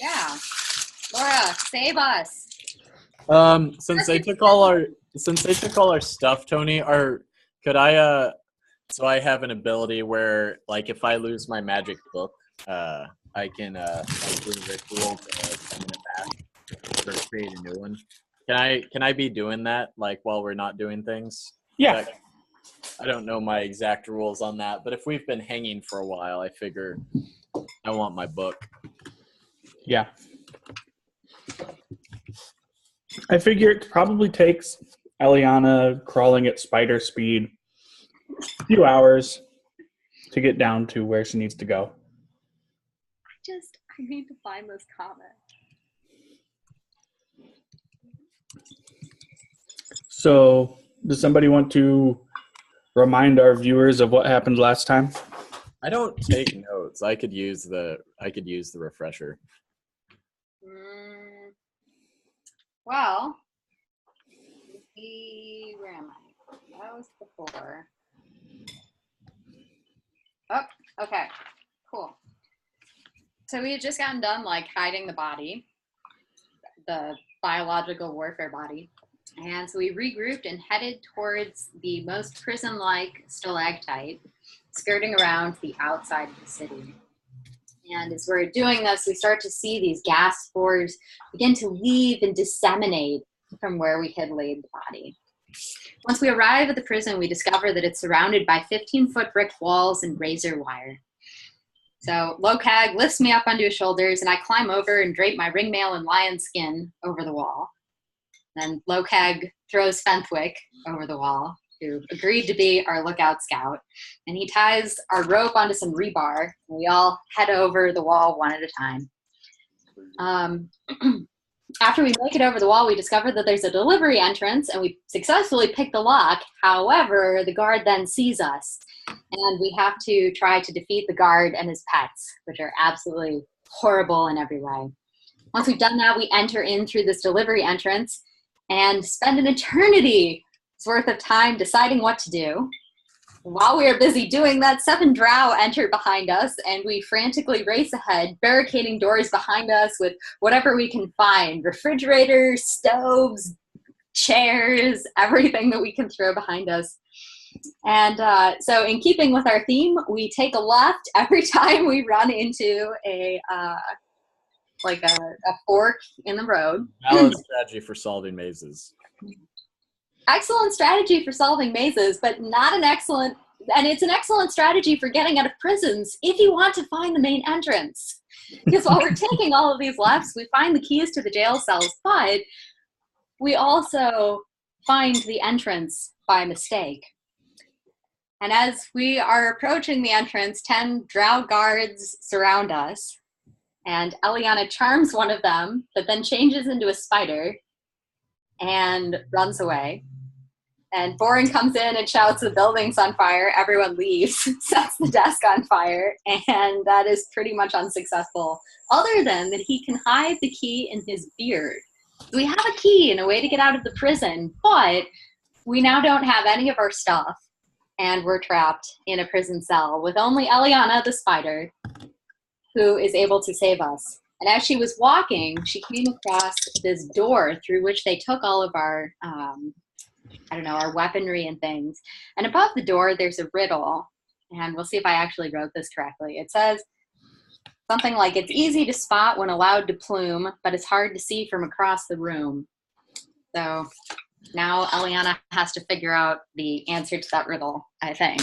Yeah. Laura, save us. Since they took all our stuff, Tony, could I so I have an ability where, like, if I lose my magic book, I can like do a ritual to summon it back or create a new one. Can I be doing that, like, while we're not doing things? Yeah. I don't know my exact rules on that, but if we've been hanging for a while, I figure I want my book. Yeah. I figure it probably takes Eliana crawling at spider speed a few hours to get down to where she needs to go. I need to find this comment. So, does somebody want to remind our viewers of what happened last time? I don't take notes. I could use the refresher. Well, where am I? That was before. Oh, okay, cool. So we had just gotten done, like, hiding the body, the biological warfare body. And so we regrouped and headed towards the most prison-like stalactite, skirting around the outside of the city. And as we're doing this, we start to see these gas spores begin to leave and disseminate from where we had laid the body. Once we arrive at the prison, we discover that it's surrounded by 15-foot brick walls and razor wire. So Lokag lifts me up onto his shoulders, and I climb over and drape my ringmail and lion skin over the wall. Then Lokag throws Fenthwick over the wall, who agreed to be our lookout scout, and he ties our rope onto some rebar, and we all head over the wall one at a time. After we make it over the wall, we discover that there's a delivery entrance, and we successfully pick the lock. However, the guard then sees us, and we have to try to defeat the guard and his pets, which are absolutely horrible in every way. Once we've done that, we enter in through this delivery entrance and spend an eternity's worth of time deciding what to do. While we are busy doing that, 7 drow enter behind us, and we frantically race ahead, barricading doors behind us with whatever we can find: refrigerators, stoves, chairs, everything that we can throw behind us. And so in keeping with our theme, we take a left every time we run into a fork in the road. Valid strategy for solving mazes. Excellent strategy for solving mazes, but not an excellent, and it's an excellent strategy for getting out of prisons if you want to find the main entrance. Because while we're taking all of these lefts, we find the keys to the jail cells, but we also find the entrance by mistake. And as we are approaching the entrance, 10 drow guards surround us, and Eliana charms one of them, but then changes into a spider and runs away. And Boren comes in and shouts, "The building's on fire." Everyone leaves, sets the desk on fire, and that is pretty much unsuccessful, other than that he can hide the key in his beard. So we have a key and a way to get out of the prison, but we now don't have any of our stuff, and we're trapped in a prison cell with only Eliana, the spider, who is able to save us. And as she was walking, she came across this door through which they took all of our our weaponry and things. And above the door, there's a riddle. And we'll see if I actually wrote this correctly. It says something like, "It's easy to spot when allowed to plume, but it's hard to see from across the room." So now Eliana has to figure out the answer to that riddle, I think.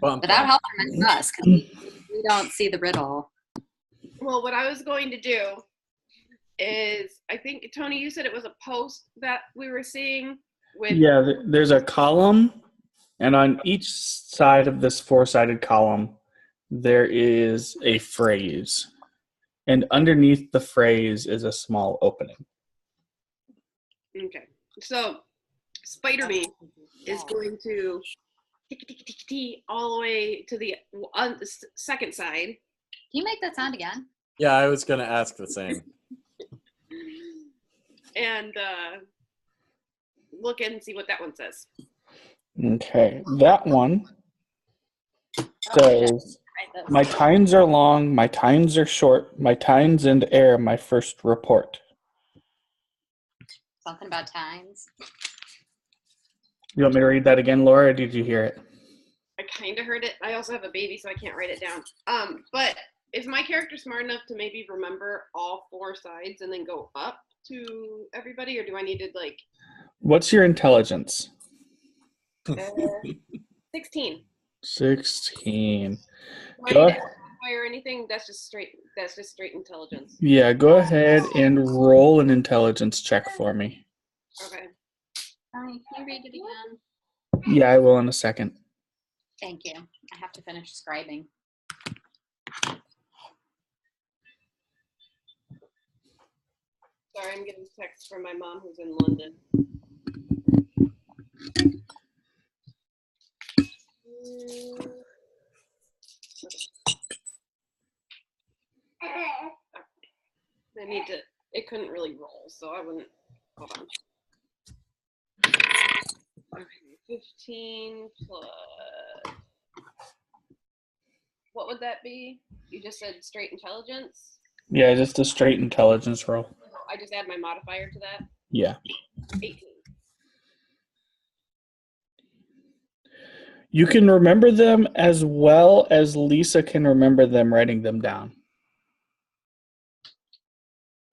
Without help from us, because we don't see the riddle. Well, what I was going to do is, I think, Tony, you said it was a post that we were seeing with... Yeah, there's a column, and on each side of this 4-sided column, there is a phrase. And underneath the phrase is a small opening. Okay. So, Spider-Man is going to all the way to the second side. Can you make that sound again? Yeah, I was going to ask the same. And look and see what that one says. Okay, that one says, write this. My tines are long, my tines are short, my tines and air, my first report. Something about times. You want me to read that again, Laura, or did you hear it? I kind of heard it. I also have a baby, so I can't write it down. But is my character smart enough to maybe remember all 4 sides and then go up to everybody, or do I need to like? What's your intelligence? 16. 16. Do I Go need to ahead. modify or anything? That's just straight intelligence. Yeah, go ahead and roll an intelligence check for me. Okay. Can you read it again? Yeah, I will in a second. Thank you. I have to finish scribing. Sorry, I'm getting text from my mom who's in London. I need to. It couldn't really roll, so I wouldn't. Hold on. Okay, 15 plus. What would that be? You just said straight intelligence? Yeah, just a straight intelligence roll. I just add my modifier to that? Yeah. 18. You can remember them as well as Lisa can remember them writing them down.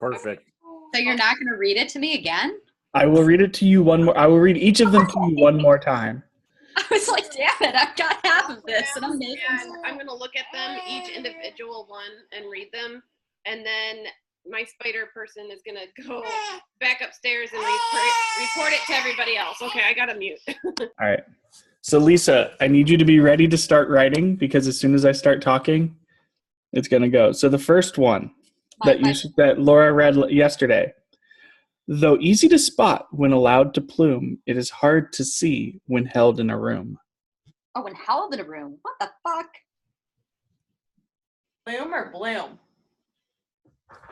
Perfect. So you're not going to read it to me again? I will read it to you one more. I will read each of them to you one more time. I was like, damn it, I've got half of this, and I'm making And I'm going to look at them, each individual one, and read them. And then my spider person is going to go back upstairs and report it to everybody else. Okay, I got to mute. All right. So, Lisa, I need you to be ready to start writing because as soon as I start talking, it's going to go. So the first one that Laura read yesterday. Though easy to spot when allowed to plume, it is hard to see when held in a room. Oh, when held in a room. What the fuck? Plume or bloom?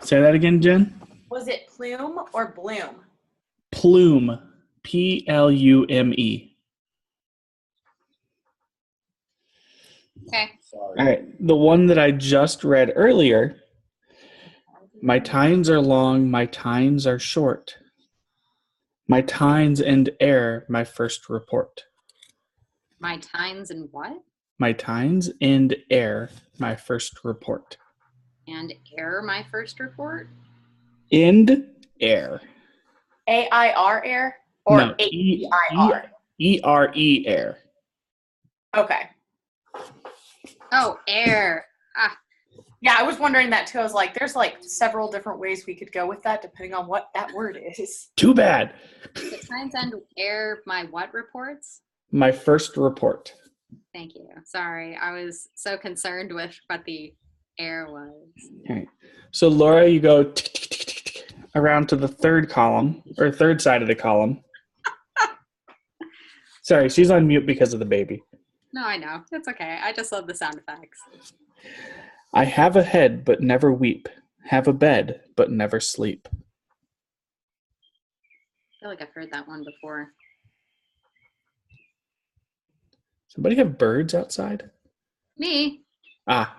Say that again, Jen. Was it plume or bloom? Plume. Plume. Okay. All right. The one that I just read earlier. My tines are long, my tines are short. My tines and air, my first report. My tines and what? My tines and air, my first report. And air, my first report? End air. A-I-R air or No, A-E-I-R? E-R-E air. Okay. Oh, air. Ah, Yeah, I was wondering that too. I was like, there's like several different ways we could go with that depending on what that word is. Too bad. the tines and air, my what reports? My first report. Thank you. Sorry, I was so concerned with what the air was. Okay. So Laura, you go around to the third column or third side of the column. Sorry, she's on mute because of the baby. No, I know. It's okay. I just love the sound effects. I have a head but never weep. Have a bed but never sleep. I feel like I've heard that one before. Somebody have birds outside? Me. Ah.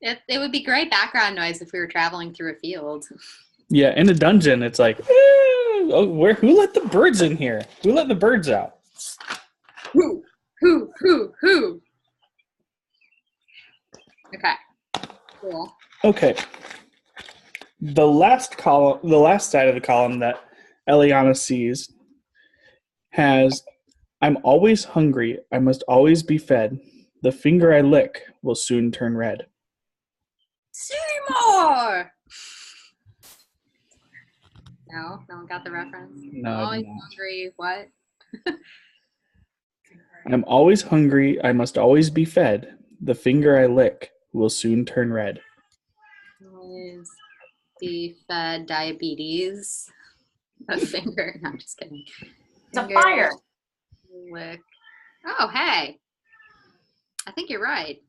It would be great background noise if we were traveling through a field. Yeah, in a dungeon, it's like, who let the birds in here? Who let the birds out? Who? Okay. Cool. Okay. The last side of the column that Eliana sees has, I'm always hungry, I must always be fed. The finger I lick will soon turn red. Seymour! No one got the reference. No, I'm I always did not. hungry. What? I'm always hungry, I must always be fed. The finger I lick will soon turn red. Always be fed diabetes. A finger. No, I'm just kidding. It's a fire. Lick. Oh, hey. I think you're right.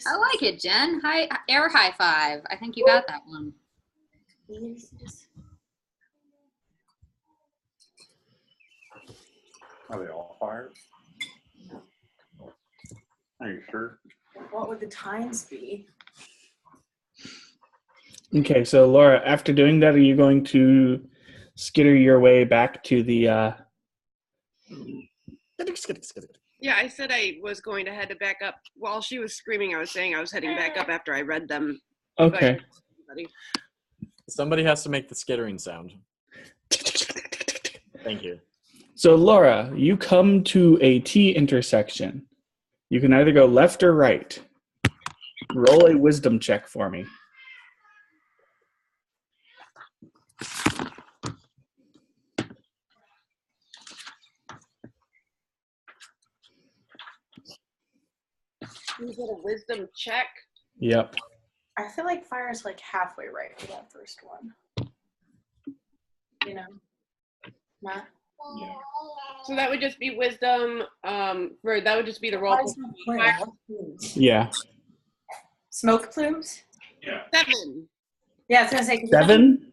I like it, Jen. Air high five. I think you got that one. Are they all fires? Are you sure? What would the times be? Okay, so Laura, after doing that, are you going to skitter your way back to the Yeah, I said I was going to head to back up. While she was screaming, I was saying I was heading back up after I read them. Okay. Somebody has to make the skittering sound. Thank you. So Laura, you come to a T intersection. You can either go left or right. Roll a wisdom check for me. You get a wisdom check. Yep. I feel like fire is like halfway right for that first one. You know? Matt? Yeah. So that would just be wisdom. That would just be the roll. Fire. Yeah. Smoke plumes? Yeah. 7. Yeah, I was gonna say 7.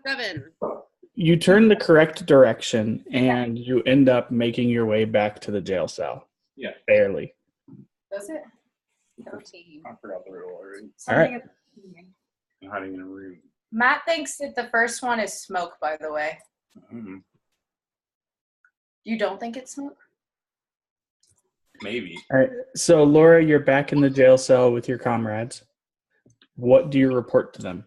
7. You turn the correct direction and you end up making your way back to the jail cell. Yeah. Barely. Does it? 13. I forgot the riddle already. All right. I'm hiding in a room. Matt thinks that the first one is smoke, by the way. Mm-hmm. You don't think it's smoke? Maybe. All right. So Laura, you're back in the jail cell with your comrades. What do you report to them?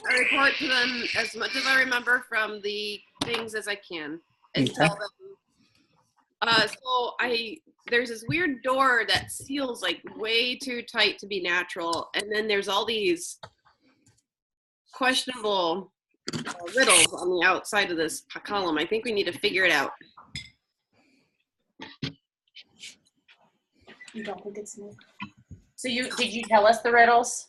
I report to them as much as I remember from the things as I can, and Okay. tell them. There's this weird door that seals like way too tight to be natural, and then there's all these questionable riddles on the outside of this column. I think we need to figure it out. You don't think it's smoke? So did you tell us the riddles?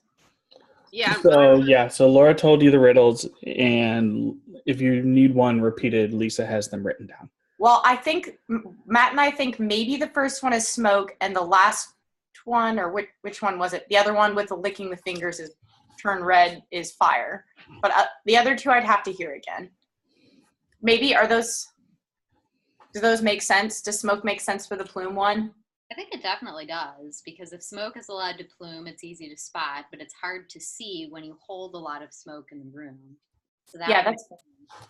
Yeah. So Laura told you the riddles, and if you need one repeated, Lisa has them written down. Well, I think Matt and I think maybe the first one is smoke, and the last one, or which one was it? The other one with the licking the fingers is turn red is fire. But the other two I'd have to hear again. Maybe do those make sense? Does smoke make sense for the plume one? I think it definitely does, because if smoke is allowed to plume, it's easy to spot, but it's hard to see when you hold a lot of smoke in the room. So that's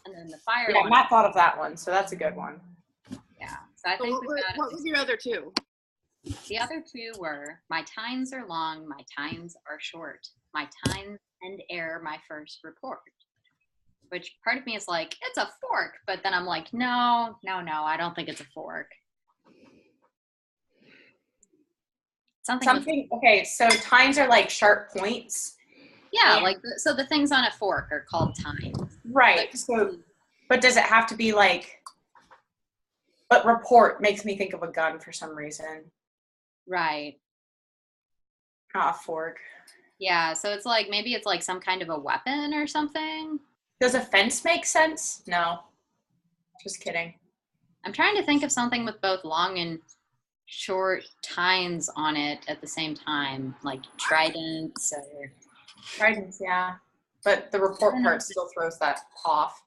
and then the fire one. Matt thought of that one, so that's a good one. Yeah. So I think What was your other two? the other two were my tines are long, my tines are short. My tines and air my first report. Which part of me is like, it's a fork, but then I'm like, no, I don't think it's a fork. Something Okay, so tines are like sharp points. Yeah, so the things on a fork are called tines. Right. So, but does it have to be like? But report makes me think of a gun for some reason. Right. Not a fork. Yeah, so it's like maybe it's like some kind of a weapon or something. Does a fence make sense? No. Just kidding. I'm trying to think of something with both long and short tines on it at the same time, like tridents or Tridents, yeah. But the report part still throws that off.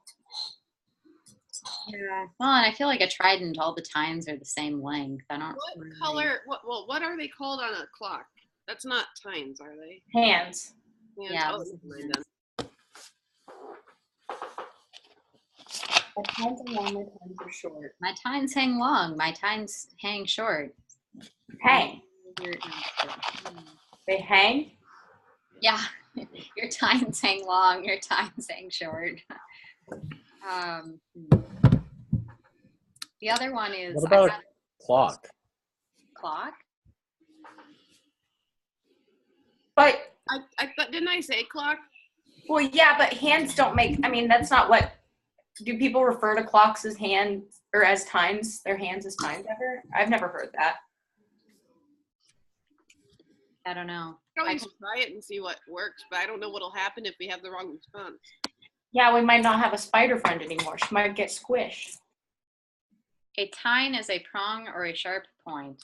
yeah. Well, and I feel like a trident, all the tines are the same length. I don't. What really... color? What are they called on a clock? That's not tines, are they? Hands. Yeah. Oh, never mind then. My tines are long, my tines are short. My tines hang long. My tines hang short. Hang. They hang? Yeah. Your tines hang long. Your tines hang short. The other one is. What about clock? Clock? But I thought, didn't I say clock? well, yeah, but hands don't make. I mean, that's not what. Do people refer to clocks as hands or as times? Their hands as times ever? I've never heard that. I don't know. I always try it and see what works, but I don't know what'll happen if we have the wrong response. Yeah, we might not have a spider friend anymore. She might get squished. A tine is a prong or a sharp point.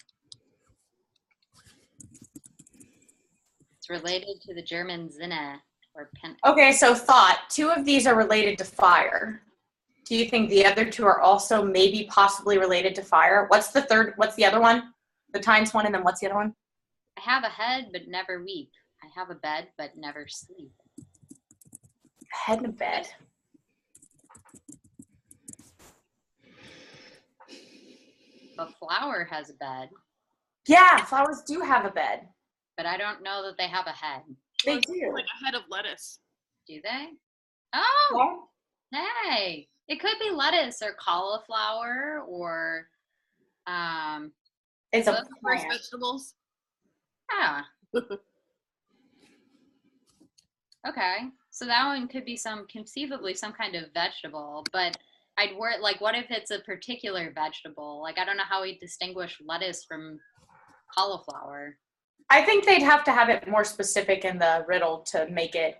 It's related to the German Zinne or pen. Okay, so thought. 2 of these are related to fire. Do you think the other 2 are also maybe possibly related to fire? What's the third? What's the other one? The Times one, and then what's the other one? I have a head but never weep. I have a bed but never sleep. Head and a bed. A flower has a bed, Yeah, flowers do have a bed. but I don't know that they have a head. They It's do. like a head of lettuce. Do they? Oh, Yeah. hey. It could be lettuce or cauliflower or It's a Most plant. vegetables. yeah. Okay. So that one could be conceivably some kind of vegetable, but I'd worry, like, what if it's a particular vegetable? Like, I don't know how we distinguish lettuce from cauliflower. I think they'd have to have it more specific in the riddle to make it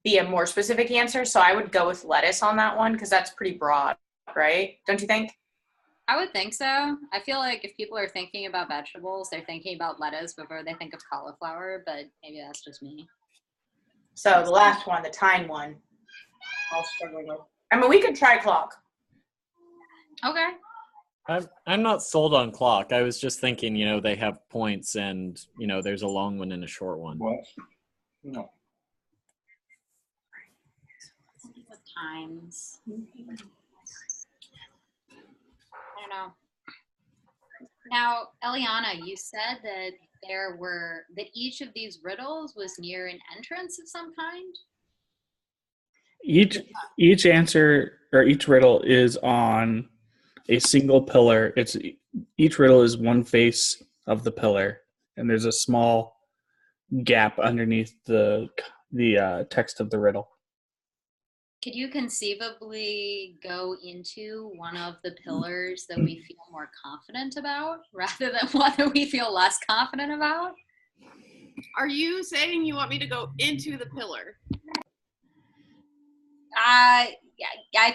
be a more specific answer. So I would go with lettuce on that one because that's pretty broad, right? Don't you think? I would think so. I feel like if people are thinking about vegetables, they're thinking about lettuce before they think of cauliflower, but maybe that's just me. So the last one, the time one, I was struggling with. I mean, we could try clock. Okay. I'm not sold on clock. I was just thinking, they have points and, there's a long one and a short one. What? No. With times. I don't know. Now, Eliana, you said that each of these riddles was near an entrance of some kind? Each answer or each riddle is on a single pillar. Each riddle is one face of the pillar, and there's a small gap underneath the text of the riddle. Could you conceivably go into one of the pillars that we feel more confident about rather than one that we feel less confident about? Are you saying you want me to go into the pillar? I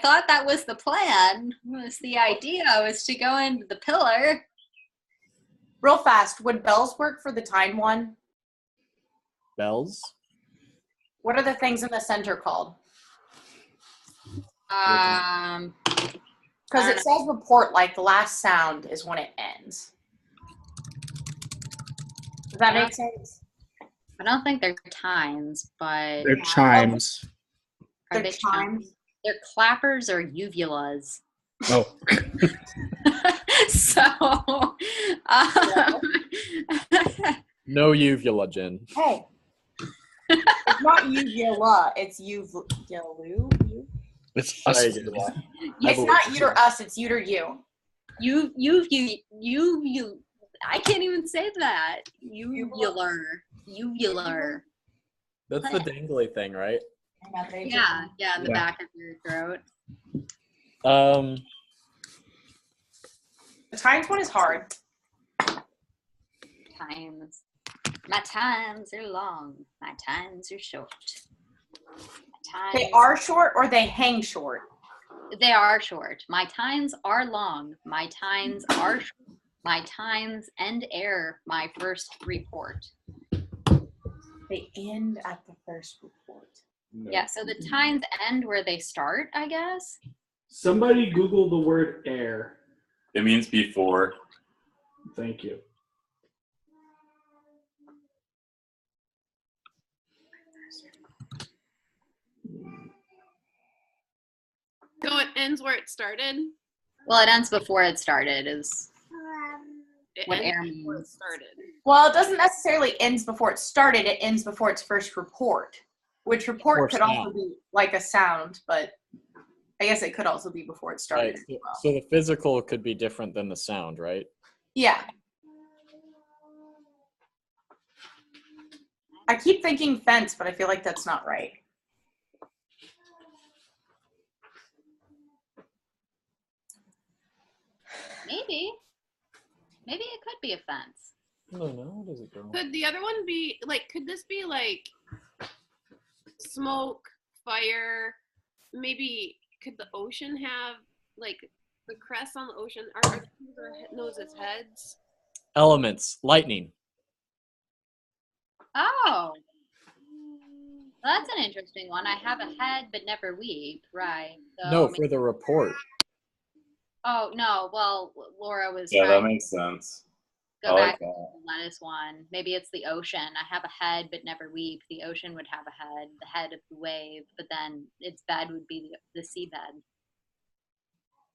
thought that was the plan. Was the idea was to go into the pillar. Real fast, would bells work for the time one? Bells? What are the things in the center called? Um, Because it says report, like the last sound is when it ends. Does that make sense? I don't think they're times, but They're chimes. are They're they chimes. They're clappers or uvulas. Oh, So, No uvula, Jen. Hey. It's not uvula, it's uvulu. it's Try us. again. It's not uterus, it's uter you. you. I can't even say that. Uvular. That's the dangly thing, right? Yeah, in the back of your throat. The times one is hard. Times. My times are long. My times are short. They are short or they hang short? They are short. My times are long. My times are short. My times end ere my first report. They end at the first report. No. Yeah, so the times end where they start, I guess. Somebody Google the word air. It means before. Thank you. So it ends where it started? Well, it ends before it started is It what ends air before it means. started. Well, it doesn't necessarily ends before it started. It ends before its first report, which report Or could sound. also be like a sound, but I guess it could also be before it started. Right. As well. So the physical could be different than the sound, right? Yeah. I keep thinking fence, but I feel like that's not right. Maybe it could be a fence. I don't know. What does it go? Could the other one be could this be like smoke, fire? Maybe could the ocean have like the crests on the ocean? Are noses heads? Elements. Lightning. Oh. Well, that's an interesting one. I have a head but never weep. Right. So, No, for the report. Oh, no. Well, Laura was Yeah, trying. that makes sense. Go I back like to the lettuce one. Maybe it's the ocean. I have a head but never weep. The ocean would have a head, the head of the wave, but then its bed would be the seabed.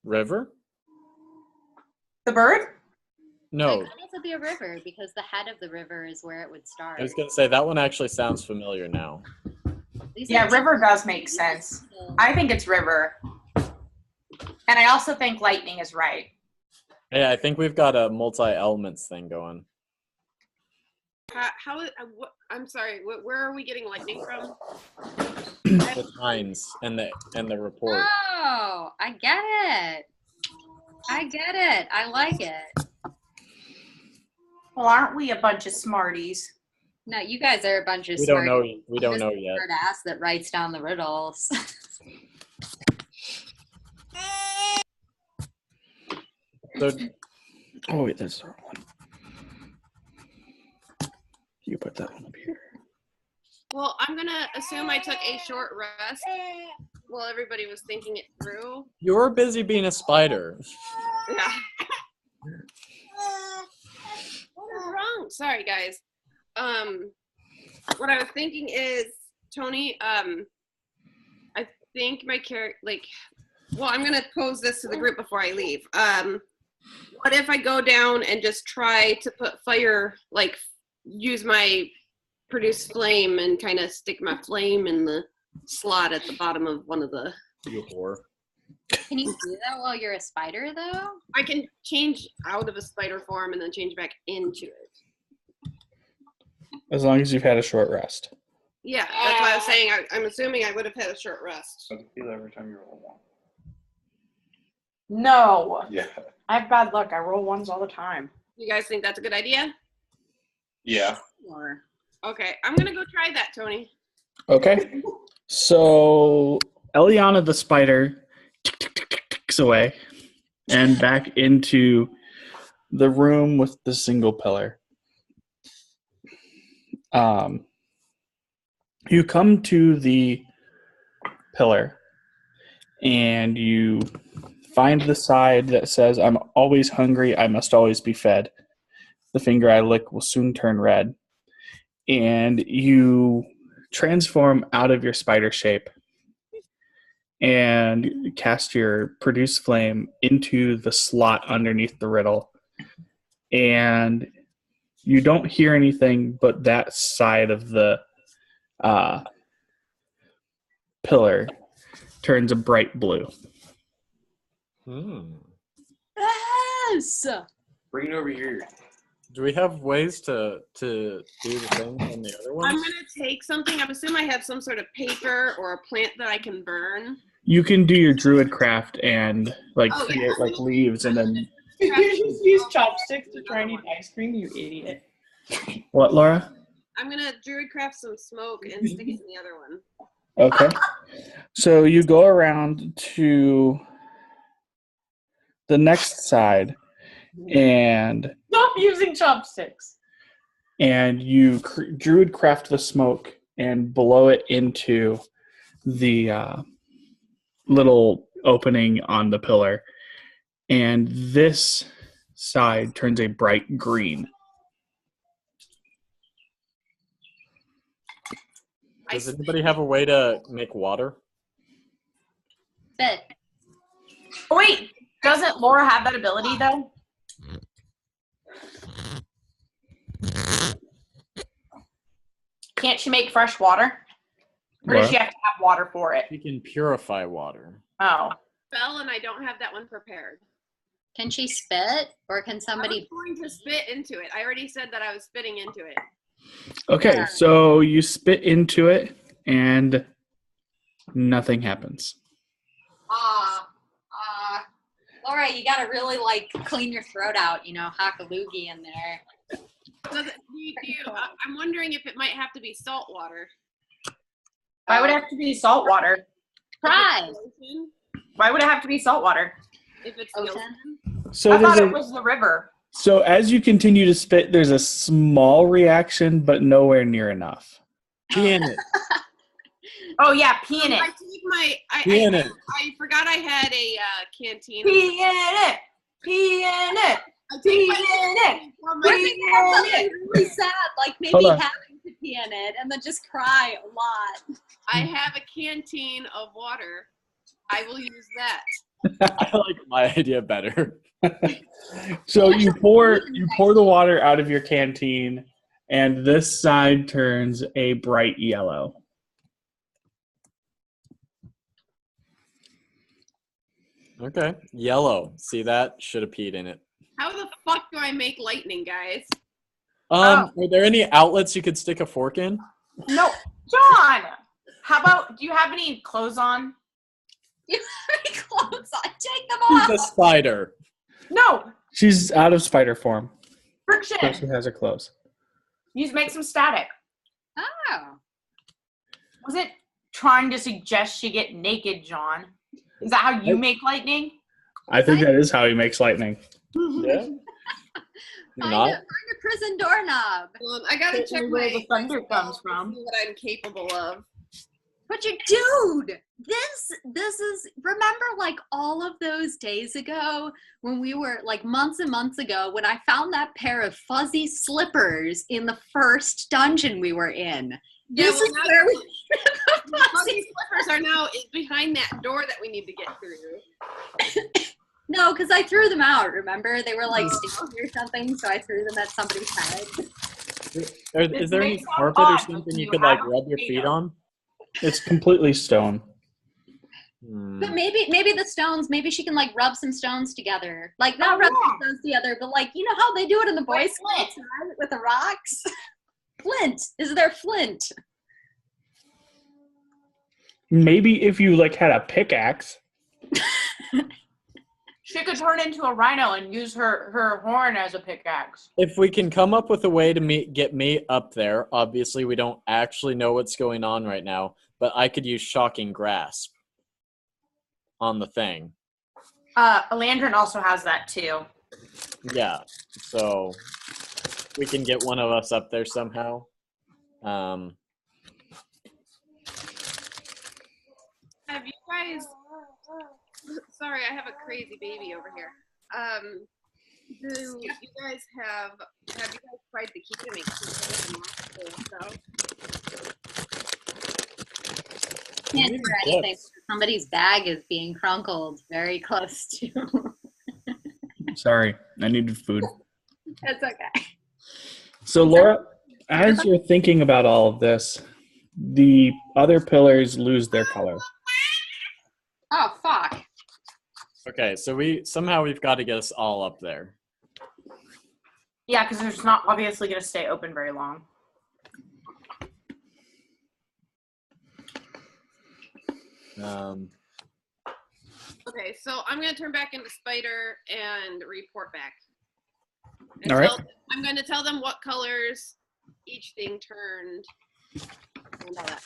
River? The bird? No. Like, why does it be a river? Because the head of the river is where it would start. I was going to say, that one actually sounds familiar now. Yeah, river does make sense. I think it's river. And I also think lightning is right. Yeah, I think we've got a multi-elements thing going. I'm sorry. Where are we getting lightning from? The times and the report. Oh, I get it. I like it. Well, aren't we a bunch of smarties? No, you guys are a bunch of We don't know. smarties. We don't Just know a yet. nerd ass that writes down the riddles. So, Oh wait, that's the wrong one. You put that one up here. Well, I'm gonna assume I took a short rest while everybody was thinking it through. you're busy being a spider. Yeah. What is wrong? Sorry, guys. What I was thinking is, Tony, I think my character, I'm gonna pose this to the group before I leave. What if I go down and just try to put fire, use my produce flame and kind of stick my flame in the slot at the bottom of one of the... You whore. Can you do that while you're a spider, though? I can change out of a spider form and then change back into it. As long as you've had a short rest. Yeah, that's why I was saying I'm assuming I would have had a short rest. So feel every time you roll one. No. Yeah. I have bad luck. I roll ones all the time. You guys think that's a good idea? Yeah. Or Okay, I'm gonna go try that, Tony. Okay. So Eliana the spider ticks away and back into the room with the single pillar. You come to the pillar and you find the side that says, "I'm always hungry, I must always be fed. The finger I lick will soon turn red." And you transform out of your spider shape and cast your produce flame into the slot underneath the riddle. And you don't hear anything but that side of the pillar turns a bright blue. yes. Bring it over here. Do we have ways to do the thing on the other I'm ones? gonna take something. I assume I have some sort of paper or a plant that I can burn. You can do your druid craft and Oh, create yeah. leaves and then You just use chopsticks to try and eat ice cream, you idiot. what, Laura? I'm gonna druid craft some smoke and stick it in the other one. Okay. So you go around to the next side and Stop using chopsticks. you druid craft the smoke and blow it into the little opening on the pillar. And this side turns a bright green. Does anybody have a way to make water? Fit. Oh, wait, doesn't Laura have that ability, though? Can't she make fresh water? Or does she have to have water for it? You can purify water. Oh. Spell, and I don't have that one prepared. Can she spit, or can I somebody? was going to spit into it. I already said that I was spitting into it. Okay, so you spit into it and nothing happens. Laura, you gotta really clean your throat out. Hock a loogie in there. I'm wondering if it might have to be salt water. Why would it have to be salt water? Try. Why would it have to be salt water? If it's the Ocean. ocean. So I thought there's it was the river. so as you continue to spit, there's a small reaction, but nowhere near enough. Pee in it. Oh, yeah, pee in I it. take Pee in it. I forgot I had a canteen. Pee in it. Pee in it. I take my Pee from What my if you have something really sad, like maybe Hold on. having to pee in it and then just cry a lot? I have a canteen of water. I will use that. I like my idea better. So you pour the water out of your canteen, and this side turns a bright yellow. Okay. Yellow. See that? Should have peed in it. How the fuck do I make lightning, guys? Are there any outlets you could stick a fork in? No, John. How about? Do you have any clothes on? You have any clothes on? Take them She's off. a spider. No, She's out of spider form, friction. so she has her clothes. You just make some static. Oh. Wasn't trying to suggest she get naked, John. Is that how you make lightning? I think that is how he makes lightning. Yeah. Find Not. a prison doorknob. I gotta check Where my the thunder my comes spells to from. see what I'm capable of. But you, dude, this is, remember like all of those days ago when we were like months and months ago when I found that pair of fuzzy slippers in the first dungeon we were in. Yeah, This well, is now where we the fuzzy slippers are now behind that door that we need to get through. No, because I threw them out, remember? They were like sticky or something, so I threw them at somebody's head. Is there any makes sense. carpet or Odd, something you you could have like a rub your feet potato. on? It's completely stone. But maybe the stones, maybe she can like rub some stones together. Like not rub some stones together, but like, you know how they do it in the Boy Scouts, right? With the rocks? Flint. Is there flint? Maybe if you like had a pickaxe. She could turn into a rhino and use her horn as a pickaxe. If we can come up with a way to get me up there, obviously we don't actually know what's going on right now, but I could use Shocking Grasp on the thing. Elandrin also has that too. Yeah, so we can get one of us up there somehow. Have you guys? Sorry, I have a crazy baby over here. Do you guys have you guys tried the key to make stuff? Can't hear anything. Somebody's bag is being crunkled very close to. Sorry, I needed food. It's okay. So Laura, as you're thinking about all of this, the other pillars lose their color. Oh fuck. Okay, so we've got to get us all up there. Yeah, because it's not obviously going to stay open very long. Okay, so I'm gonna turn back into Spider and report back. All right. I'm gonna tell them what colors each thing turned. And all that.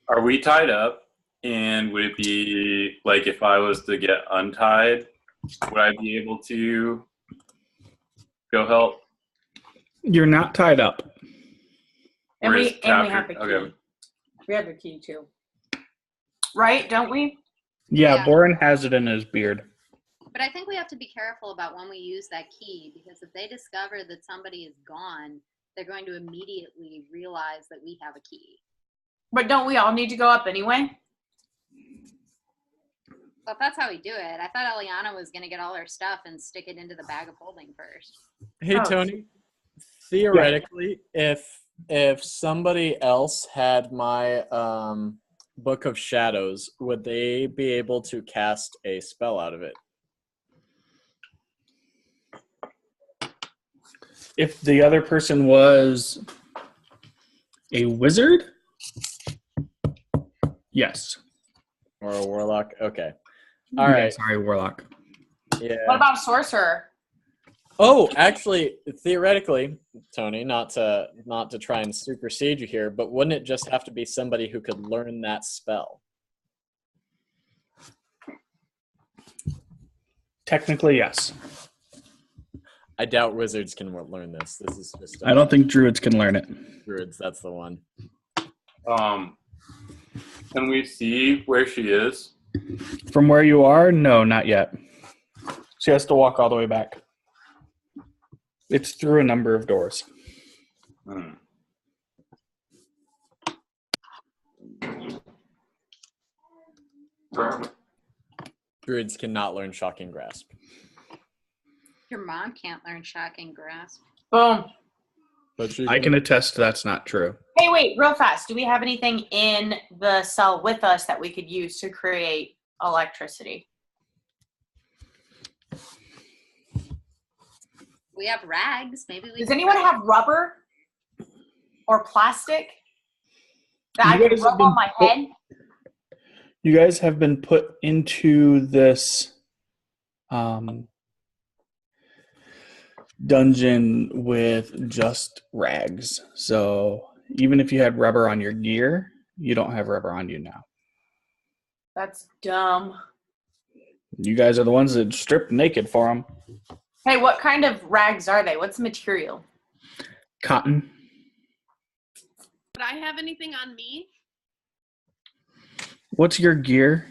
Are we tied up? And would it be like if I was to get untied, would I be able to go help? You're not tied up. And Where's we have the key. Okay. We have the key too. Right, don't we? Yeah, Boren has it in his beard. But I think we have to be careful about when we use that key, because if they discover that somebody is gone, they're going to immediately realize that we have a key. But don't we all need to go up anyway? Well, if that's how we do it, I thought Eliana was going to get all her stuff and stick it into the bag of holding first. Hey, Oh. Tony, theoretically, if somebody else had my Book of Shadows, would they be able to cast a spell out of it? If the other person was a wizard, yes. Or a warlock? Okay. All Yeah, right. sorry, warlock. Yeah. What about sorcerer? Oh, actually, theoretically, Tony, not to try and supersede you here, but wouldn't it just have to be somebody who could learn that spell? Technically, yes. I doubt wizards can learn this. This is just I don't think druids can learn it. druids. That's the one. Can we see where she is? From where you are, no, not yet. She has to walk all the way back. It's through a number of doors. Hmm. Druids cannot learn Shocking Grasp. Your mom can't learn Shocking Grasp. Boom. But she I can attest that's not true. Hey, wait, real fast. Do we have anything in the cell with us that we could use to create electricity? We have rags. Maybe we. Does anyone have rubber or plastic that I You can guys have rub been on my head? You guys have been put into this dungeon with just rags. So even if you had rubber on your gear, you don't have rubber on you now. That's dumb. You guys are the ones that stripped naked for them. Hey, what kind of rags are they? What's the material? Cotton. Would I have anything on me? What's your gear?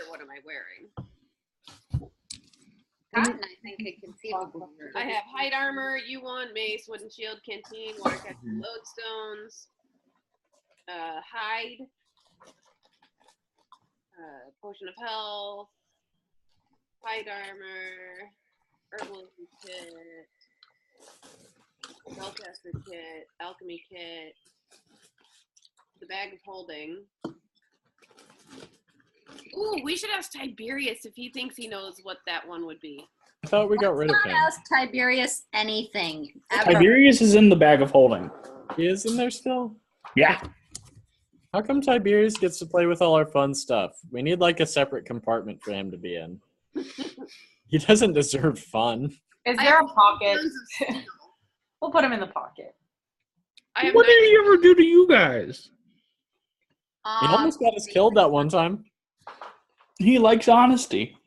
What am I wearing? Cotton, I think it conceivable. I have hide armor, U1, mace, wooden shield, canteen, water catching lodestones, hide, potion of health, hide armor, herbalism kit, spellcaster kit, alchemy kit, the bag of holding. Ooh, we should ask Tiberius if he thinks he knows what that one would be. I thought we got rid of Let's him. not ask Tiberius anything. Ever. Tiberius is in the bag of holding. He is in there still? Yeah. How come Tiberius gets to play with all our fun stuff? We need like a separate compartment for him to be in. He doesn't deserve fun. Is there a pocket? Tons of steel. We'll put him in the pocket. I have What did he ever do to you guys? He almost got us killed that one time. He likes honesty.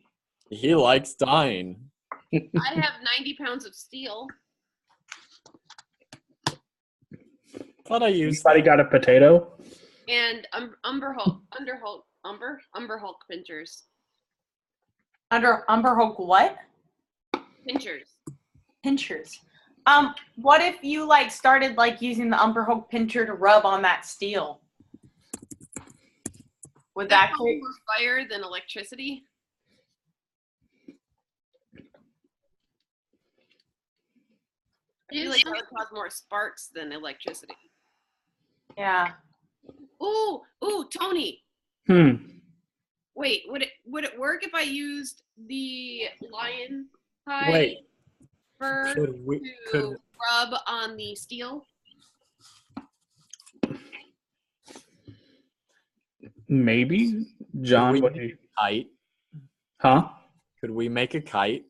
He likes dying. I have 90 pounds of steel. Thought I used Anybody got a potato? And Umber Hulk pinchers. Umber Hulk what? Pinchers. Pinchers. What if you started using the Umber Hulk pincher to rub on that steel? Would that That's more fire than electricity. I feel like that would cause more sparks than electricity. Yeah. Ooh, Tony. Wait, would it work if I used the lion hide Wait. fur Could rub on the steel? Maybe. John, what do you... kite? Huh? Could we make a kite?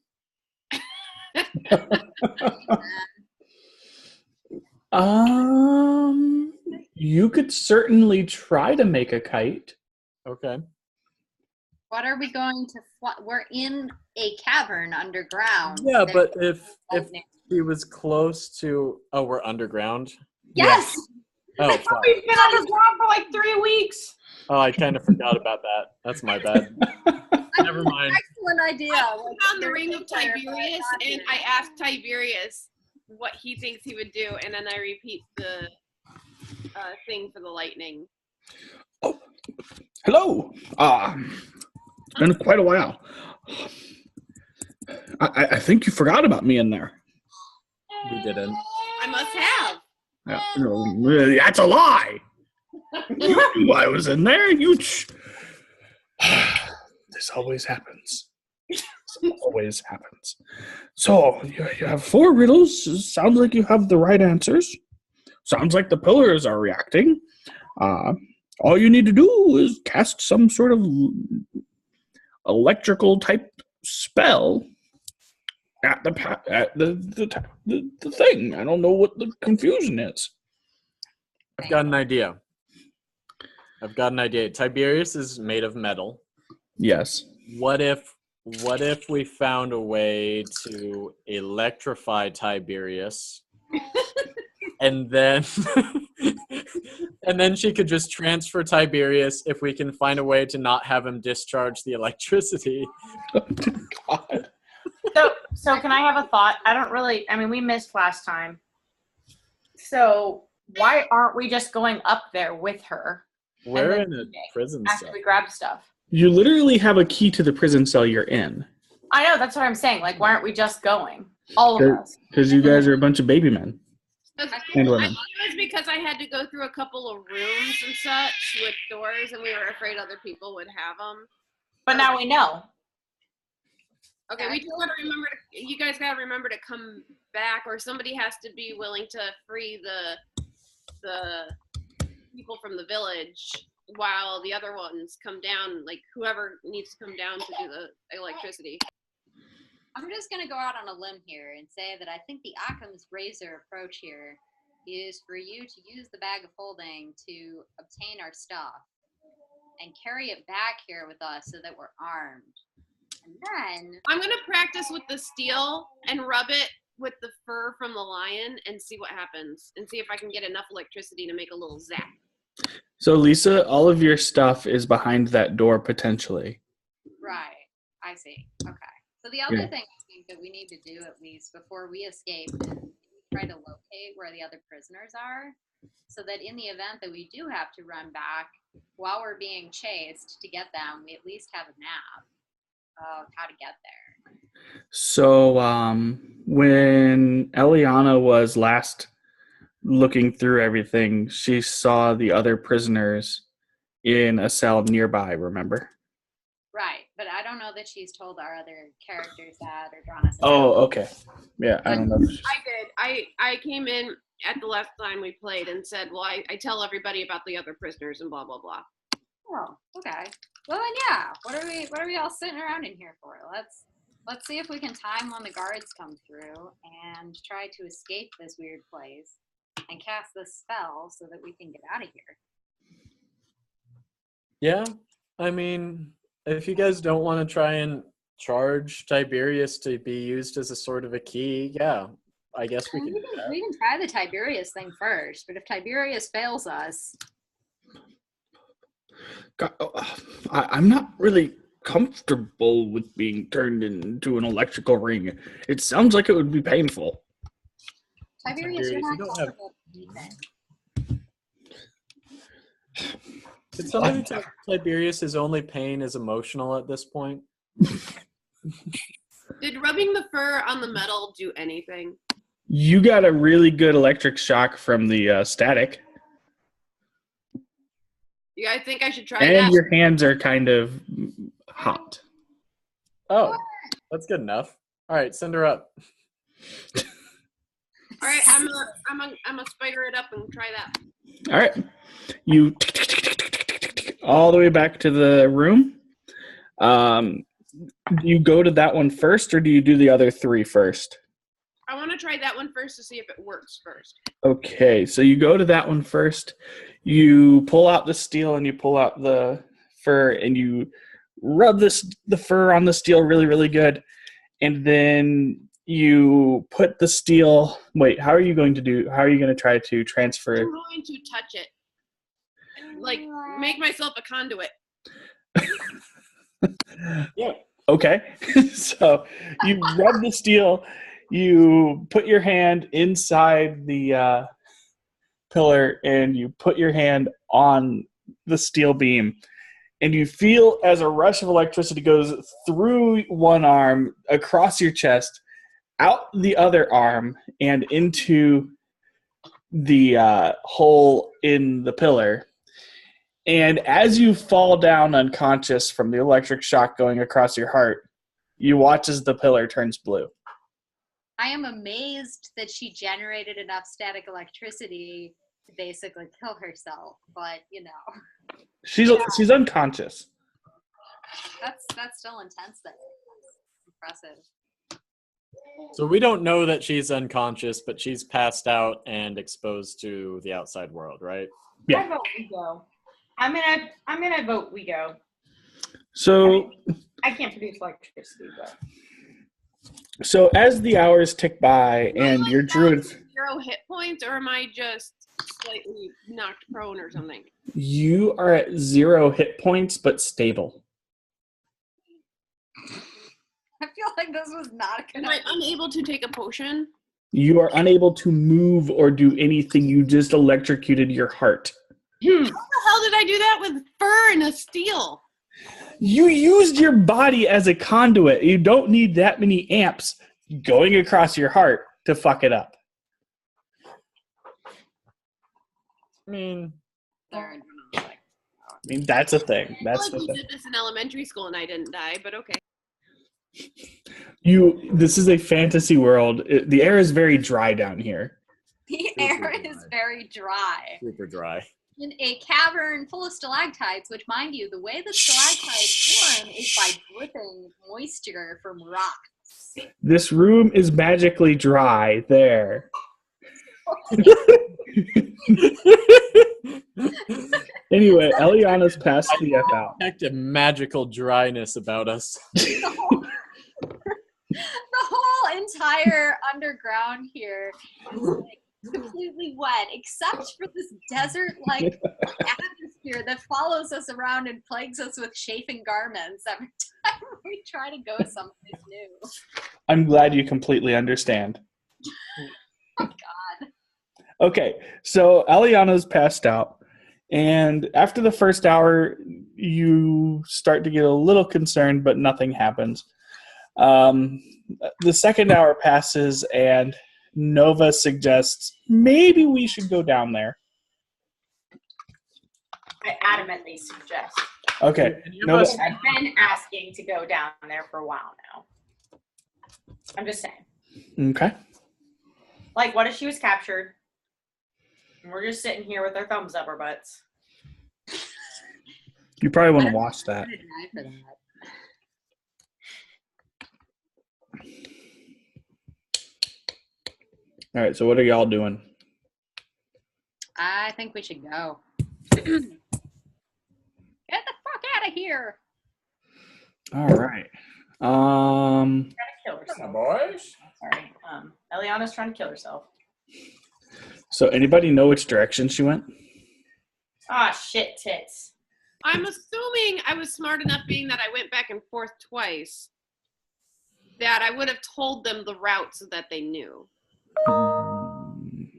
You could certainly try to make a kite. Okay. What are we going to fly? We're in a cavern underground. Yeah, There's but if lightning. he was close to, we're underground. Yes! Oh, I thought fuck. we've been underground for 3 weeks. Oh, I kind of forgot about that. That's my bad. Never mind. Excellent idea. I put on the ring of Tiberius, and I asked Tiberius what he thinks he would do, and then I repeat the thing for the lightning. Oh, hello. It's been quite a while. I think you forgot about me in there. We didn't. I must have. That's a lie. I was in there. This always happens. This always happens. So you have 4 riddles. Sounds like you have the right answers. Sounds like the pillars are reacting. All you need to do is cast some sort of electrical type spell at the thing. I don't know what the confusion is. I've got an idea. Tiberius is made of metal. Yes. What if we found a way to electrify Tiberius and then And then she could just transfer Tiberius if we can find a way to not have him discharge the electricity. God. So can I have a thought? I mean, we missed last time. So why aren't we just going up there with her? We're in a prison after cell. we grab stuff. You literally have a key to the prison cell you're in. I know, that's what I'm saying. Like, why aren't we just going? All of us. Because you guys are a bunch of baby men. I And think women. it was because I had to go through a couple of rooms and such with doors, and we were afraid other people would have them. But now we know. Okay, we just gotta remember. You guys gotta remember to come back, or somebody has to be willing to free the people from the village while the other ones come down. Like whoever needs to come down to do the electricity. I'm just going to go out on a limb here and say that I think the Occam's razor approach here is for you to use the bag of holding to obtain our stuff and carry it back here with us so that we're armed. And then I'm gonna practice with the steel and rub it with the fur from the lion and see what happens, and see if I can get enough electricity to make a little zap. So, Lisa, all of your stuff is behind that door potentially. right, I see. Okay. So the other Yeah. thing I think that we need to do at least before we escape is try to locate where the other prisoners are, so that in the event that we do have to run back while we're being chased to get them, we at least have a map of how to get there. So, when Eliana was last looking through everything, she saw the other prisoners in a cell nearby, remember? Right, but I don't know that she's told our other characters that or drawn us. Oh, okay. Yeah, I don't know. I did. I came in at the last time we played and said, well, I tell everybody about the other prisoners and blah blah blah. Oh, okay. Well then, yeah. What are we all sitting around in here for? Let's see if we can time when the guards come through and try to escape this weird place and cast this spell so that we can get out of here. Yeah, I mean, if you guys don't want to try and charge Tiberius to be used as a sort of a key, yeah, I guess we can do that. We can try the Tiberius thing first, but if Tiberius fails us, God, I'm not really comfortable with being turned into an electrical ring. It sounds like it would be painful. Tiberius, you're Tiberius, not you don't have- comfortable with anything. Could somebody tell Tiberius his only pain is emotional at this point? Did rubbing the fur on the metal do anything? You got a really good electric shock from the static. You guys think I should try And that? your hands are kind of hot. Oh, that's good enough. All right, send her up. All right, I'm a spider it up and try that. All right. You all the way back to the room. Do you go to that one first, or do you do the other three first? I want to try that one first to see if it works first. Okay, so you go to that one first. You pull out the steel and you pull out the fur and you rub the fur on the steel really, really good. And then you put the steel. Wait, how are you going to try to transfer? I'm going to touch it. Like, make myself a conduit. Yeah. Okay. So you rub the steel, you put your hand inside the pillar, and you put your hand on the steel beam, and you feel as a rush of electricity goes through one arm, across your chest, out the other arm, and into the hole in the pillar. And as you fall down unconscious from the electric shock going across your heart, you watch as the pillar turns blue. I am amazed that she generated enough static electricity to basically kill herself, but She's unconscious. that's still intense though. That's impressive. So we don't know that she's unconscious, but she's passed out and exposed to the outside world, right? Yeah. I vote we go. I'm gonna vote we go. So I can't produce electricity, but as the hours tick by and your druid, 0 hit points, or am I just slightly knocked prone or something. You are at 0 hit points, but stable. I feel like this was not Am gonna. I unable to take a potion? You are unable to move or do anything. You just electrocuted your heart. How the hell did I do that with fur and a steel? You used your body as a conduit. You don't need that many amps going across your heart to fuck it up. I mean, Third. I mean, that's a thing. I That's feel the like we thing. did this in elementary school and I didn't die, but okay. This is a fantasy world. The air is very dry down here. The Super air dry. is very dry. super dry. In a cavern full of stalactites, which, mind you, the way the stalactites form is by dripping moisture from rocks. This room is magically dry there. Anyway, Eliana's passed the F out. Detect a magical dryness about us. The whole entire underground here is like completely wet, except for this desert-like atmosphere that follows us around and plagues us with chafing garments every time we try to go someplace new. I'm glad you completely understand. Oh, God. Okay, so Eliana's passed out, and after the first hour, you start to get a little concerned, but nothing happens. The second hour passes, and Nova suggests maybe we should go down there. I adamantly suggest. Okay, And you Nova, must- I've been asking to go down there for a while now. I'm just saying. okay. Like, what if she was captured? And we're just sitting here with our thumbs up our butts. You probably want to watch that. I'm gonna die for that. All right, so what are y'all doing? I think we should go. Get the fuck out of here. All right. Trying to kill herself. boys. Sorry. Eliana's trying to kill herself. So anybody know which direction she went? Ah, shit tits. I'm assuming I was smart enough, being that I went back and forth twice, that I would have told them the route so that they knew.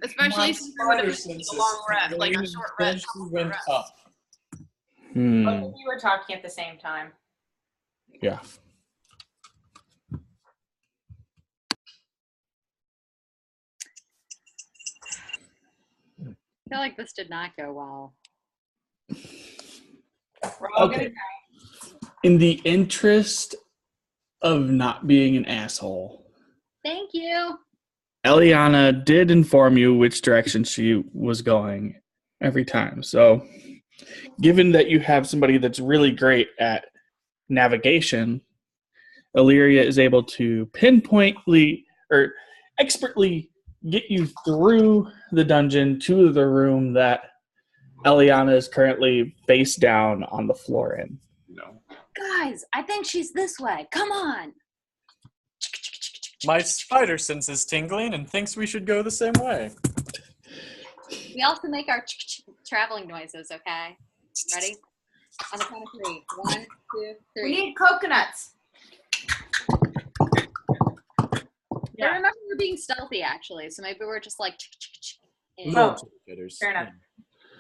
Especially since we would have been a long rest, like a short rest. She went up. Both of you were talking at the same time. Yeah. I feel like this did not go well. We're all Okay. gonna In the interest of not being an asshole, Thank you. Eliana did inform you which direction she was going every time. So, given that you have somebody that's really great at navigation, Illyria is able to pinpointly or expertly get you through the dungeon to the room that Eliana is currently face down on the floor in. No. Guys, I think she's this way. Come on. My spider sense is tingling and thinks we should go the same way. We also make our traveling noises, okay? Ready? On the count of 3. 1, 2, We 3. need coconuts. I remember we're being stealthy, actually, so maybe we're just like... Oh, Jitters. fair enough.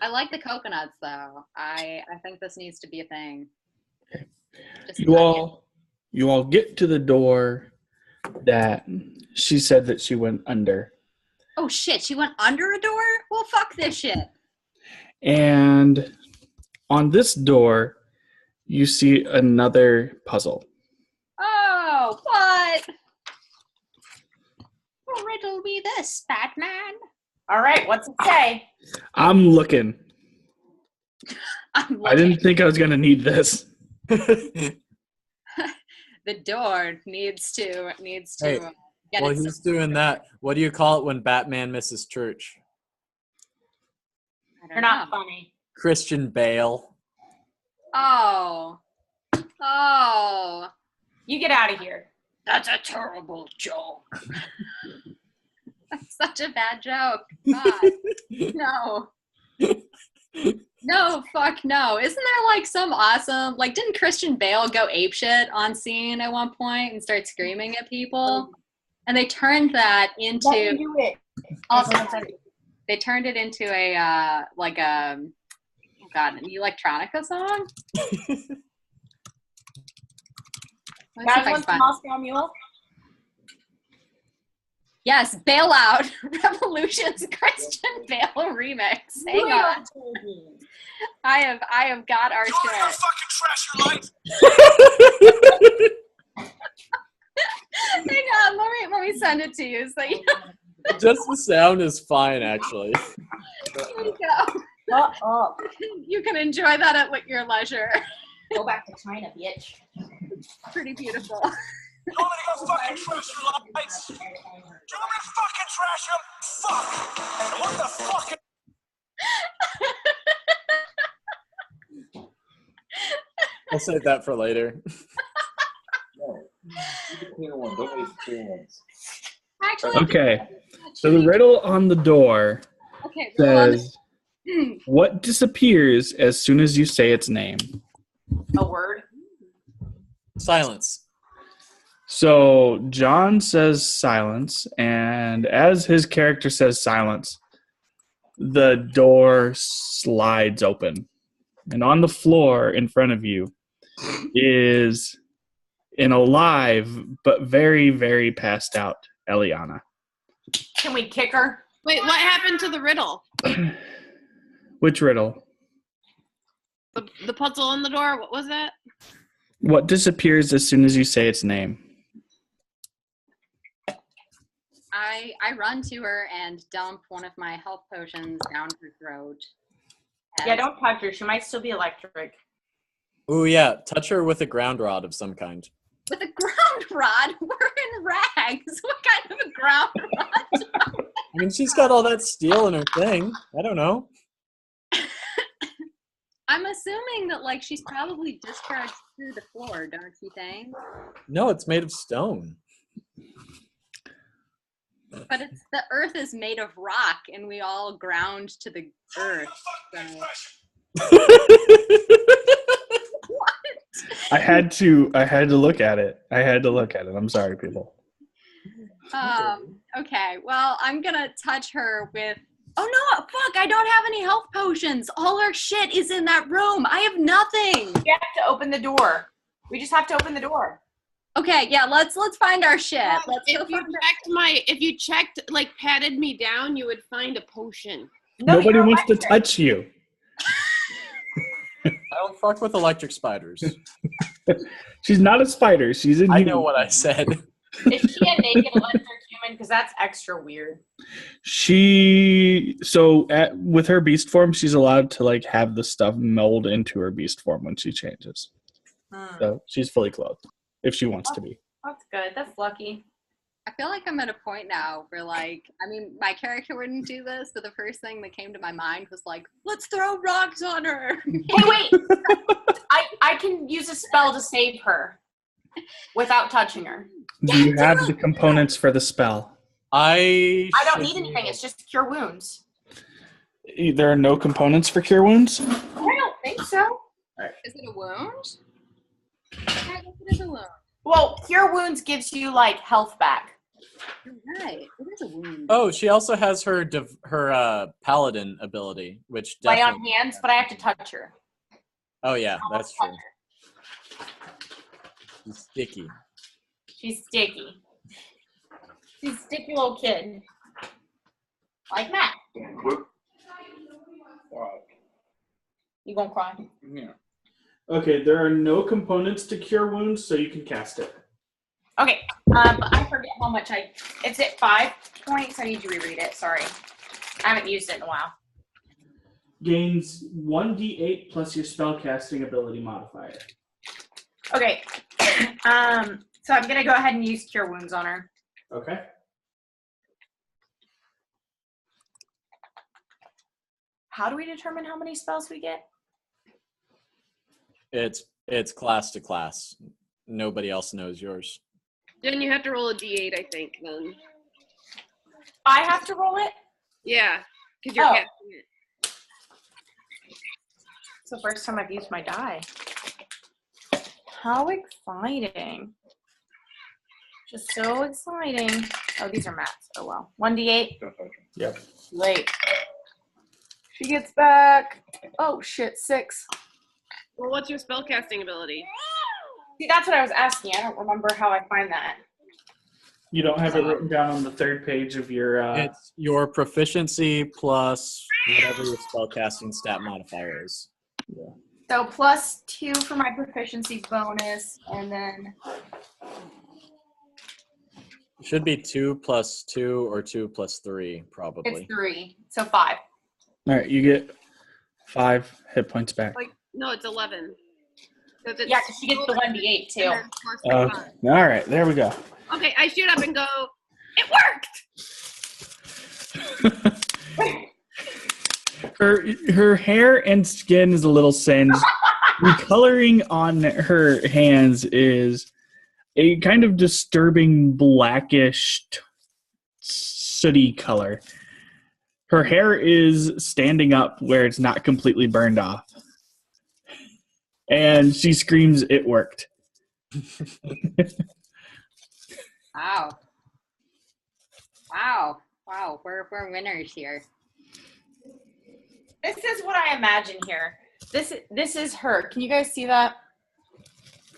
I like the coconuts, though. I think this needs to be a thing. Just You all get to the door that she said that she went under. Oh, shit. She went under a door? Well, fuck this shit. And on this door, you see another puzzle. Oh, what? Well, riddle me this, Batman. All right, what's it say? I'm looking. I'm I didn't looking. think I was going to need this. The door needs to Hey, get Well, its... he's doing that. What do you call it when Batman misses church? I don't You're not know. funny. Christian Bale. Oh. You get out of here. That's a terrible joke. That's such a bad joke. God, no. No, fuck no. Isn't there like some awesome, like didn't Christian Bale go apeshit on scene at one point and start screaming at people? And they turned that into Let me do it. also they turned it into a like a oh god, an electronica song. Let's see if Guys I can want some find- Moscow Mule? Yes, Bailout Revolution's Christian Bale remix. Hang on. I have got our shit. Fucking trash your life. Hang on, let me send it to you so you, Just the sound is fine, actually. here you go. Shut up. You can enjoy that at your leisure. Go back to China, bitch. Pretty beautiful. You want me to go fucking trash your lights? Do you want me to fucking trash them? Fuck! And what the fuck? I'll save that for later. No, the clear one. Don't waste the clear ones. Actually, Okay. So the riddle on the door okay, roll on says, what disappears as soon as you say its name? A word. Silence. So John says silence, and as his character says silence, the door slides open. And on the floor in front of you is an alive but very, very passed out Eliana. Can we kick her? Wait, what happened to the riddle? Which riddle? The puzzle on the door, what was that? What disappears as soon as you say its name? I run to her and dump one of my health potions down her throat. And Yeah, don't touch her. She might still be electric. Ooh, yeah. Touch her with a ground rod of some kind. with a ground rod. We're in rags. What kind of a ground rod? I mean, she's got all that steel in her thing. I don't know. I'm assuming that like she's probably discharged through the floor, don't you think? No, it's made of stone. But it's the earth is made of rock, and we all ground to the earth. So. I had to look at it. I'm sorry, people. Okay, well, I'm gonna touch her with. Oh no! Fuck! I don't have any health potions. All our shit is in that room. I have nothing. We have to open the door. We just have to open the door. Okay, yeah. Let's find our shit. Let's If you checked, like patted me down, you would find a potion. No, Nobody you're wants to electric. touch you. I don't fuck with electric spiders. She's not a spider. She's a I human. know what I said. Is she a naked electric human? Because that's extra weird. With her beast form, she's allowed to like have the stuff mold into her beast form when she changes. So she's fully clothed if she wants to be. That's good. That's lucky. I feel like I'm at a point now where, like, I mean, my character wouldn't do this, but the first thing that came to my mind was like, let's throw rocks on her. Hey, wait! I can use a spell to save her without touching her. Do you have the components for the spell? I don't need anything. It's just cure wounds. There are no components for cure wounds? I don't think so. Is it a wound? I guess it is a wound. Well, cure wounds gives you like health back. You're right. It is a wound. Oh, she also has her paladin ability, which Lay on definitely. hands, but I have to touch her. Oh yeah, that's true. She's sticky. She's sticky. She's a sticky little kid. Like Matt. You gonna cry? Yeah. Okay, there are no components to cure wounds, so you can cast it. Okay, but I forget how much it's at 5 points. I need to reread it. Sorry. I haven't used it in a while. Gains 1d8 plus your spellcasting ability modifier. Okay. So I'm gonna go ahead and use cure wounds on her. Okay. How do we determine how many spells we get? It's class to class. Nobody else knows yours. Then you have to roll a d8, I think, then. I have to roll it? Yeah, because you're Oh. casting it. It's the first time I've used my die. How exciting. Just so exciting. Oh, these are Matt's. Oh, well. 1d8. Yep. Late. She gets back. Oh, shit. 6. Well, what's your spellcasting ability? See, that's what I was asking. I don't remember how I find that. You don't have it written down on the third page of your. It's your proficiency plus whatever your spellcasting stat modifier is. So +2 for my proficiency bonus, and then It should be 2 plus 2 or 2 plus 3, probably. it's 3. So 5. All right, you get 5 hit points back. Like, no, it's 11. So it's Yeah, because she gets the 1d8 too. and then plus the Okay. 5. All right, there we go. Okay, I shoot up and go, it worked! Her hair and skin is a little singed. The coloring on her hands is a kind of disturbing blackish, sooty color. Her hair is standing up where it's not completely burned off. And she screams, "It worked." Wow. Wow. Wow. We're winners here. This is what I imagine here. This is her. Can you guys see that?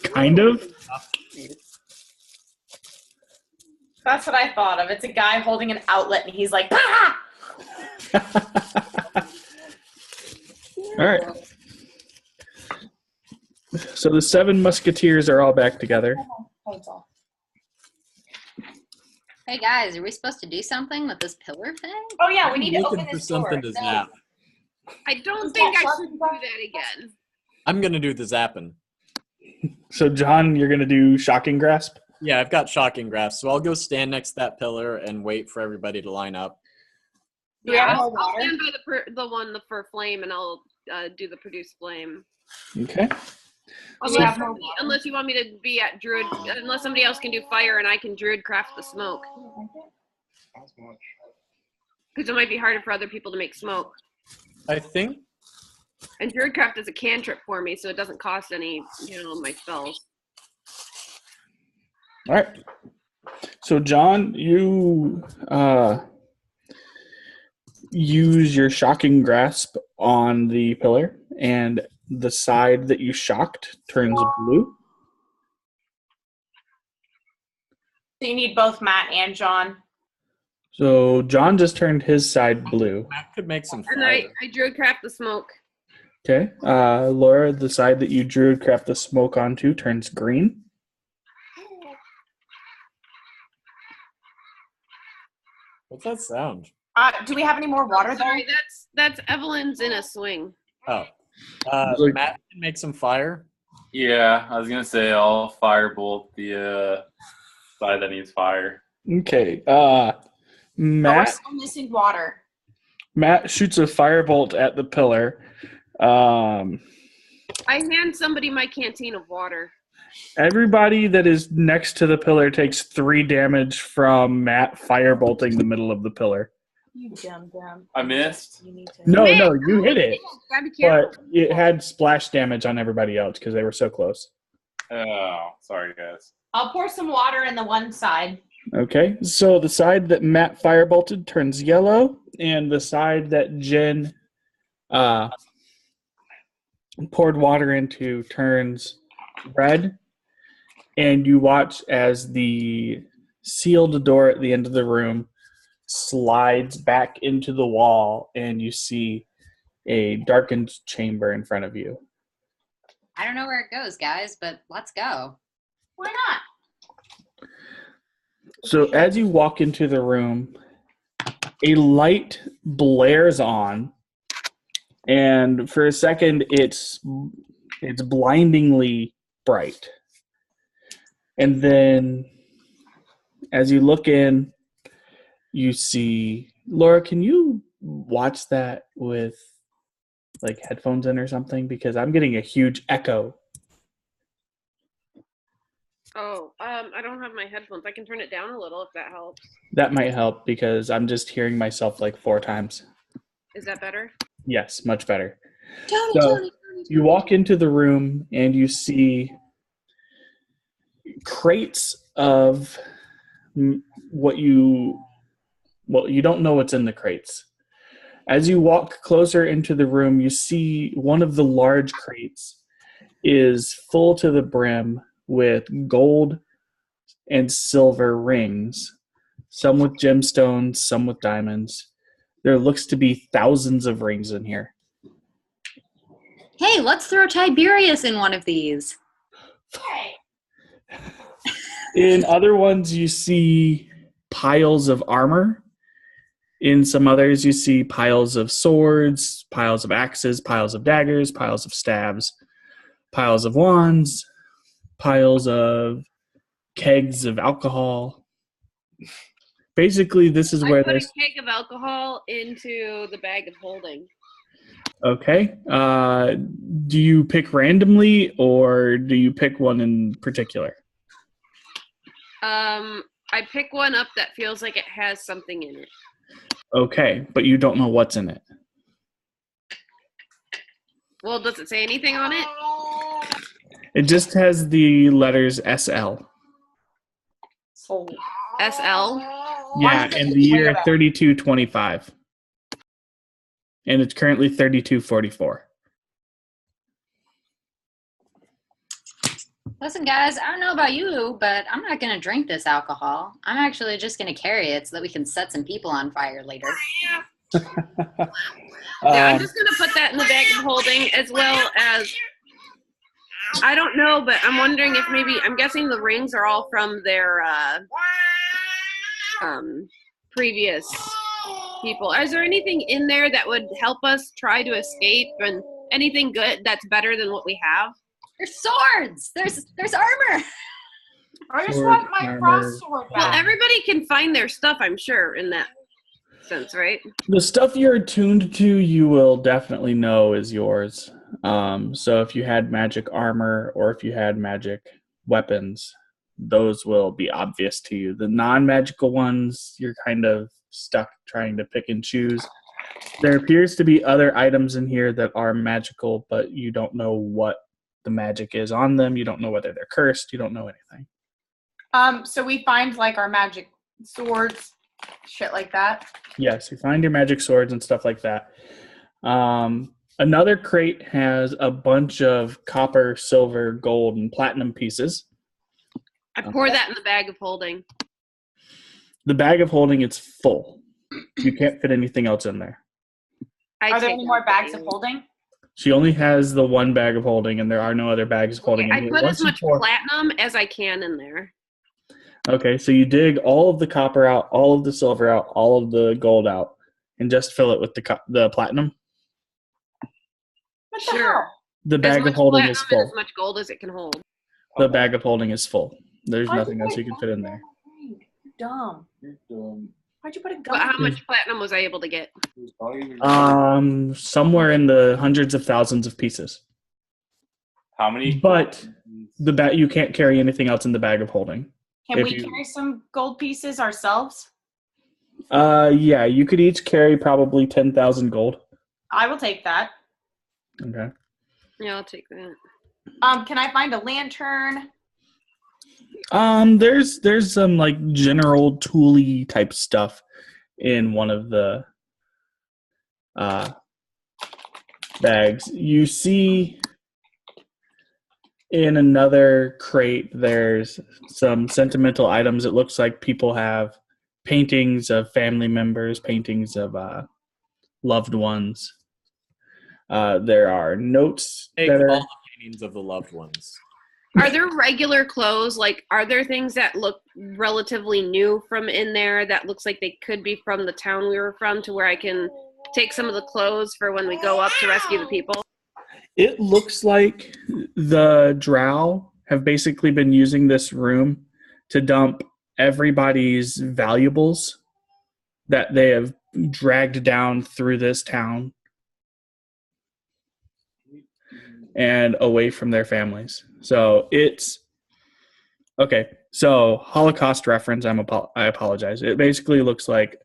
Kind of. That's what I thought of. It's a guy holding an outlet, and he's like, "Ah!" All right. So the 7 musketeers are all back together. Hey guys, are we supposed to do something with this pillar thing? Oh yeah, we need to Looking open for this door. something to zap. I don't think I should do that again. I'm gonna do the zapping. So John, you're gonna do shocking grasp. Yeah, I've got shocking grasp, so I'll go stand next to that pillar and wait for everybody to line up. Do we have I'll more water? stand by the one for flame, and I'll do the produce flame. Okay. Unless you want me to be at druid, unless somebody else can do fire and I can druid craft the smoke. Because it might be harder for other people to make smoke. I think And druid craft is a cantrip for me, so it doesn't cost any, my spells. All right. So John, you use your shocking grasp on the pillar, and the side that you shocked turns blue. So you need both Matt and John. So John just turned his side blue. Matt could make some And fire. I druid craft the smoke. Okay. Laura, the side that you druid craft the smoke onto turns green. What's that sound? Do we have any more water though? Sorry, that's Evelyn's in a swing. Oh. Look- Matt can make some fire. Yeah, I was gonna say I'll firebolt the side that needs fire. Okay. We're Matt still missing water. shoots a firebolt at the pillar. I hand somebody my canteen of water. Everybody that is next to the pillar takes 3 damage from Matt firebolting the middle of the pillar. You dumb. I missed. You need to. No, Man, you hit it, Gotta be careful. but it had splash damage on everybody else because they were so close. Oh, sorry guys. I'll pour some water in the one side. Okay, so the side that Matt firebolted turns yellow, and the side that Jen poured water into turns red. And you watch as the sealed door at the end of the room slides back into the wall, and you see a darkened chamber in front of you. I don't know where it goes, guys, but let's go. Why not? So as you walk into the room, a light blares on, and for a second it's blindingly bright. And then as you look in, you see, Laura, can you watch that with like headphones in or something? Because I'm getting a huge echo. Oh, I don't have my headphones. I can turn it down a little if that helps. That might help because I'm just hearing myself like 4 times. Is that better? Yes, much better. Tony, So Tony, you walk into the room and you see crates of what you don't know what's in the crates. As you walk closer into the room, you see one of the large crates is full to the brim with gold and silver rings, some with gemstones, some with diamonds. There looks to be thousands of rings in here. Hey, let's throw Tiberius in one of these. In other ones, you see piles of armor. In some others, you see piles of swords, piles of axes, piles of daggers, piles of stabs, piles of wands, piles of kegs of alcohol. Basically, this is I where put a there's... keg of alcohol into the bag of holding. Okay. Do you pick randomly, or do you pick one in particular? I pick one up that feels like it has something in it. Okay, but you don't know what's in it. Well, does it say anything on it? It just has the letters SL. Sold. SL? Yeah, in the year 3225. And it's currently 3244. Listen, guys, I don't know about you, but I'm not going to drink this alcohol. I'm actually just going to carry it so that we can set some people on fire later. Yeah, I'm just going to put that in the bag of holding, as well as, I don't know, but I'm wondering if maybe, I'm guessing the rings are all from their previous people. Is there anything in there that would help us try to escape, and anything good that's better than what we have? There's swords! There's armor! I just Sword, want my armor. cross sword Well, back. everybody can find their stuff, I'm sure, in that sense, right? The stuff you're attuned to, you will definitely know is yours. So if you had magic armor or if you had magic weapons, those will be obvious to you. The non-magical ones, you're kind of stuck trying to pick and choose. There appears to be other items in here that are magical, but you don't know what the magic is on them. You don't know whether they're cursed. You don't know anything. So we find like our magic swords, shit like that. Yes, you find your magic swords and stuff like that. Another crate has a bunch of copper, silver, gold, and platinum pieces. I pour that in the bag of holding. The bag of holding, it's full. You can't fit anything else in there. Are there any more bags of holding? She only has the one bag of holding, and there are no other bags of holding in I here. put Once as you much pour- platinum as I can in there. Okay, so you dig all of the copper out, all of the silver out, all of the gold out, and just fill it with the platinum. What the Sure. hell? The As bag much of holding platinum is and full. as much gold as it can hold. The bag of holding is full. There's Why'd nothing you else put you can fit in there. You're dumb. Why'd you put a gun? But how much platinum was I able to get? Somewhere in the hundreds of thousands of pieces. How many? But you can't carry anything else in the bag of holding. Can if we you- carry some gold pieces ourselves? Yeah, you could each carry probably 10,000 gold. I will take that. Okay. Yeah, I'll take that. Can I find a lantern? There's some like general tooly type stuff in one of the bags. You see in another crate there's some sentimental items. It looks like people have paintings of family members, paintings of loved ones. There are notes Take that all are... the paintings of the loved ones. Are there regular clothes? Like, are there things that look relatively new from in there that looks like they could be from the town we were from, to where I can take some of the clothes for when we go up to rescue the people? It looks like the drow have basically been using this room to dump everybody's valuables that they have dragged down through this town and away from their families. So it's Okay, so Holocaust reference. I apologize. It basically looks like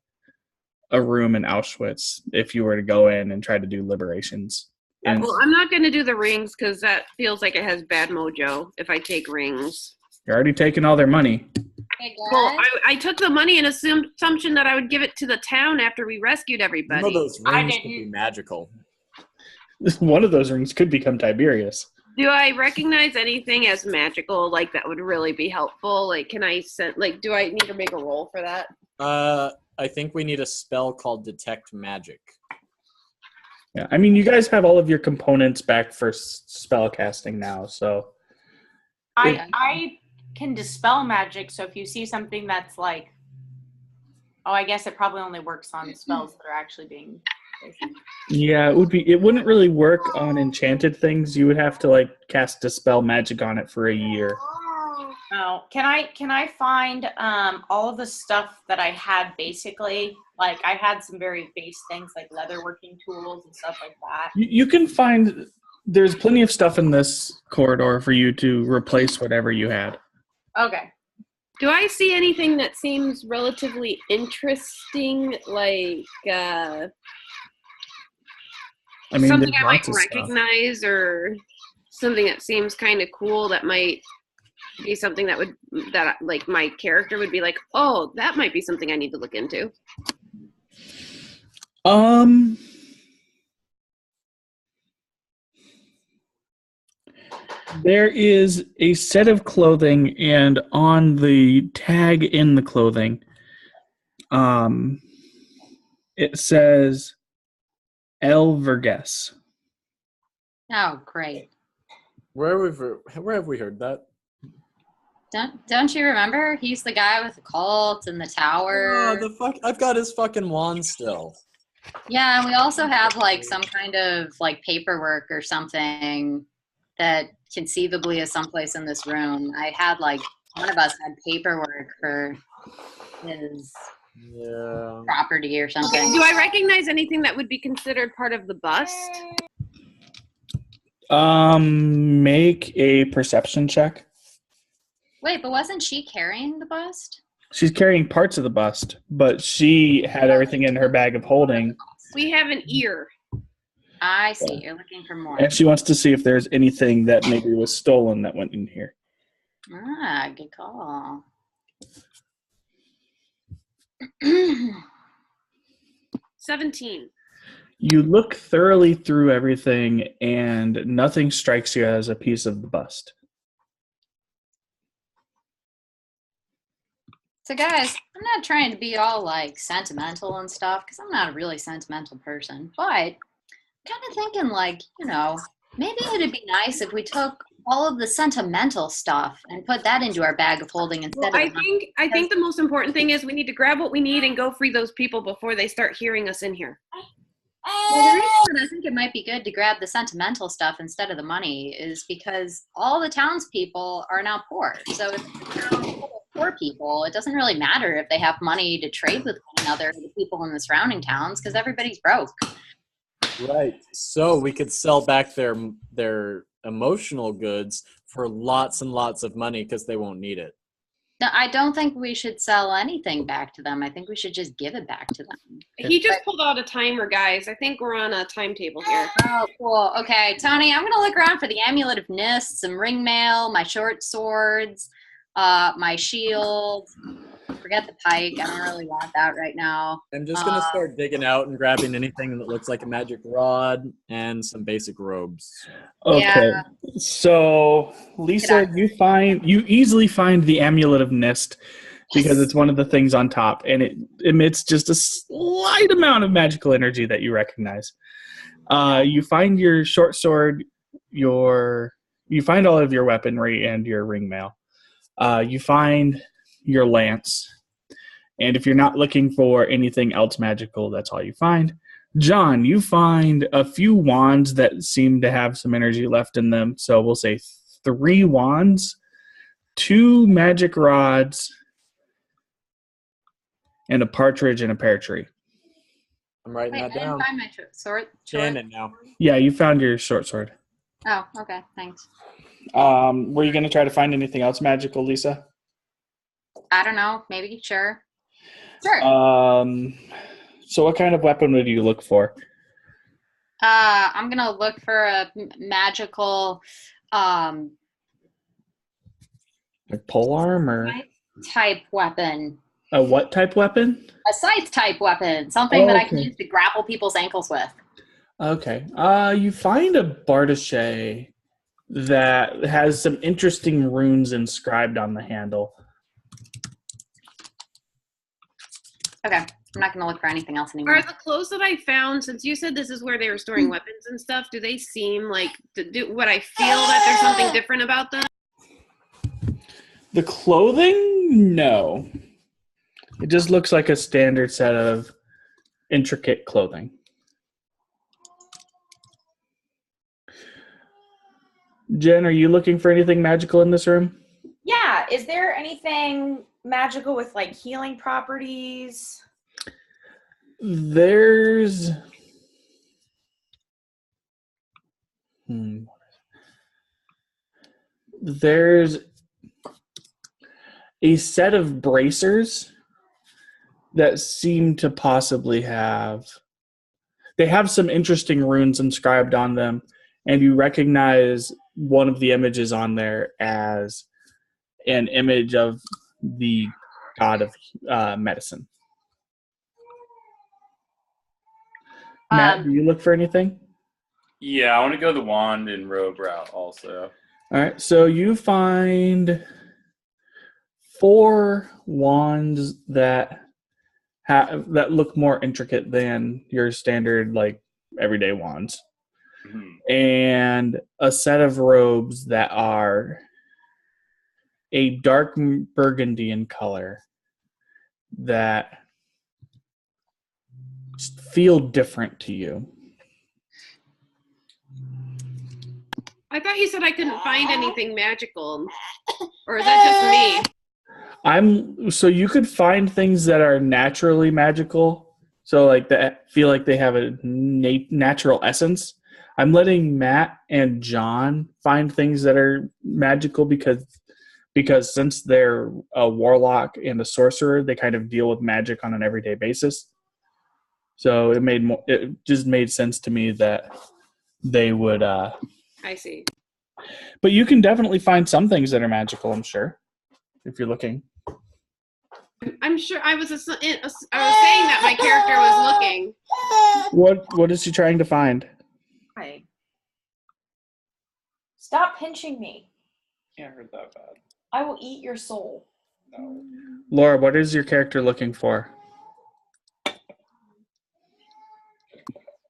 a room in Auschwitz if you were to go in and try to do liberations. And Well, I'm not going to do the rings because that feels like it has bad mojo if I take rings. you're already taking all their money. Hey Well, guys. I took the money and assumption that I would give it to the town after we rescued Some everybody. of those I rings could didn't. be magical. One of those rings could become Tiberius. Do I recognize anything as magical, like that would really be helpful? Like, can I send? Like, do I need to make a roll for that? I think we need a spell called Detect Magic. Yeah, I mean, you guys have all of your components back for spell casting now, so I can dispel magic, so if you see something that's like, oh, I guess it probably only works on spells that are actually being. yeah, it wouldn't really work on enchanted things. You would have to like cast dispel magic on it for a year. Oh, can I find all of the stuff that I had basically? Like I had some very base things like leatherworking tools and stuff like that. You can find there's plenty of stuff in this corridor for you to replace whatever you had. Okay. Do I see anything that seems relatively interesting, like I mean, something there's I might lots of stuff. recognize, or something that seems kind of cool that might be something that like my character would be like, oh, that might be something I need to look into. There is a set of clothing, and on the tag in the clothing, it says El Verges. Oh, great. Where have we heard that? Don't you remember? He's the guy with the cult and the tower. Oh, the fuck! I've got his fucking wand still. Yeah, and we also have like some kind of like paperwork or something that conceivably is someplace in this room. I had like one of us had paperwork for his property or something. Do I recognize anything that would be considered part of the bust? Make a perception check. Wait, but wasn't she carrying the bust? She's carrying parts of the bust, but she had everything in her bag of holding. We have an ear. I see. You're looking for more. And she wants to see if there's anything that maybe was stolen that went in here. Ah, good call. 17. You look thoroughly through everything, and nothing strikes you as a piece of the bust. So guys, I'm not trying to be all like sentimental and stuff because I'm not a really sentimental person, but I'm kind of thinking like, you know, maybe it'd be nice if we took all of the sentimental stuff and put that into our bag of holding instead Well, of I think the most important thing is we need to grab what we need and go free those people before they start hearing us in here. Well, the reason I think it might be good to grab the sentimental stuff instead of the money is because all the townspeople are now poor. So if the town is full of poor people, it doesn't really matter if they have money to trade with one another, the people in the surrounding towns, because everybody's broke. Right. So we could sell back their emotional goods for lots and lots of money because they won't need it. No, I don't think we should sell anything back to them. I think we should just give it back to them. He just pulled out a timer, guys. I think we're on a timetable here. Oh, cool. Okay, Tony, I'm going to look around for the Amulet of Nist, some ring mail, my short swords, my shield. Forget the pike. I don't really want that right now. I'm just going to start digging out and grabbing anything that looks like a magic rod and some basic robes. Okay. Yeah. So, Lisa, you easily find the Amulet of Nist because it's one of the things on top, and it emits just a slight amount of magical energy that you recognize. You find your short sword, you find all of your weaponry and your ring mail. You find your lance, and if you're not looking for anything else magical, that's all you find. John, you find a few wands that seem to have some energy left in them, so we'll say 3 wands, 2 magic rods, and a partridge and a pear tree. I'm writing Wait, that down. I didn't find my sword. Canon now. Yeah, you found your short sword. Oh, okay. Thanks. Were you going to try to find anything else magical, Lisa? I don't know. Maybe. Sure. So what kind of weapon would you look for? I'm gonna look for a magical Like polearm or type weapon. a what type weapon? A scythe type weapon. Something that I can Okay. use to grapple people's ankles with. Okay. You find a bardache that has some interesting runes inscribed on the handle. Okay. I'm not gonna look for anything else anymore. Are the clothes that I found, since you said this is where they were storing weapons and stuff, do they seem like, would I feel that there's something different about them? The clothing? No. It just looks like a standard set of intricate clothing. Jen, are you looking for anything magical in this room? Yeah. Is there anything magical with like healing properties? There's a set of bracers that seem to possibly have some interesting runes inscribed on them, and you recognize one of the images on there as an image of the god of medicine. Matt, do you look for anything? Yeah, I want to go the wand and robe route also. All right, so you find 4 wands that look more intricate than your standard like everyday wands, and a set of robes that are a dark burgundy in color that feel different to you. I thought you said I couldn't find anything magical. Or is that just me? So you could find things that are naturally magical, so like that feel like they have a natural essence. I'm letting Matt and John find things that are magical because since they're a warlock and a sorcerer, they kind of deal with magic on an everyday basis. So it just made sense to me that they would. I see. But you can definitely find some things that are magical, I'm sure, if you're looking. I'm sure I was saying that my character was looking. What is she trying to find? Right. Stop pinching me. Can't hurt that bad. I will eat your soul. No. Laura, what is your character looking for?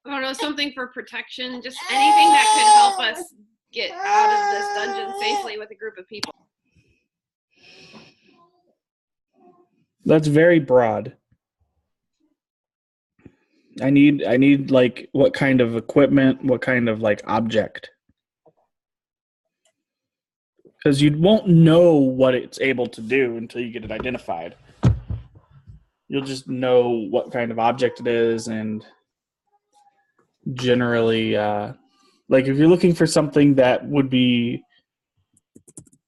I don't know, something for protection, just anything that could help us get out of this dungeon safely with a group of people. That's very broad. I need like what kind of equipment, what kind of like object. Because you won't know what it's able to do until you get it identified. You'll just know what kind of object it is, and generally, like if you're looking for something that would be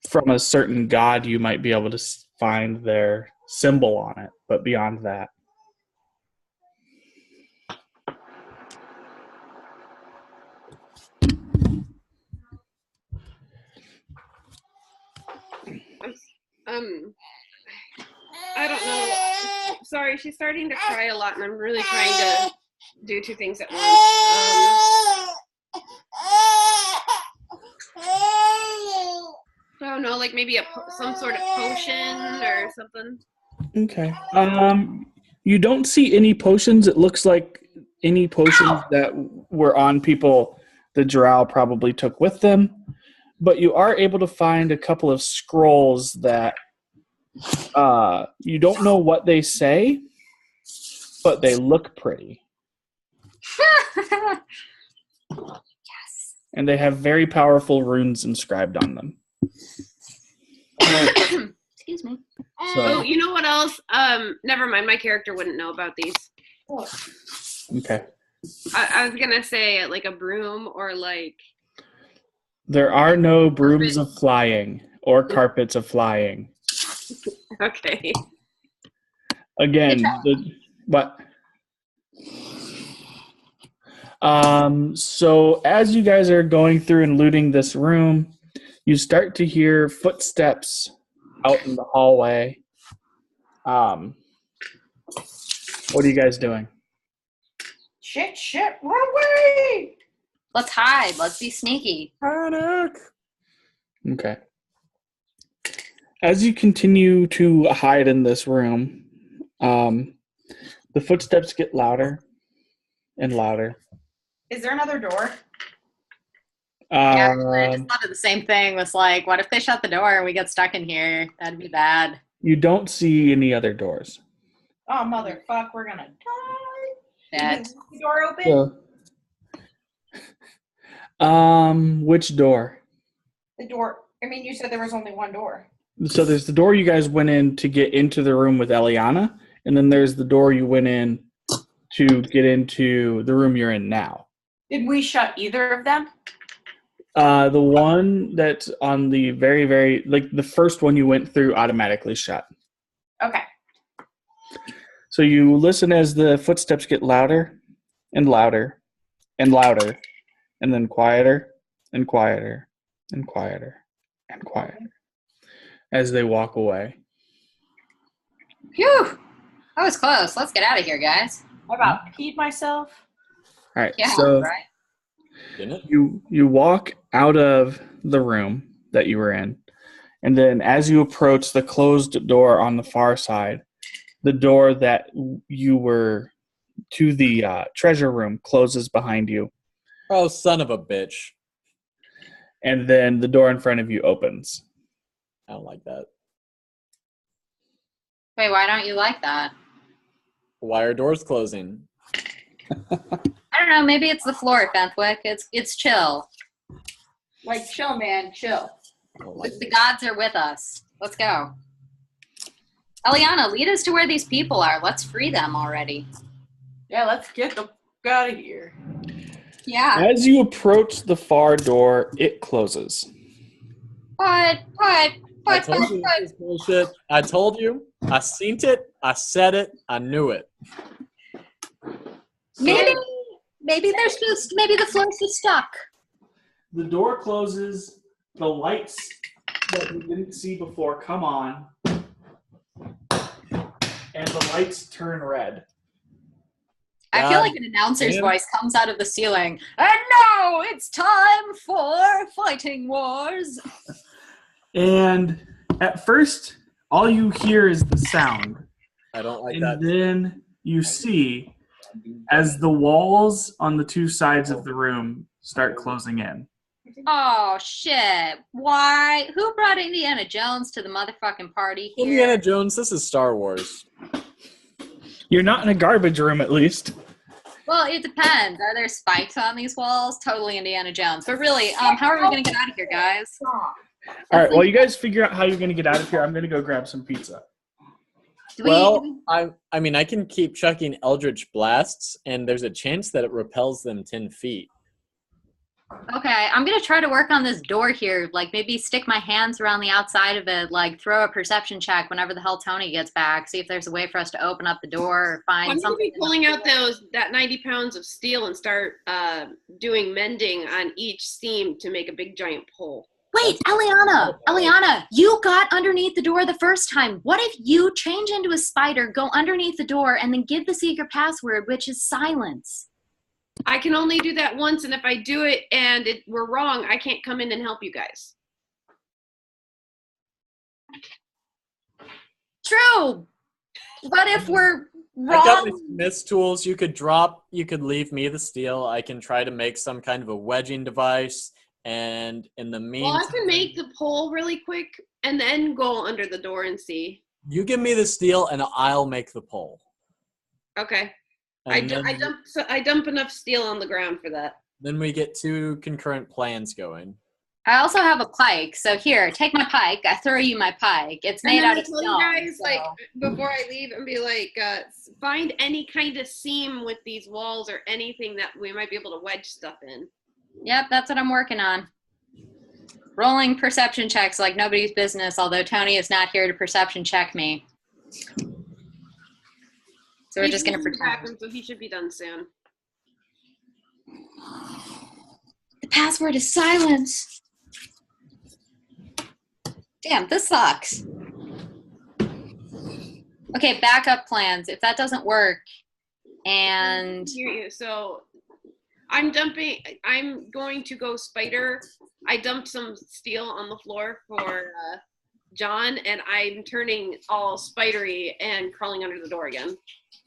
from a certain god, you might be able to find their symbol on it, but beyond that. I don't know. Sorry, she's starting to cry a lot, and I'm really trying to do 2 things at once. I don't know, like maybe some sort of potion or something. Okay. You don't see any potions. It looks like any potions that were on people the drow probably took with them. But you are able to find a couple of scrolls that you don't know what they say, but they look pretty. Yes. And they have very powerful runes inscribed on them. Excuse me. Oh, you know what else? Never mind. My character wouldn't know about these. Okay. I was gonna say like a broom or like There are no brooms of flying or carpets of flying. Okay. Again, what? So as you guys are going through and looting this room, you start to hear footsteps out in the hallway. What are you guys doing? Shit, run away! Let's hide. Let's be sneaky. Panic! Okay. As you continue to hide in this room, the footsteps get louder and louder. Is there another door? Yeah, actually, I just Um, thought of the same thing. Was like, what if they shut the door and we get stuck in here? That'd be bad. you don't see any other doors. Oh, motherfuck, we're gonna die. Dead. Is the door open? Which door? The door. I mean, you said there was only one door. So there's the door you guys went in to get into the room with Eliana, and then there's the door you went in to get into the room you're in now. Did we shut either of them? The one that's on the very, like the first one you went through automatically shut. Okay. So you listen as the footsteps get louder and louder and louder, and then quieter and quieter and quieter and quieter as they walk away. Phew! That was close. Let's get out of here, guys. I about peed myself. All right, Yeah, so right. Didn't it? you walk out of the room that you were in, and then as you approach the closed door on the far side, the door that you were to the treasure room closes behind you, Oh, son of a bitch. and then the door in front of you opens. I don't like that. Wait, why don't you like that? Why are doors closing? I don't know. Maybe it's the floor, Fenthwick. It's chill. Like, chill, man, chill. I don't like The it. gods are with us. Let's go. Eliana, lead us to where these people are. Let's free them already. Yeah, let's get the fuck out of here. Yeah. As you approach the far door, it closes. What? I told you this is bullshit. I told you. I seen it. I said it. I knew it. Maybe maybe the floor's just stuck. The door closes. The lights that you didn't see before come on, and the lights turn red. I feel like an announcer's damn. voice comes out of the ceiling. And now it's time for fighting wars. And at first, all you hear is the sound. I don't like And that. then you see as the walls on the two sides of the room start closing in. Oh shit! Why? Who brought Indiana Jones to the motherfucking party here? Indiana Jones, this is Star Wars. You're not in a garbage room, at least. Well, it depends. Are there spikes on these walls? Totally Indiana Jones. But really, how are we gonna get out of here, guys? All right, while you guys figure out how you're going to get out of here, I'm going to go grab some pizza. Well, I mean, I can keep chucking Eldritch Blasts, and there's a chance that it repels them 10 feet. Okay, I'm gonna try to work on this door here. Like maybe stick my hands around the outside of it. Like throw a perception check whenever the hell Tony gets back. See if there's a way for us to open up the door or find I'm going to something. be pulling out that 90 pounds of steel and start doing mending on each seam to make a big giant pole. Wait, Eliana, you got underneath the door the first time. What if you change into a spider, go underneath the door, and then give the secret password, which is silence? I can only do that once, and if I do it and we're wrong, I can't come in and help you guys. True. But if we're I got wrong, my Smith's tools. You could drop, you could leave me the steel. I can try to make some kind of a wedging device. And in the meantime, Well, I can make the pole really quick and then go under the door and see. you give me the steel and I'll make the pole. Okay. And I dump enough steel on the ground for that. then we get two concurrent plans going. I also have a pike. So here, take my pike. I throw you my pike. It's And made then out I of tell stone. you guys, so- like, before I leave, and be like, find any kind of seam with these walls or anything that we might be able to wedge stuff in. Yep, that's what I'm working on. Rolling perception checks like nobody's business, although Tony is not here to perception check me. So we're just going to He's in the pretend. bathroom, so he should be done soon. The password is silence. Damn, this sucks. Okay, backup plans. If that doesn't work, and Hear you. So I'm going to go spider. I dumped some steel on the floor for John, and I'm turning all spidery and crawling under the door again.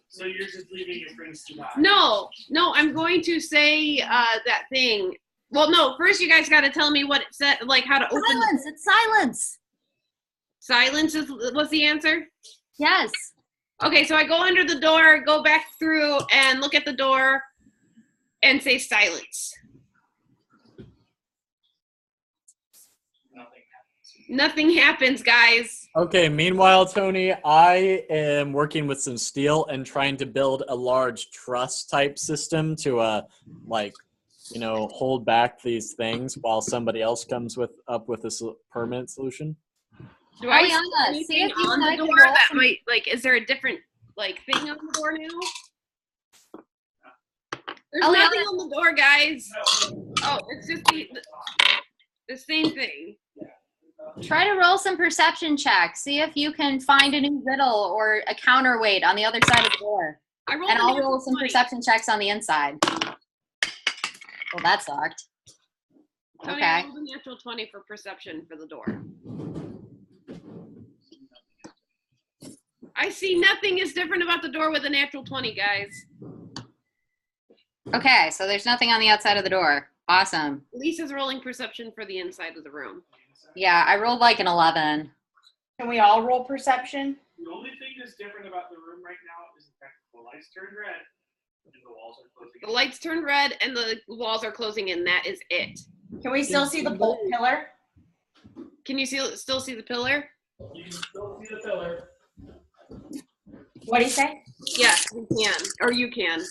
So you're just leaving your friends to die? No, I'm going to say that thing. Well, no, first you guys got to tell me what it said, like how to open. silence. It's silence. Silence was the answer? Yes. Okay, so I go under the door, go back through, and look at the door, and say silence. Nothing happens, guys. Okay, meanwhile, Tony, I am working with some steel and trying to build a large truss type system to hold back these things while somebody else comes up with a permanent solution. Do I see Eliana, anything see if you on and I the can door roll that some- might, like, is there a different, like, thing on the door now? There's Eliana- nothing on the door, guys. Oh, it's just the same thing. Try to roll some perception checks. See if you can find a new riddle or a counterweight on the other side of the door. I rolled And a I'll natural roll some 20. perception checks on the inside. Well, that sucked. Tony, Okay. I rolled a natural 20 for perception for the door. I see nothing is different about the door with a natural 20, guys. Okay, so there's nothing on the outside of the door. Awesome. Lisa's rolling perception for the inside of the room. Yeah, I rolled like an 11. Can we all roll perception? The only thing that's different about the room right now is the fact that the lights turned red and the walls are closing. The lights turned red and the walls are closing in. That is it. Can we still see the bolt pillar? Can you still see the pillar? You can still see the pillar. What do you say? Yes, we can. Or you can.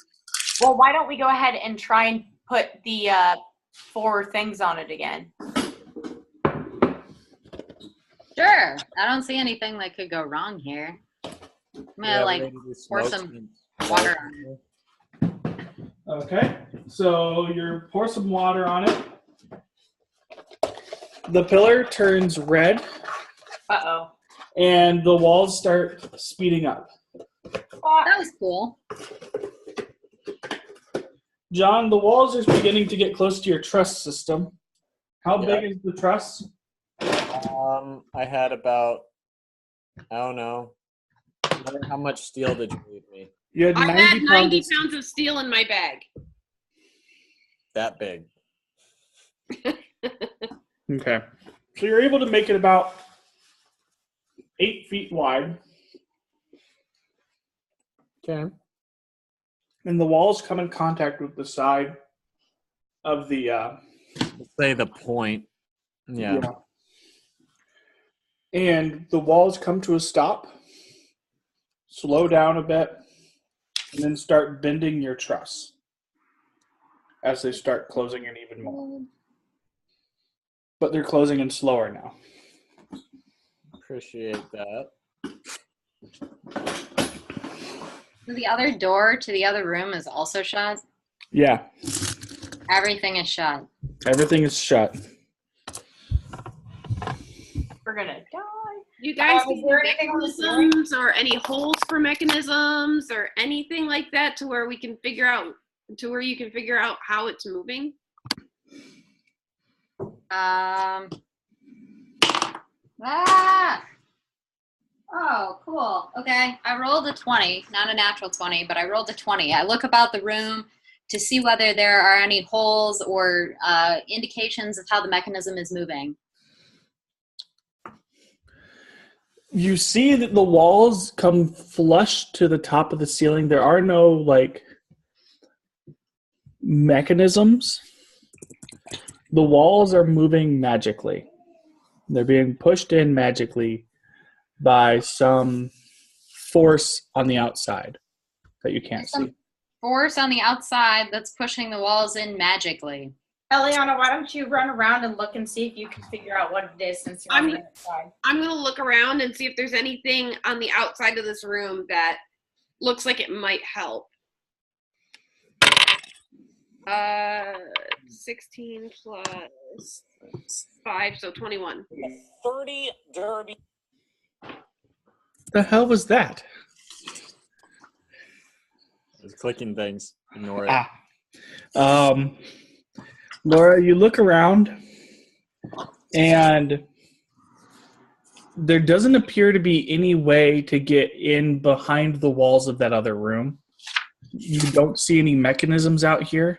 Well, why don't we go ahead and try and put the 4 things on it again? Sure. I don't see anything that could go wrong here. I'm gonna pour some water on it. Okay, so you pour some water on it. The pillar turns red. Uh-oh. And the walls start speeding up. That was cool. John, the walls are beginning to get close to your truss system. How big is the truss? I had about, I don't know. How much steel did you leave me? You had I 90 had 90 pounds. pounds of steel in my bag. That big. Okay. So you're able to make it about 8 feet wide. Okay. And the walls come in contact with the side of the Let's say the point. Yeah. And the walls come to a stop, slow down a bit, and then start bending your truss as they start closing in even more. But they're closing in slower now. Appreciate that. The other door to the other room is also shut. Yeah, Everything is shut. everything is shut. We're gonna die. You guys Is see there anything on the ceiling? mechanisms or any holes for mechanisms or anything like that to where we can figure out how it's moving? Oh, cool. Okay. I rolled a 20, not a natural 20, but I rolled a 20. I look about the room to see whether there are any holes or indications of how the mechanism is moving. You see that the walls come flush to the top of the ceiling. There are no, mechanisms. The walls are moving magically. They're being pushed in magically by some force on the outside that you can't see. Force on the outside that's pushing the walls in magically. Eliana, why don't you run around and look and see if you can figure out what it is since you're on the outside. I'm going to look around and see if there's anything on the outside of this room that looks like it might help. 16 plus 5, so 21. 30 derby. The hell was that? I was clicking things. Ignore it. Laura, you look around, and there doesn't appear to be any way to get in behind the walls of that other room. You don't see any mechanisms out here.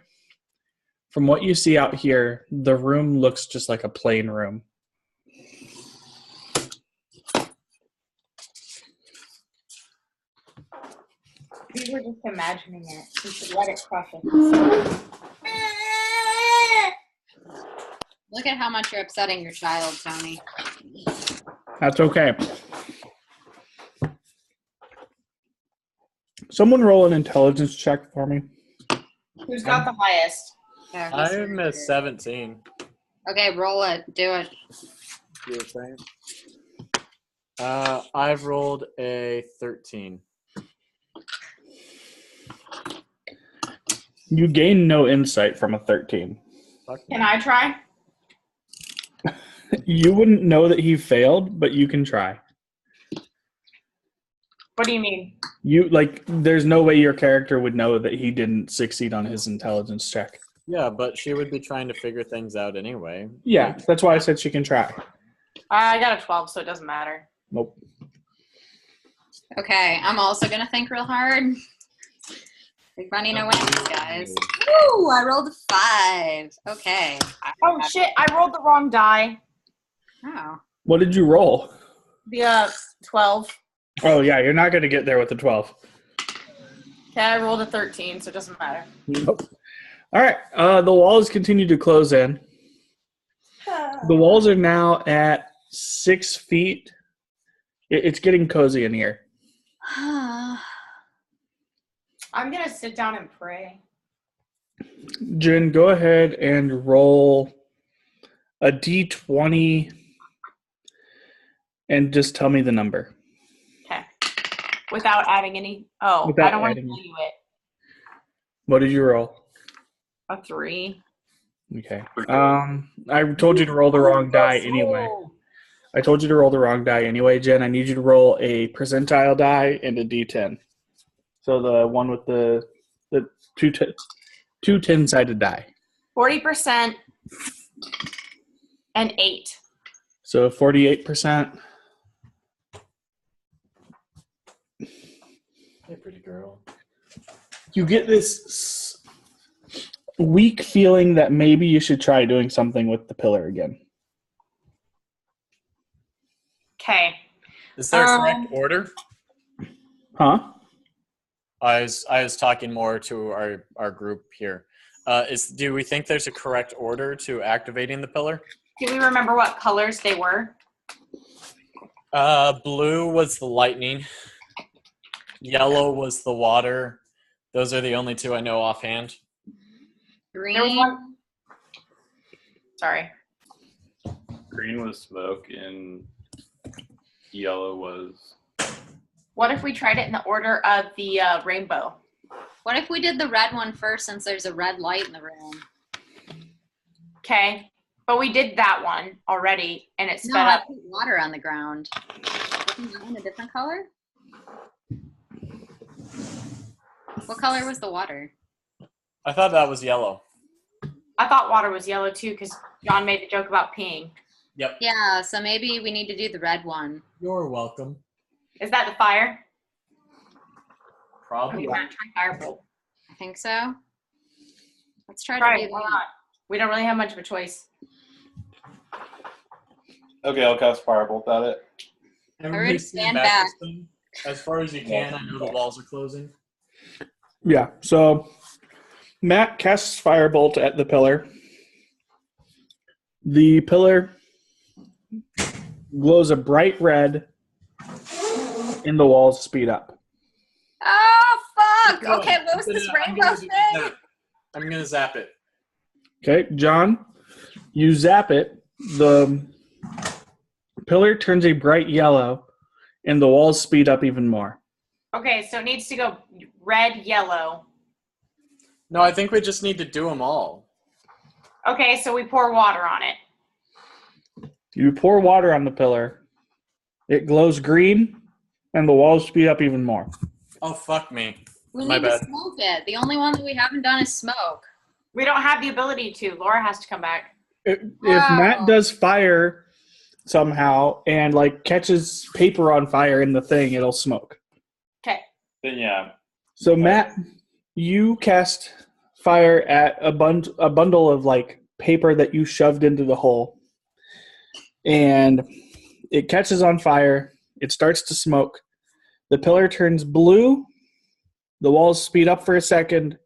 From what you see out here, the room looks just like a plain room. We were just imagining it. We should let it crush us. Look at how much you're upsetting your child, Tony. That's okay. Someone roll an intelligence check for me. Who's got the highest? Yeah, I'm at 17. Okay, roll it. Do it. You were saying? I've rolled a 13. You gain no insight from a 13. Can I try? You wouldn't know that he failed, but you can try. What do you mean? There's no way your character would know that he didn't succeed on his intelligence check. Yeah, but she would be trying to figure things out anyway. Yeah, that's why I said she can try. I got a 12, so it doesn't matter. Nope. Okay, I'm also going to think real hard. Big money, no wins, guys. Woo! I rolled a 5. Okay. Oh, shit. I rolled the wrong die. Oh. What did you roll? The 12. Oh, yeah, you're not going to get there with the 12. Okay, I rolled a 13, so it doesn't matter. Nope. All right, the walls continue to close in. The walls are now at 6 feet. It's getting cozy in here. I'm going to sit down and pray. Jen, go ahead and roll a d20 and just tell me the number. Okay. Without adding any. Oh, Without I don't want to adding- tell you it. What did you roll? A 3. Okay. I told you to roll the wrong die anyway. I told you to roll the wrong die anyway, Jen. I need you to roll a percentile die and a d10. So the one with the two 10-sided die. 40% and 8. So 48%. Hey, pretty girl. You get this weak feeling that maybe you should try doing something with the pillar again. Okay. Is there a correct order? Huh? I was talking more to our group here. Do we think there's a correct order to activating the pillar? Do we remember what colors they were? Blue was the lightning. Yellow was the water. Those are the only two I know offhand. Green. There was one. Sorry. Green was smoke and yellow was. What if we tried it in the order of the rainbow? What if we did the red one first since there's a red light in the room? Okay. But we did that one already, and it sped No, I up. put water on the ground. Wasn't that one a different color? What color was the water? I thought that was yellow. I thought water was yellow, too, because John made the joke about peeing. Yep. Yeah, so maybe we need to do the red one. You're welcome. Is that the fire? Probably. Try firebolt. I think so. Let's try Right, to do why that. not? We don't really have much of a choice. Okay, I'll cast firebolt at it. Everybody stand back. As far as you can. I know the walls are closing. Yeah, so Matt casts Firebolt at the pillar. The pillar glows a bright red, and the walls speed up. Oh, fuck! Keep going. Okay, what was this rainbow thing? I'm gonna zap it. Okay, John, you zap it. The pillar turns a bright yellow, and the walls speed up even more. Okay, so it needs to go red, yellow. No, I think we just need to do them all. Okay, so we pour water on it. You pour water on the pillar. It glows green, and the walls speed up even more. Oh, fuck me. We My need bad. to smoke it. The only one that we haven't done is smoke. We don't have the ability to. Laura has to come back. If Wow. Matt does fire somehow and like catches paper on fire in the thing, it'll smoke. Okay. Then yeah. So Matt, you cast fire at a bundle of like paper that you shoved into the hole, and it catches on fire. It starts to smoke. The pillar turns blue. The walls speed up for a second,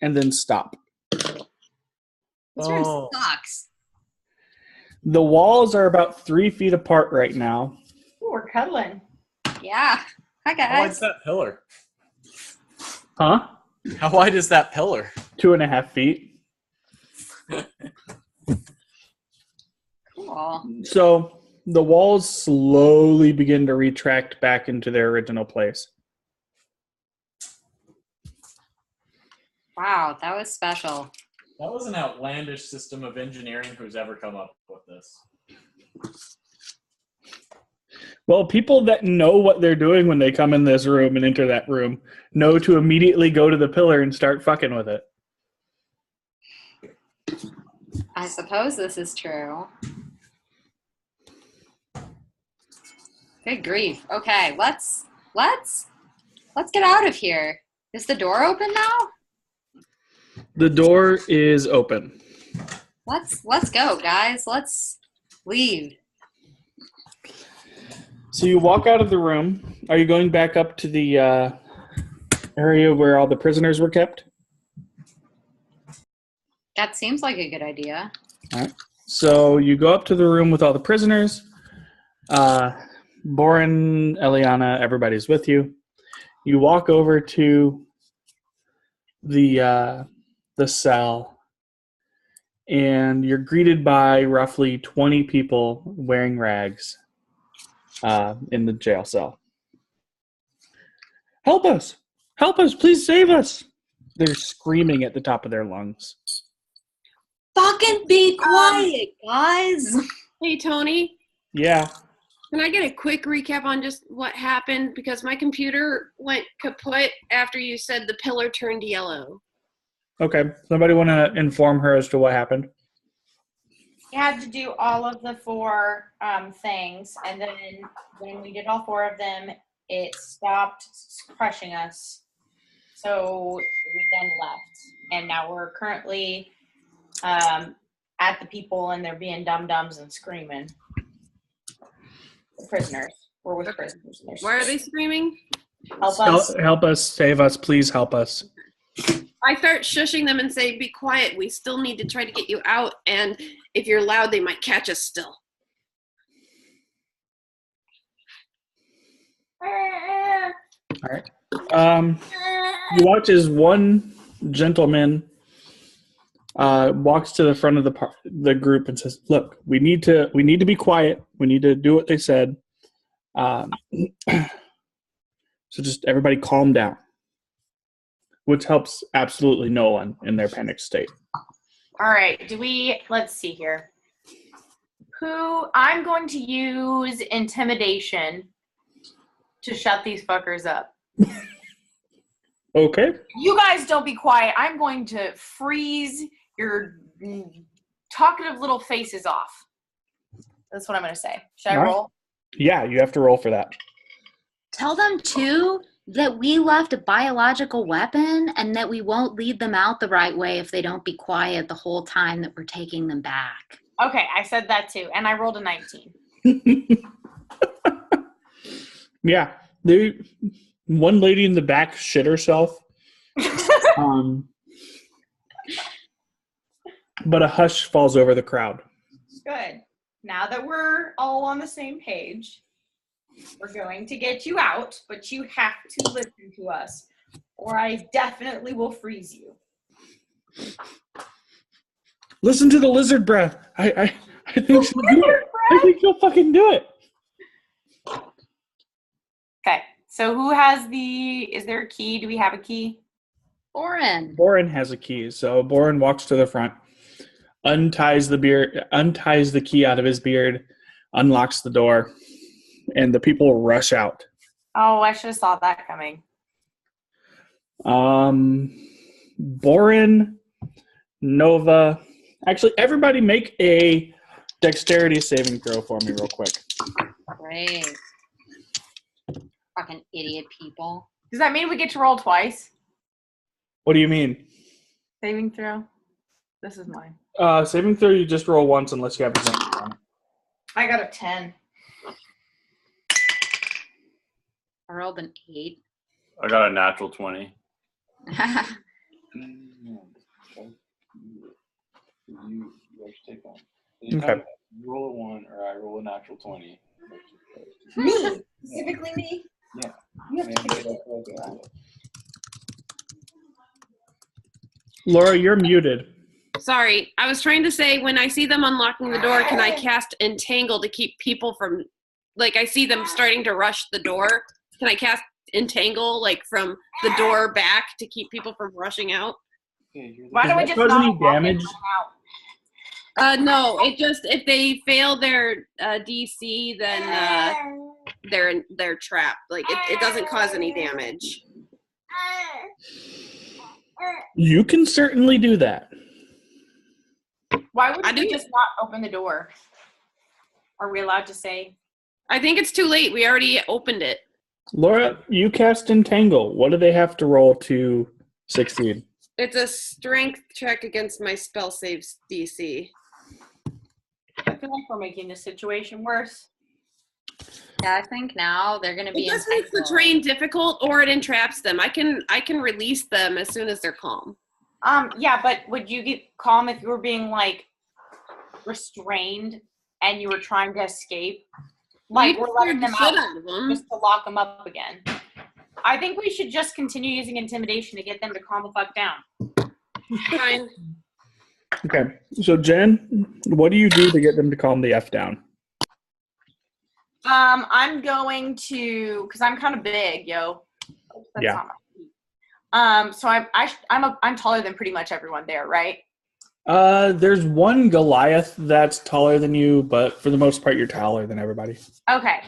and then stop. This room sucks. The walls are about 3 feet apart right now. Ooh, we're cuddling. Yeah. Hi, How wide's guys. that pillar? Huh? How wide is that pillar? 2.5 feet. Cool. So the walls slowly begin to retract back into their original place. Wow, that was special. That was an outlandish system of engineering who's ever come up with this. Well, people that know what they're doing when they come in this room and enter that room know to immediately go to the pillar and start fucking with it. I suppose this is true. Good grief. Okay, let's get out of here. Is the door open now? The door is open. Let's go, guys. Let's leave. So you walk out of the room. Are you going back up to the area where all the prisoners were kept? That seems like a good idea. All right. So you go up to the room with all the prisoners. Boren, Eliana, everybody's with you. You walk over to the cell, and you're greeted by roughly 20 people wearing rags in the jail cell. Help us! Help us! Please save us! They're screaming at the top of their lungs. Fucking be quiet, guys. Hey, Tony. Yeah. Can I get a quick recap on just what happened? Because my computer went kaput after you said the pillar turned yellow. Okay. Somebody want to inform her as to what happened? You had to do all of the 4 things, and then when we did all 4 of them, it stopped crushing us. So we then left, and now we're currently at the people, and they're being dum-dums and screaming. The prisoners. We're with prisoners. Why are they screaming? Help us. Help us, save us, please help us. I start shushing them and say, be quiet. We still need to try to get you out. And if you're loud, they might catch us still. All right. You watch as one gentleman walks to the front of the group and says, "Look, we need to be quiet. We need to do what they said. So just everybody calm down," which helps absolutely no one in their panic state. All right. Let's see here. I'm going to use intimidation to shut these fuckers up. Okay. You guys don't be quiet. I'm going to freeze your talkative little faces off. That's what I'm going to say. Should I roll? Yeah, you have to roll for that. Tell them, too, that we left a biological weapon and that we won't lead them out the right way if they don't be quiet the whole time that we're taking them back. Okay, I said that too, and I rolled a 19. Yeah. One lady in the back shit herself. But a hush falls over the crowd. Good. Now that we're all on the same page, we're going to get you out, but you have to listen to us, or I definitely will freeze you. Listen to the lizard breath. I think she'll do it. I think she'll fucking do it. Okay. So who has the? Is there a key? Do we have a key? Oren. Boren has a key, so Boren walks to the front, unties the key out of his beard, unlocks the door, and the people rush out. Oh, I should have saw that coming. Boren, Nova. Actually, everybody make a dexterity saving throw for me real quick. Great. Fucking idiot people. Does that mean we get to roll twice? What do you mean? Saving throw. This is mine. Saving throw, you just roll once unless you have a advantage on it. I got a 10. I rolled an 8. I got a natural 20. You take one. Okay. You roll a 1 or I roll a natural 20. Me? Specifically me? Yeah. You have to pick it. Laura, you're muted. Sorry, I was trying to say when I see them unlocking the door, can I cast Entangle to keep people from, like I see them starting to rush the door. Can I cast Entangle like from the door back to keep people from rushing out? Why don't we Does that just cause any not walk in damage? and out? No, it just if they fail their DC, then they're trapped. Like it doesn't cause any damage. You can certainly do that. Why would I we do. just not open the door? Are we allowed to say? I think it's too late. We already opened it. Laura, you cast Entangle. What do they have to roll to succeed? It's a strength check against my spell saves DC. I feel like we're making this situation worse. Yeah, I think now they're gonna be It just makes the entangled. terrain difficult, or it entraps them. I can release them as soon as they're calm. Yeah, but would you get calm if you were being like restrained and you were trying to escape? Like we're letting them out just to lock them up again. I think we should just continue using intimidation to get them to calm the fuck down. Fine. Okay, so Jen, what do you do to get them to calm the F down? I'm going to, because I'm kind of big, yo. That's Yeah. not my feet. So I'm taller than pretty much everyone there, right? There's one Goliath that's taller than you, but for the most part, you're taller than everybody. Okay.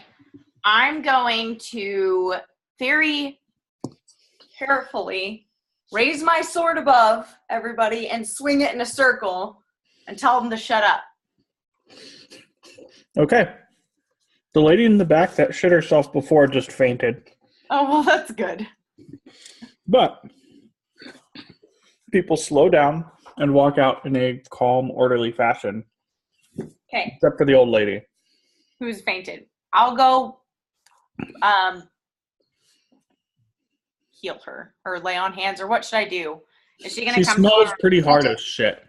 I'm going to very carefully raise my sword above everybody and swing it in a circle and tell them to shut up. Okay. The lady in the back that shit herself before just fainted. Oh, well, that's good. But people slow down and walk out in a calm, orderly fashion. Okay. Except for the old lady. Who's fainted? I'll go heal her or lay on hands, or what should I do? Is she going to She come smells down? pretty hard as shit.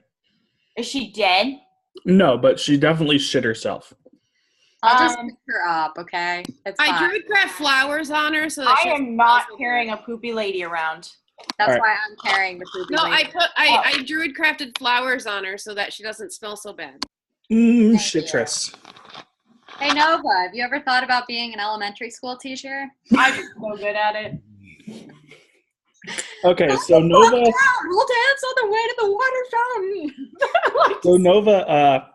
Is she dead? No, but she definitely shit herself. I'll just pick her up, okay? It's I fine. druidcraft flowers on her so that I she am not carrying a poopy lady around. That's All right. why I'm carrying the poopy No, lady. I druid crafted flowers on her so that she doesn't smell so bad. Citrus. Hey Nova, have you ever thought about being an elementary school teacher? I'm so good at it. Okay, so Nova. We'll dance on the way to the water fountain. So Nova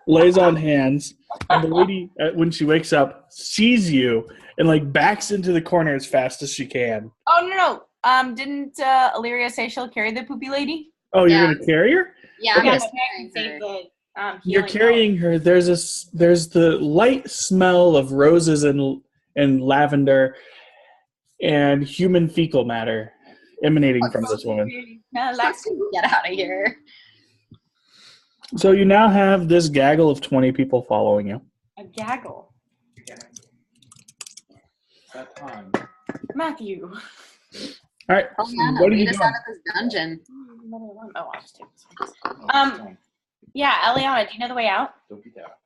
lays on hands, and the lady, when she wakes up, sees you and like backs into the corner as fast as she can. Oh, no. Didn't Illyria say she'll carry the poopy lady? Oh, you're Yeah. gonna carry her? Yeah, I'm Yeah, just but I can carrying save her. the You're healing carrying her. There's the light smell of roses and lavender and human fecal matter emanating from this woman. No, Let's get out of here. So you now have this gaggle of 20 people following you. a gaggle. That time. Matthew. All right. Oh, yeah, What are lead you us doing? out of this dungeon. Oh, I'll just take this one. Oh, that's fine. Yeah, Eliana, do you know the way out? Don't be that.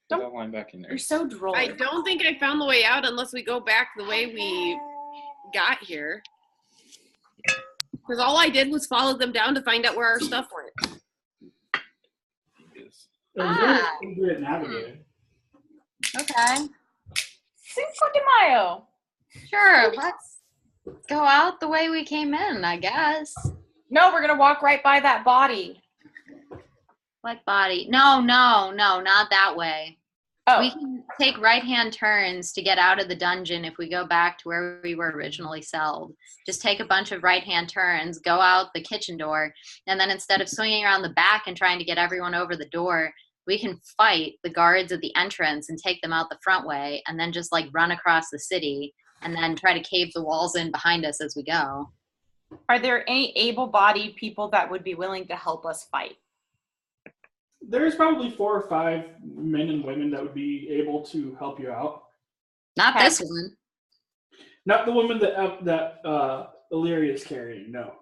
Don't- Put that line back in there. You're so droll. I don't think I found the way out unless we go back the way we got here. Because all I did was follow them down to find out where our stuff went. Ah. You're good at navigating. Okay. Cinco de Mayo. Sure, let's go out the way we came in, I guess. No, we're gonna walk right by that body. What body? No, not that way. Oh, We can take right-hand turns to get out of the dungeon if we go back to where we were originally celled. Just take a bunch of right-hand turns, go out the kitchen door, and then instead of swinging around the back and trying to get everyone over the door, we can fight the guards at the entrance and take them out the front way, and then just like run across the city and then try to cave the walls in behind us as we go. are there any able-bodied people that would be willing to help us fight? There's probably 4 or 5 men and women that would be able to help you out. Not Okay. this one. Not the woman that Illyria is carrying, no.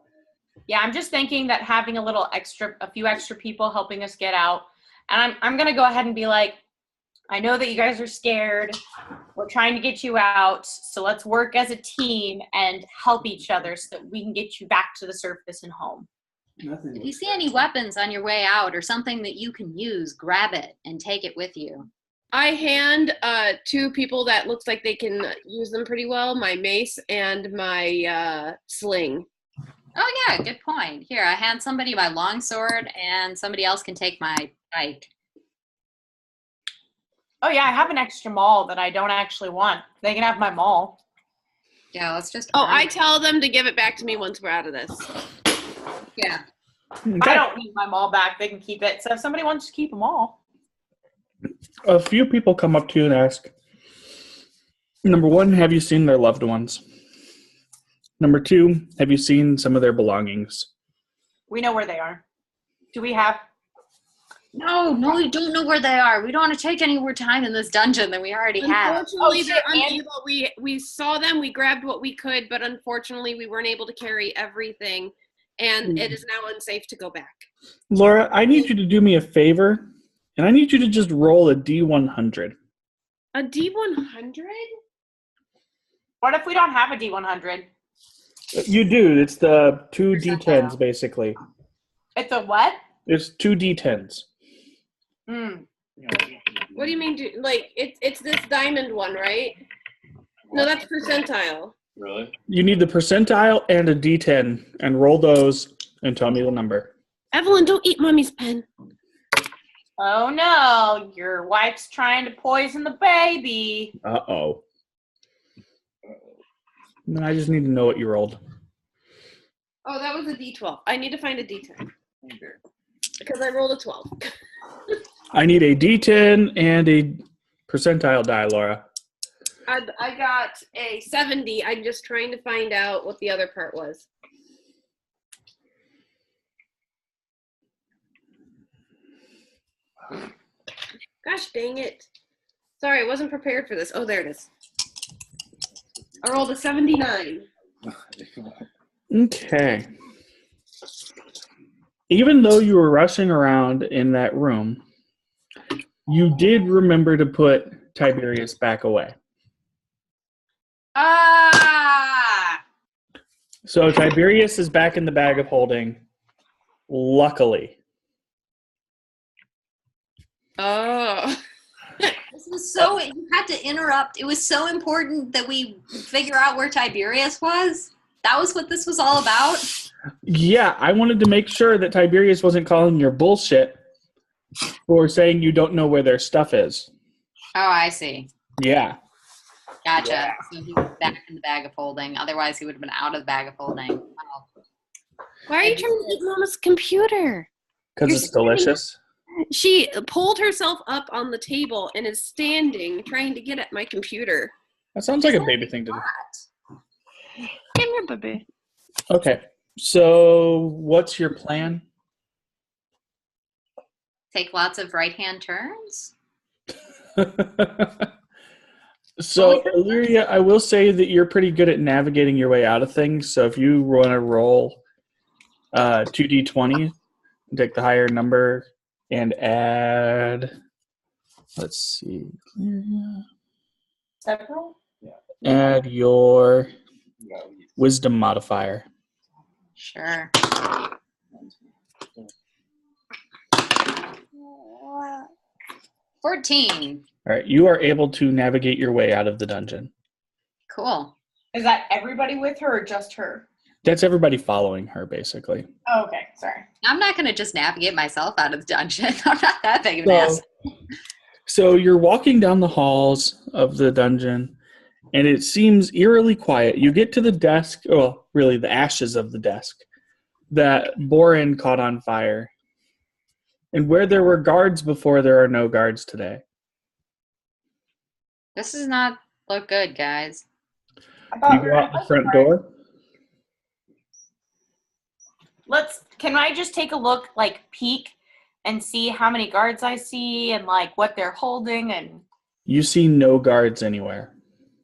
Yeah, I'm just thinking that having a few extra people helping us get out, and I'm gonna go ahead and be like, I know that you guys are scared. We're trying to get you out, so let's work as a team and help each other so that we can get you back to the surface and home. Nothing. If you see any weapons on your way out or something that you can use, grab it and take it with you. I hand 2 people that looks like they can use them pretty well, my mace and my sling. Oh yeah, good point. Here, I hand somebody my longsword and somebody else can take my pike. Oh yeah, I have an extra maul that I don't actually want. They can have my maul. Yeah, let's just... Oh, I tell them to give it back to me once we're out of this. Yeah. I don't need my maul back. They can keep it. So if somebody wants to keep them all. A few people come up to you and ask, number 1, have you seen their loved ones? Number 2, have you seen some of their belongings? We know where they are. Do we have? No, we don't know where they are. We don't want to take any more time in this dungeon than we already have. Unfortunately, Oh, they're shit, unable. We saw them. We grabbed what we could, but unfortunately, we weren't able to carry everything, and it is now unsafe to go back. Laura, I need you to do me a favor, and I need you to just roll a D100. A D100? What if we don't have a D100? You do. It's the 2 D10s, basically. It's a what? It's 2 D10s. What do you mean? It's this diamond one, right? No, that's percentile. Really? You need the percentile and a D10, and roll those and tell me the number. Evelyn, don't eat mommy's pen. Oh no, your wife's trying to poison the baby. Uh-oh. No, I just need to know what you rolled. Oh, that was a D12. I need to find a D10. Because I rolled a 12. I need a D10 and a percentile die, Laura. I got a 70. I'm just trying to find out what the other part was. Gosh dang it. Sorry, I wasn't prepared for this. Oh, there it is. I rolled a 79. Okay. Even though you were rushing around in that room, you did remember to put Tiberius back away. Ah! So Tiberius is back in the bag of holding, luckily. Oh. This was so... You had to interrupt. It was so important that we figure out where Tiberius was. That was what this was all about? Yeah, I wanted to make sure that Tiberius wasn't calling your bullshit for saying you don't know where their stuff is. Oh, I see. Yeah. Gotcha. Yeah. So he was back in the bag of holding. Otherwise, he would have been out of the bag of holding. Wow. Why are you trying to eat Mama's computer? Because it's delicious. She pulled herself up on the table and is standing trying to get at my computer. That sounds like a baby thing to do. Come here, baby. Okay. So what's your plan? Take lots of right-hand turns? So, Illyria, I will say that you're pretty good at navigating your way out of things. So if you want to roll 2d20, take the higher number and add, let's see, Several? add your wisdom modifier. Sure. 14. All right, you are able to navigate your way out of the dungeon. Cool. Is that everybody with her or just her? That's everybody following her, basically. Oh, okay, sorry. I'm not going to just navigate myself out of the dungeon. I'm not that big of an ass. So you're walking down the halls of the dungeon, and it seems eerily quiet. You get to the desk, well, really the ashes of the desk, that Borin caught on fire. And where there were guards before, there are no guards today. This does not look good, guys. You go out the front door. Can I just take a look, like peek, and see how many guards I see and like what they're holding and. You see no guards anywhere.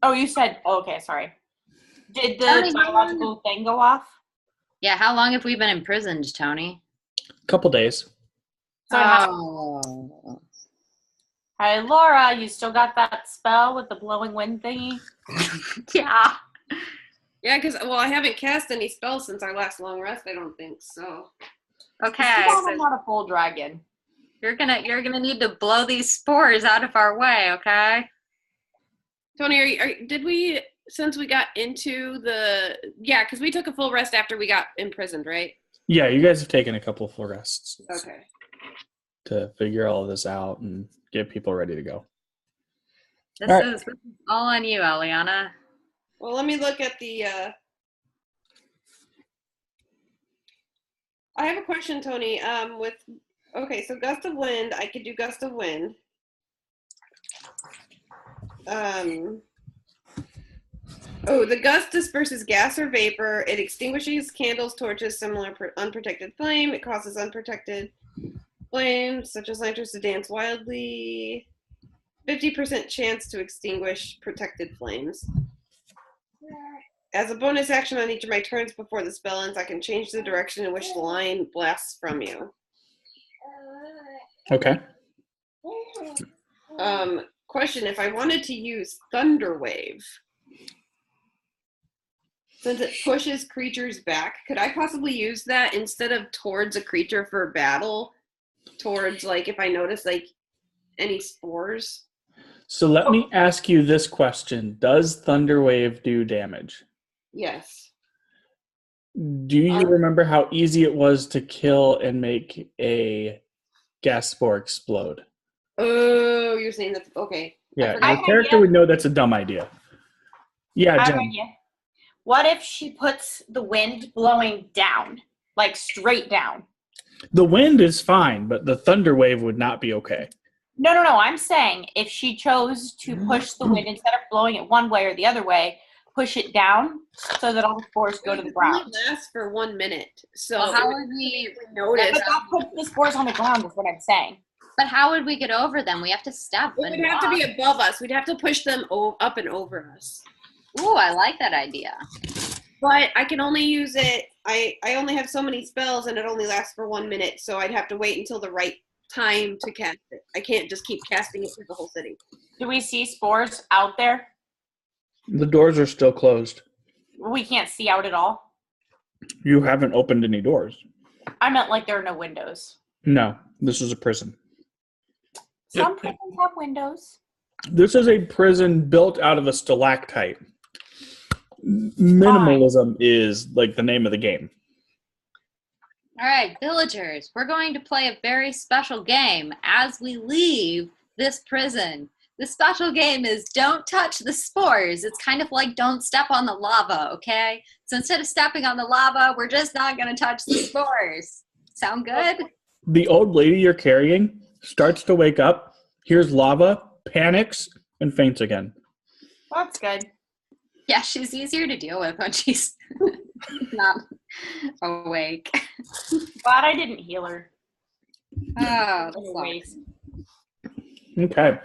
Oh, you said. Oh, okay, sorry. Did the Tony, biological thing go off? Yeah, how long have we been imprisoned, Tony? Couple days. Oh. Hey, Laura, you still got that spell with the blowing wind thingy? Yeah. Yeah, because I haven't cast any spells since our last long rest. I don't think so. Okay, I'm so not a full dragon. you're gonna need to blow these spores out of our way, okay? Tony, did we, since we got into because we took a full rest after we got imprisoned, right? Yeah, you guys have taken a couple of full rests Okay. to figure all of this out and get people ready to go. This All right. is all on you, Eliana. Well, let me look at the. I have a question, Tony. So gust of wind, I could do gust of wind. The gust disperses gas or vapor. It extinguishes candles, torches, similar unprotected flame. It causes unprotected flames, such as lanterns, to dance wildly. 50% chance to extinguish protected flames. As a bonus action on each of my turns before the spell ends, I can change the direction in which the line blasts from you. Okay. Question, if I wanted to use Thunder Wave, since it pushes creatures back, could I possibly use that instead of towards a creature for battle, towards, like, if I notice, like, any spores? So let me ask you this question. Does Thunderwave do damage? Yes. Do you remember how easy it was to kill and make a gas spore explode? Oh, you're saying that, okay. Yeah, your character would know that's a dumb idea. Yeah, I have Jen. an idea. What if she puts the wind blowing down, like straight down? The wind is fine, but the thunder wave would not be okay. No. I'm saying if she chose to push the wind instead of blowing it one way or the other way, push it down so that all the spores go to the ground. It only lasts for 1 minute. So Well, how would we notice? But that puts the spores on the ground is what I'm saying. But how would we get over them? We have to step. It would have to be above us. We'd have to push them up and over us. Ooh, I like that idea. But I can only use it. I only have so many spells, and it only lasts for 1 minute. So I'd have to wait until the right time to cast it. I can't just keep casting it through the whole city. Do we see spores out there? The doors are still closed. We can't see out at all. You haven't opened any doors. I meant like there are no windows. No, this is a prison. Some prisons have windows. This is a prison built out of a stalactite. Minimalism is like the name of the game. All right, villagers, we're going to play a very special game as we leave this prison. The special game is don't touch the spores. It's kind of like don't step on the lava, okay? So instead of stepping on the lava, we're just not going to touch the spores. Sound good? The old lady you're carrying starts to wake up, hears lava, panics, and faints again. That's good. Yeah, she's easier to deal with when she's not awake. Glad I didn't heal her. Oh, That's a waste. Okay.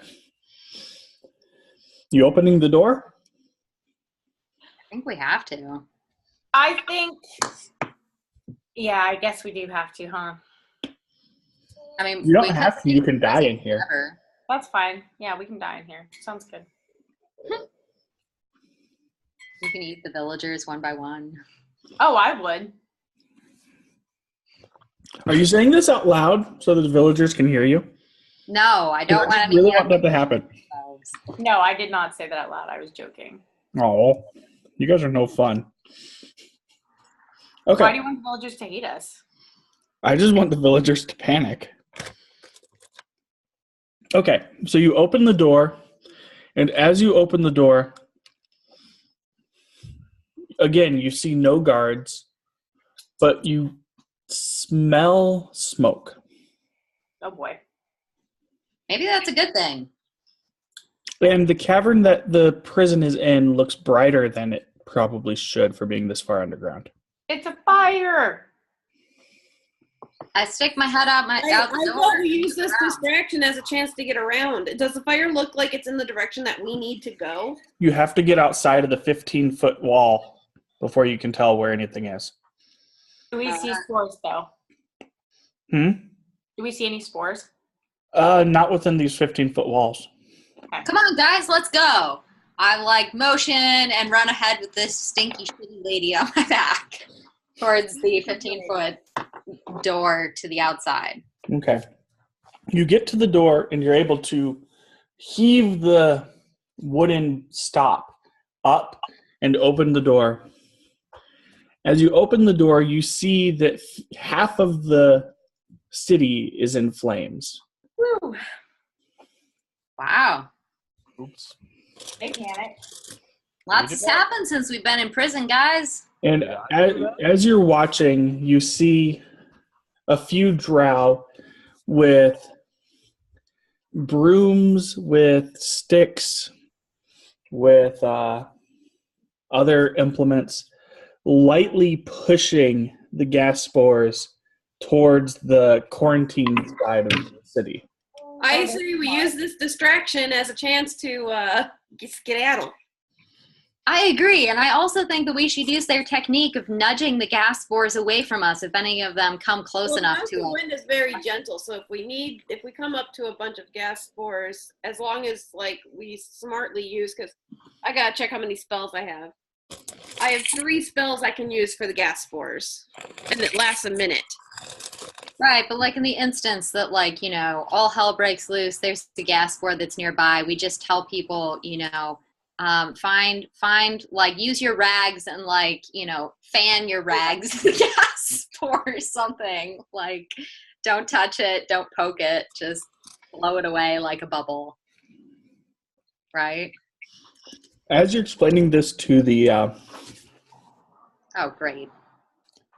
You opening the door? I think we have to. I think, yeah, I guess we do have to, huh? I mean, You don't have to. You can die in here. Forever. That's fine. Yeah, we can die in here. Sounds good. You can eat the villagers one by one. Oh, I would. Are you saying this out loud so that the villagers can hear you? No, I don't want I any really want that to happen. No, I did not say that out loud. I was joking. Oh, you guys are no fun. Okay. Why do you want villagers to hate us? I just want the villagers to panic. Okay, so you open the door, and as you open the door, again, you see no guards, but you smell smoke. Oh boy. Maybe that's a good thing. And the cavern that the prison is in looks brighter than it probably should for being this far underground. It's a fire! I stick my head out the I door. thought we use this distraction as a chance to get around. Does the fire look like it's in the direction that we need to go? You have to get outside of the 15-foot wall before you can tell where anything is. Do we see spores, though? Hmm? Do we see any spores? Not within these 15-foot walls. Come on, guys, let's go. I motion and run ahead with this stinky, shitty lady on my back towards the 15-foot door to the outside. Okay. You get to the door and you're able to heave the wooden stop up and open the door. As you open the door, you see that half of the city is in flames. Woo! Wow. Oops. They panic. Lots has happened since we've been in prison, guys. And as you're watching, you see a few drow with brooms, with sticks, with other implements, lightly pushing the gas spores towards the quarantine side of the city. I say we use this distraction as a chance to skedaddle. I agree, and I also think that we should use their technique of nudging the gas spores away from us if any of them come close enough to The us. wind is very gentle, so if we come up to a bunch of gas spores, as long as we smartly use, because I gotta check how many spells I have. I have 3 spells I can use for the gas spores, and it lasts a minute. Right, but in the instance that all hell breaks loose, there's the gas spore that's nearby. We just tell people, find use your rags and fan your rags the gas spore or something. Don't touch it, don't poke it, just blow it away like a bubble. Right? As you're explaining this to the Oh, great.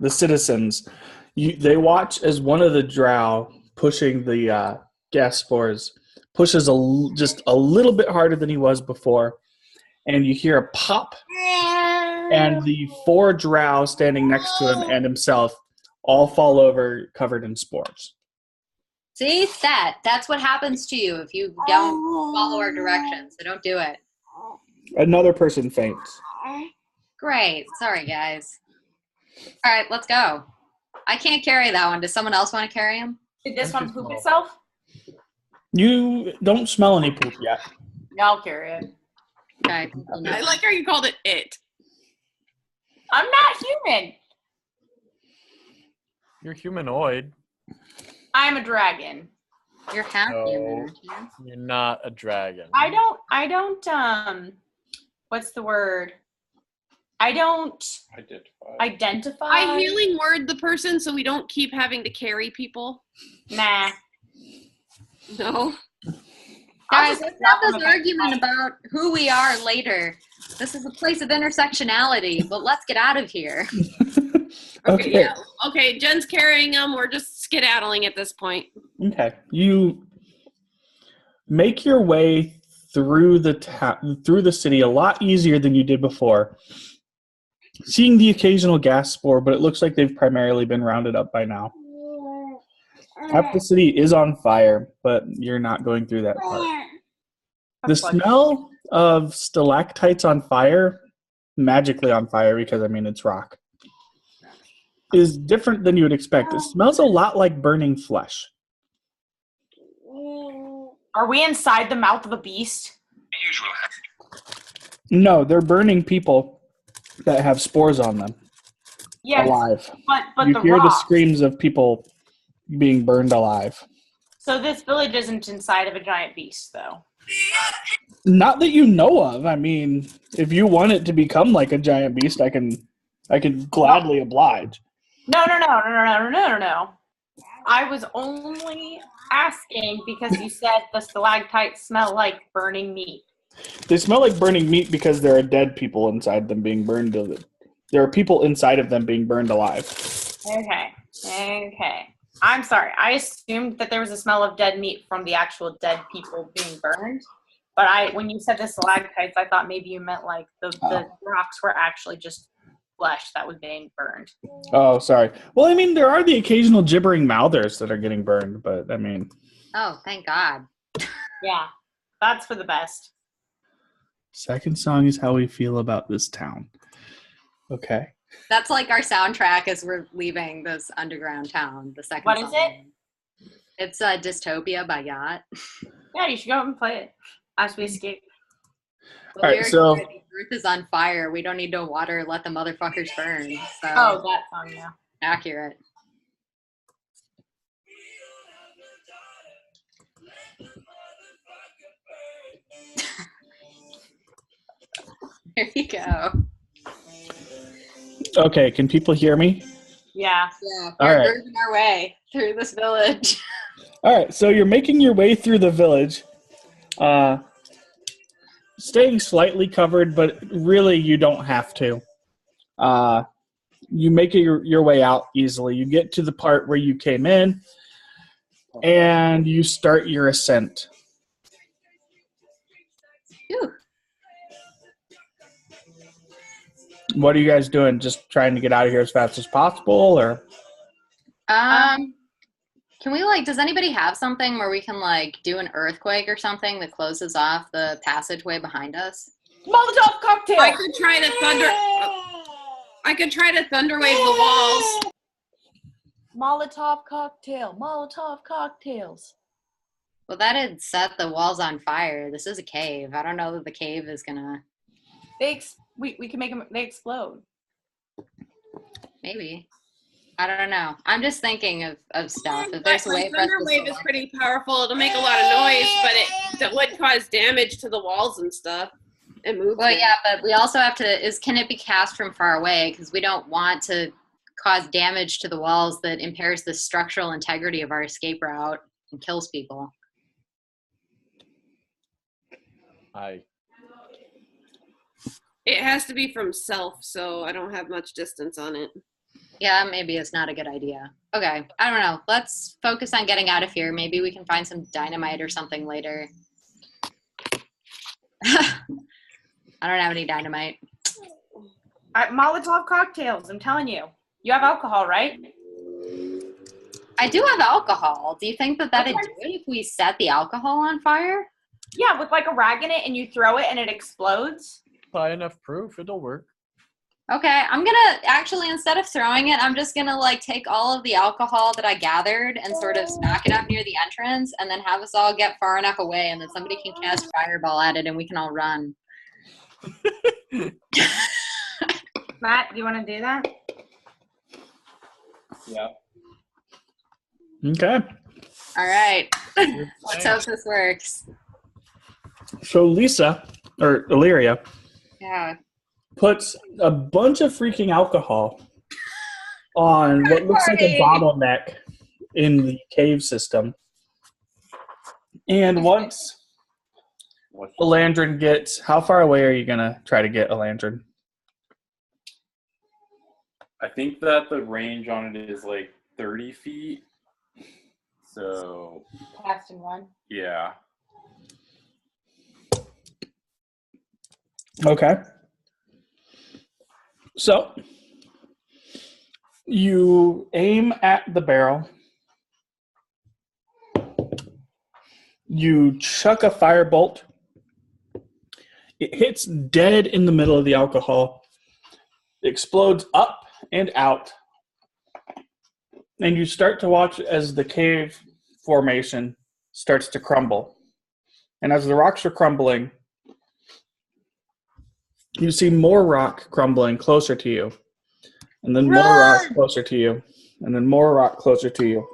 the citizens, they watch as one of the drow pushing the gas spores pushes just a little bit harder than he was before, and you hear a pop, and the 4 drow standing next to him and himself all fall over covered in spores. See, that's what happens to you if you don't follow our directions, so don't do it. Another person faints. Great. Sorry, guys. All right, let's go. I can't carry that one. Does someone else want to carry him? Did this one poop itself? You don't smell any poop yet. No, I'll carry it. Okay. I like how you called it. I'm not human. You're humanoid. I'm a dragon. You're half human. You're not a dragon. I don't, what's the word? I don't identify. I healing word the person so we don't keep having to carry people. Nah. No. Guys, let's have this argument about who we are later. This is a place of intersectionality, but let's get out of here. Okay. Yeah. Okay, Jen's carrying them. We're just skedaddling at this point. Okay. You make your way through the city a lot easier than you did before. Seeing the occasional gas spore, but it looks like they've primarily been rounded up by now. Half the city is on fire, but you're not going through that part. The smell of stalactites on fire, magically on fire because, it's rock, is different than you would expect. It smells a lot like burning flesh. Are we inside the mouth of a beast? No, they're burning people that have spores on them. Yes, alive. But you the hear the rocks. screams of people being burned alive. So this village isn't inside of a giant beast, though. Not that you know of. I mean, if you want it to become like a giant beast, I can gladly oblige. No. I was only asking because you said the stalactites smell like burning meat. They smell like burning meat because there are dead people inside them being burned. There are people inside of them being burned alive. Okay. I'm sorry. I assumed that there was a smell of dead meat from the actual dead people being burned. But when you said the stalactites, I thought maybe you meant like the rocks were actually just flesh that was being burned. Oh, sorry. Well, I mean, there are the occasional gibbering mouthers that are getting burned, but I mean... Oh, thank God. Yeah, that's for the best. Second song is how we feel about this town. Okay. That's like our soundtrack as we're leaving this underground town. The second What song. is it? It's Dystopia by Yacht. Yeah, you should go and play it as we escape. The All right, lyrics so- are, "The earth is on fire. We don't need no water. Let the motherfuckers burn." So Oh, that song, yeah. accurate. There you go. Okay, can people hear me? Yeah. Yeah, All we're right. grooving our way through this village. All right, so you're making your way through the village, staying slightly covered, but really you don't have to. You make your way out easily. You get to the part where you came in, and you start your ascent. Phew. What are you guys doing? Just trying to get out of here as fast as possible, or? Can we does anybody have something where we can do an earthquake or something that closes off the passageway behind us? Molotov cocktail! I could try to thunderwave the walls. Molotov cocktails. Well, that'd set the walls on fire. This is a cave. I don't know that the cave is gonna. We can make them. They explode. Maybe. I don't know. I'm just thinking of stuff. If there's a way for us to Thunderwave is pretty powerful. It'll make a lot of noise, but it would cause damage to the walls and stuff. And move. Well, yeah, but we also have to. Can it be cast from far away? Because we don't want to cause damage to the walls that impairs the structural integrity of our escape route and kills people. It has to be from self, so I don't have much distance on it. Yeah, maybe it's not a good idea. Okay, I don't know. Let's focus on getting out of here. Maybe we can find some dynamite or something later. I don't have any dynamite. Molotov cocktails, I'm telling you. You have alcohol, right? I do have alcohol. Do you think that that'd do it if we set the alcohol on fire? Yeah, with a rag in it and you throw it and it explodes. By enough proof, it'll work. Okay, I'm gonna actually, instead of throwing it, I'm just gonna take all of the alcohol that I gathered and sort of smack it up near the entrance and then have us all get far enough away and then somebody can cast fireball at it and we can all run. Matt, do you want to do that? Yeah. Okay. All right. Let's hope this works. So Lisa, or Illyria, Yeah. puts a bunch of freaking alcohol on what looks like a bottleneck in the cave system. And once Elandrin gets, how far away are you going to try to get Elandrin? I think that the range on it is 30 feet. So, Cast in one. yeah. Okay. So you aim at the barrel. You chuck a firebolt. It hits dead in the middle of the alcohol. It explodes up and out. And you start to watch as the cave formation starts to crumble. And as the rocks are crumbling, you see more rock crumbling closer to you. And then more rock closer to you. And then more rock closer to you.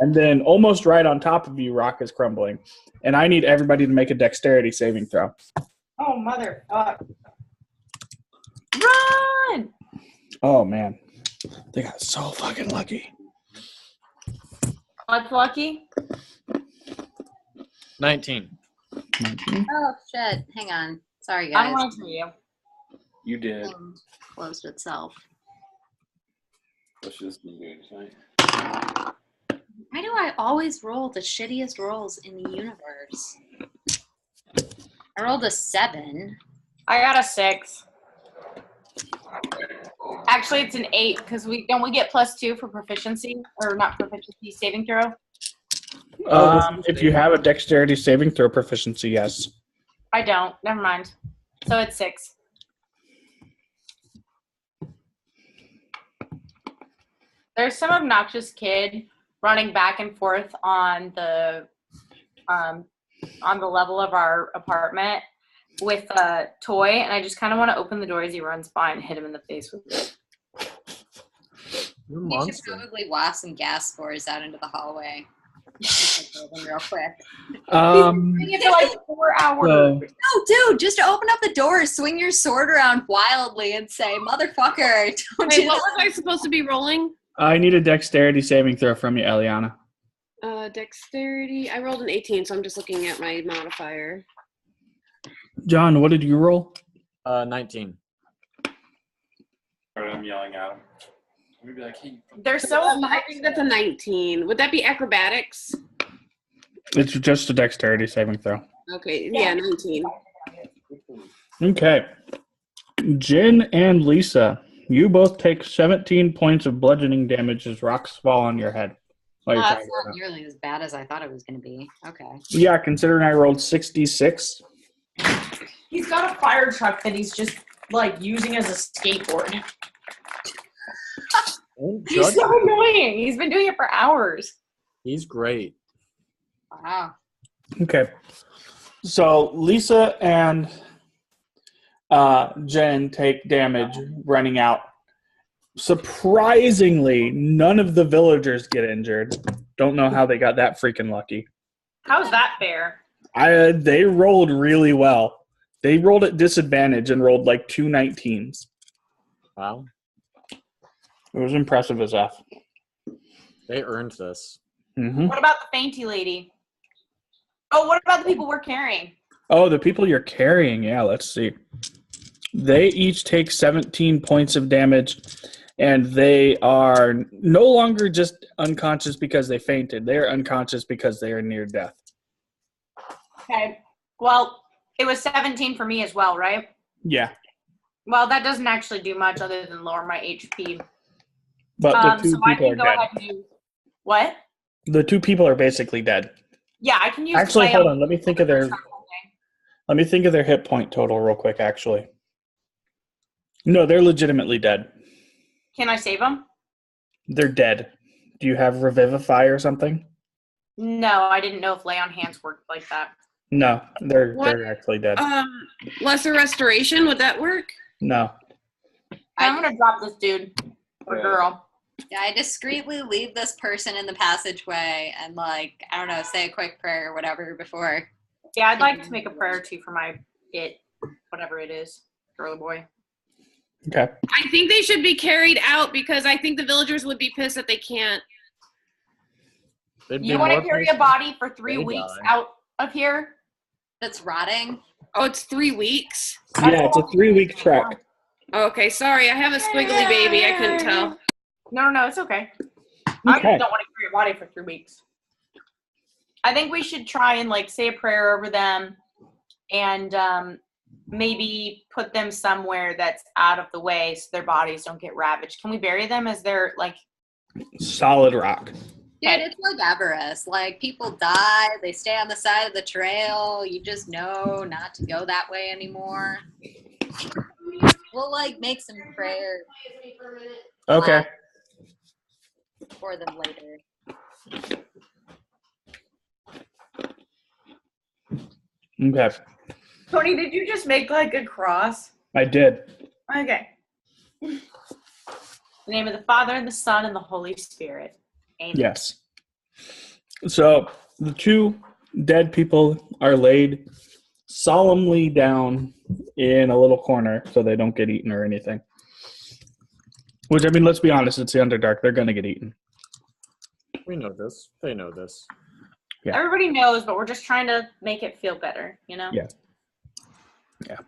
And then almost right on top of you, rock is crumbling. And I need everybody to make a dexterity saving throw. Oh, motherfucker. Run! Oh, man. They got so fucking lucky. What's lucky? 19. Oh shit! Hang on. Sorry, I don't guys. want to you. You did. Closed itself. What's this been doing tonight? Why do I always roll the shittiest rolls in the universe? I rolled a 7. I got a 6. Actually, it's an 8 because we get +2 for proficiency, or not proficiency, saving throw. If you have a dexterity saving throw proficiency, yes. I don't. Never mind. So it's 6. There's some obnoxious kid running back and forth on the level of our apartment with a toy, and I just kind of want to open the door as he runs by and hit him in the face with it. You're a You should monster. probably waft some gas spores out into the hallway. Real quick. Doing it for like 4 hours. So, No, dude, just open up the door, swing your sword around wildly, and say, "Motherfucker, don't Wait, do what this." was I supposed to be rolling? I need a dexterity saving throw from you, Eliana. Dexterity. I rolled an 18, so I'm just looking at my modifier. John, what did you roll? 19. Or I'm yelling at him. I'm gonna be like, hey. They're so I think that's a 19. Would that be acrobatics? It's just a dexterity saving throw. Okay, yeah, 19. Okay. Jin and Lisa, you both take 17 points of bludgeoning damage as rocks fall on your head. while you're That's trying to not get up. nearly as bad as I thought it was going to be. Okay. Yeah, considering I rolled 66. He's got a fire truck that he's just like using as a skateboard. Don't He's judge so him. annoying. He's been doing it for hours. He's great. Wow. Okay. So Lisa and Jen take damage running out. Surprisingly, none of the villagers get injured. Don't know how they got that freaking lucky. How's that fair? They rolled really well. They rolled at disadvantage and rolled like 2 19s. Wow. It was impressive as F. They earned this. Mm-hmm. What about the fainty lady? Oh, what about the people we're carrying? Oh, the people you're carrying. Yeah, let's see. They each take 17 points of damage, and they are no longer just unconscious because they fainted. They are unconscious because they are near death. Okay. Well, it was 17 for me as well, right? Yeah. Well, that doesn't actually do much other than lower my HP. But the two So I people can are go dead. ahead and do what? The two people are basically dead. Yeah, I can use. Actually, play hold on. Let me think of their Okay. hit point total real quick, actually. No, they're legitimately dead. Can I save them? They're dead. Do you have Revivify or something? No, I didn't know if lay on hands worked like that. No, they're What? actually dead. Lesser restoration, would that work? No. I'm gonna drop this dude or Yeah. girl. Yeah, I discreetly leave this person in the passageway and, like, I don't know, say a quick prayer or whatever before. Yeah, I'd like to make a prayer too for my whatever it is, girl or boy. Okay. I think they should be carried out because I think the villagers would be pissed that they can't. They'd be You want to more carry pissed a body for 3 they weeks die. out of here? That's rotting. Oh, it's 3 weeks? Yeah, it's a 3-week trek. Okay, sorry. I have a squiggly baby. I couldn't tell. No, it's okay. I Okay. just don't want to carry a body for 3 weeks. I think we should try and like say a prayer over them and maybe put them somewhere that's out of the way so their bodies don't get ravaged. Can we bury them as they're like Solid rock. Dude, it's like Everest. Like, people die, they stay on the side of the trail. You just know not to go that way anymore. We'll, like, make some prayer Okay. for them later. Okay. Tony, did you just make like a cross? I did. Okay. In the name of the Father and the Son and the Holy Spirit. Amen. Yes. So the two dead people are laid solemnly down in a little corner so they don't get eaten or anything. Which, I mean, let's be honest, it's the Underdark. They're going to get eaten. We know this. They know this. Yeah. Everybody knows, but we're just trying to make it feel better, you know? Yeah. Yeah.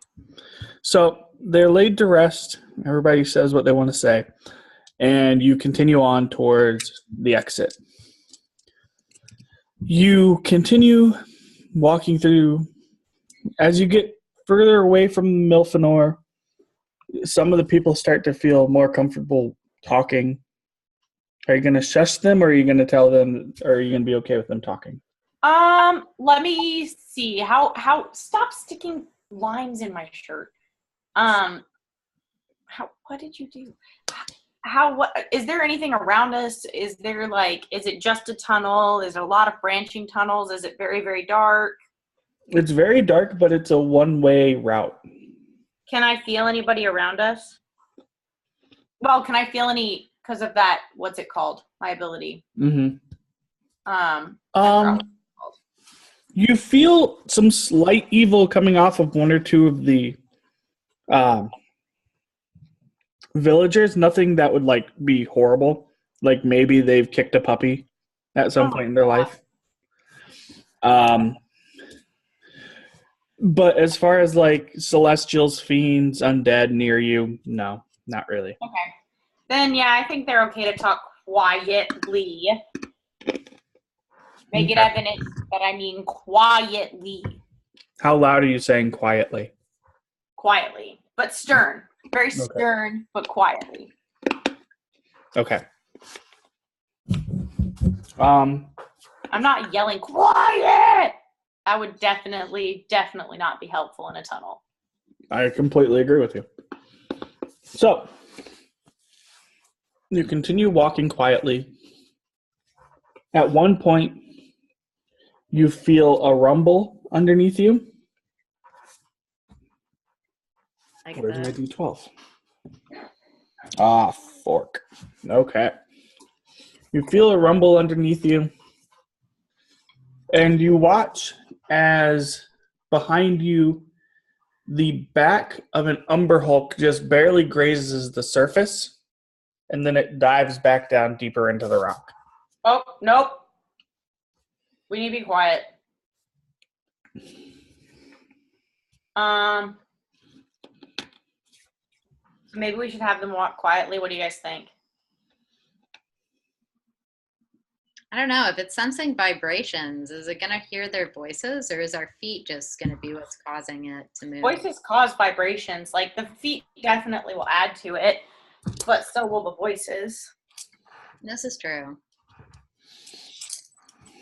So they're laid to rest. Everybody says what they want to say. And you continue on towards the exit. You continue walking through. As you get further away from Milfanor, some of the people start to feel more comfortable talking. Are you going to shush them, or are you going to tell them, or are you going to be okay with them talking? Let me see. How stop sticking lines in my shirt. What did you do? What is there anything around us? Is there is it just a tunnel? Is there a lot of branching tunnels? Is it very, very dark? It's very dark, but it's a one-way route. Can I feel anybody around us? Well, can I feel any because of that? What's it called? My ability. Mm-hmm. You feel some slight evil coming off of one or two of the villagers. Nothing that would be horrible. Like maybe they've kicked a puppy at some point in their life. But as far as celestials, fiends, undead near you, no, not really. Okay. Then yeah, I think they're okay to talk quietly. Make it evident that I mean quietly. How loud are you saying quietly? Quietly, but stern. Very stern, but quietly. Okay. I'm not yelling quiet. That would definitely not be helpful in a tunnel. I completely agree with you. So, you continue walking quietly. At one point, you feel a rumble underneath you. Where's my D12? Fork. Okay. You feel a rumble underneath you, and you watch as behind you, the back of an Umber Hulk just barely grazes the surface, and then it dives back down deeper into the rock. Oh, nope. We need to be quiet. Maybe we should have them walk quietly. What do you guys think? I don't know. If it's sensing vibrations, is it going to hear their voices, or is our feet just going to be what's causing it to move? Voices cause vibrations. The feet definitely will add to it, but so will the voices. This is true.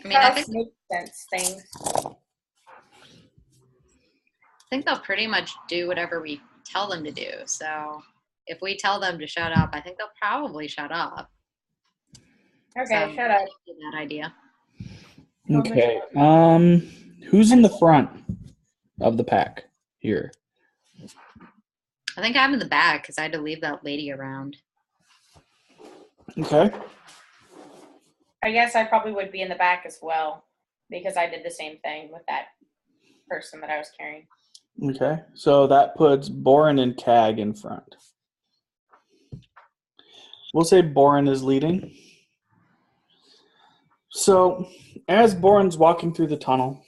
I mean, I think makes sense things. I think they'll pretty much do whatever we tell them to do. So if we tell them to shut up, I think they'll probably shut up. Okay, shut up. That idea. Okay. Who's in the front of the pack here? I think I'm in the back because I had to leave that lady around. Okay. I guess I probably would be in the back as well because I did the same thing with that person that I was carrying. Okay. So that puts Boren and Cag in front. We'll say Boren is leading. So, as Boren's walking through the tunnel,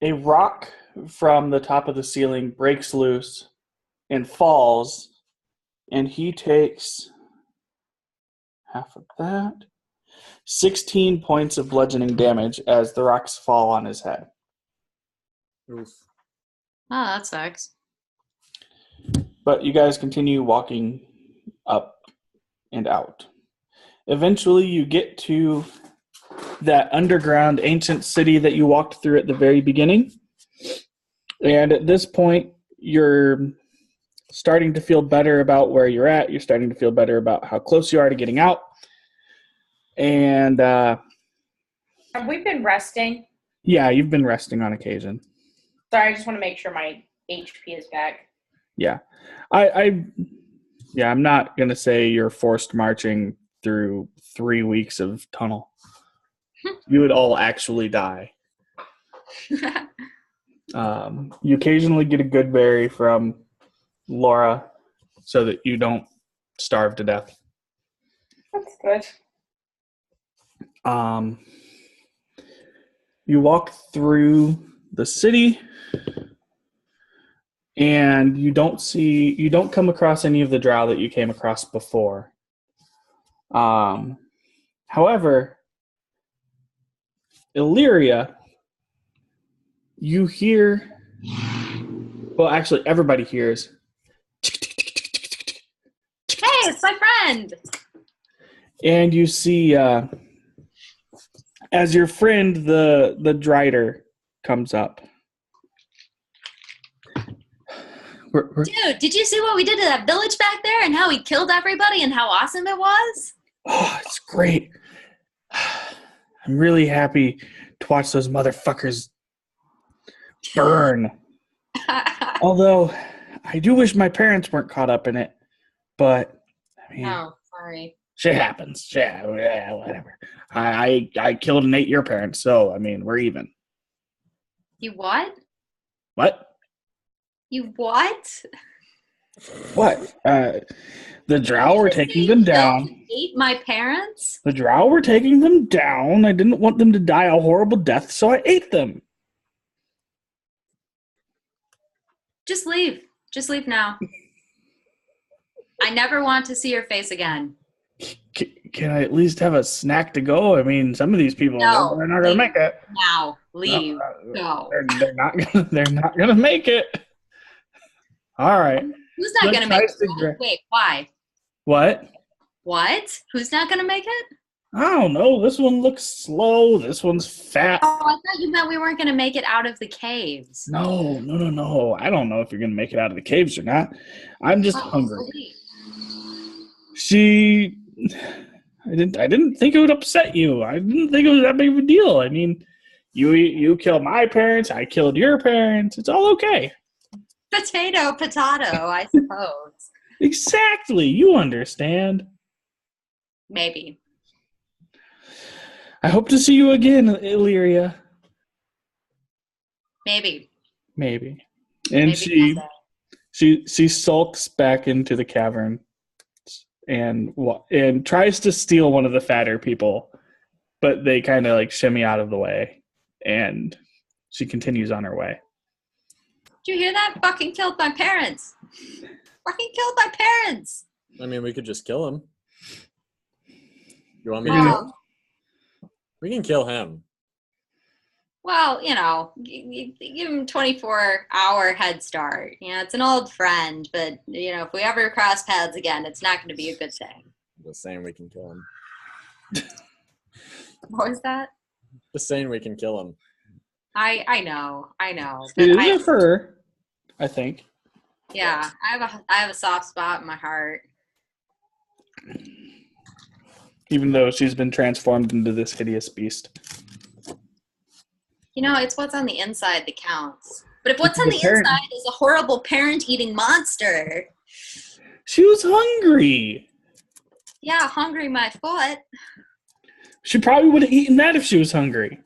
a rock from the top of the ceiling breaks loose and falls, and he takes half of that. 16 points of bludgeoning damage as the rocks fall on his head. Oof. Oh, that sucks. But you guys continue walking up and out. Eventually, you get to that underground ancient city that you walked through at the very beginning. And at this point, you're starting to feel better about where you're at. You're starting to feel better about how close you are to getting out. And have we been resting? Yeah, you've been resting on occasion. Sorry, I just want to make sure my HP is back. Yeah. I'm not going to say you're forced marching through 3 weeks of tunnel. you would all actually die. You occasionally get a good berry from Laura so that you don't starve to death. That's good. You walk through the city, and you don't come across any of the drow that you came across before. However, Illyria, you hear, well, actually, everybody hears. Hey, it's my friend. And you see, as your friend, the Drider, comes up. Dude, did you see what we did to that village back there and how we killed everybody and how awesome it was? Oh, it's great. I'm really happy to watch those motherfuckers burn. Although, I do wish my parents weren't caught up in it. But, I mean, Oh, sorry. shit happens. Yeah, whatever. I killed and ate your parents, so, I mean, we're even. You what? What? You what? What? The drow were taking them down. Ate my parents? The drow were taking them down. I didn't want them to die a horrible death, so I ate them. Just leave. Just leave now. I never want to see your face again. Can I at least have a snack to go? I mean, some of these people they're not going to make it. Now, leave. Go. They're not gonna make it. All right. Who's not going to make it? Wait, why? What? What? Who's not going to make it? I don't know. This one looks slow. This one's fat. Oh, I thought you meant we weren't going to make it out of the caves. No. I don't know if you're gonna make it out of the caves or not. I'm just hungry. I didn't think it would upset you. I didn't think it was that big of a deal. I mean, you killed my parents. I killed your parents. It's all okay. Potato, I suppose. Exactly. You understand. Maybe. I hope to see you again, Illyria. Maybe. And maybe she sulks back into the cavern and tries to steal one of the fatter people, but they kind of like shimmy out of the way, and she continues on her way. Did you hear that? Fucking killed my parents. Fucking killed my parents. I mean, we could just kill him. You want me to kill him? We can kill him. Well, give him 24-hour head start. It's an old friend, but, if we ever cross paths again, it's not going to be a good thing. Just saying we can kill him. What was that? Just saying we can kill him. I know. It is for her, I think. Yeah, I have a soft spot in my heart. Even though she's been transformed into this hideous beast. It's what's on the inside that counts. But if what's on the inside is a horrible parent-eating monster. She was hungry. Yeah, hungry my foot. She probably would have eaten that if she was hungry.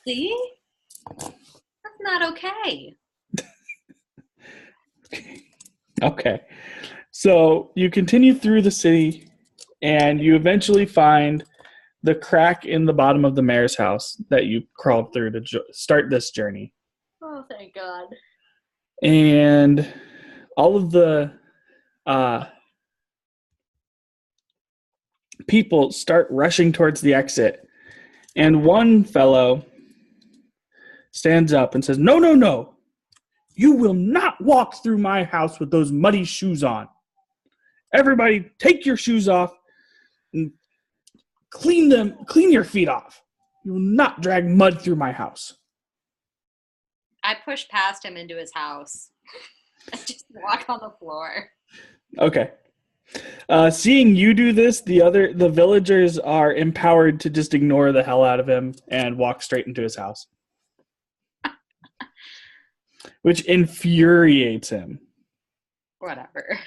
See? That's not okay. Okay. So you continue through the city, and you eventually find the crack in the bottom of the mayor's house that you crawled through to start this journey. Oh, thank God. And all of the people start rushing towards the exit. And one fellow stands up and says, No. You will not walk through my house with those muddy shoes on. Everybody, take your shoes off and clean your feet off. You will not drag mud through my house. I push past him into his house. I just walk on the floor. Okay. Seeing you do this, the villagers are empowered to just ignore the hell out of him and walk straight into his house. Which infuriates him. Whatever.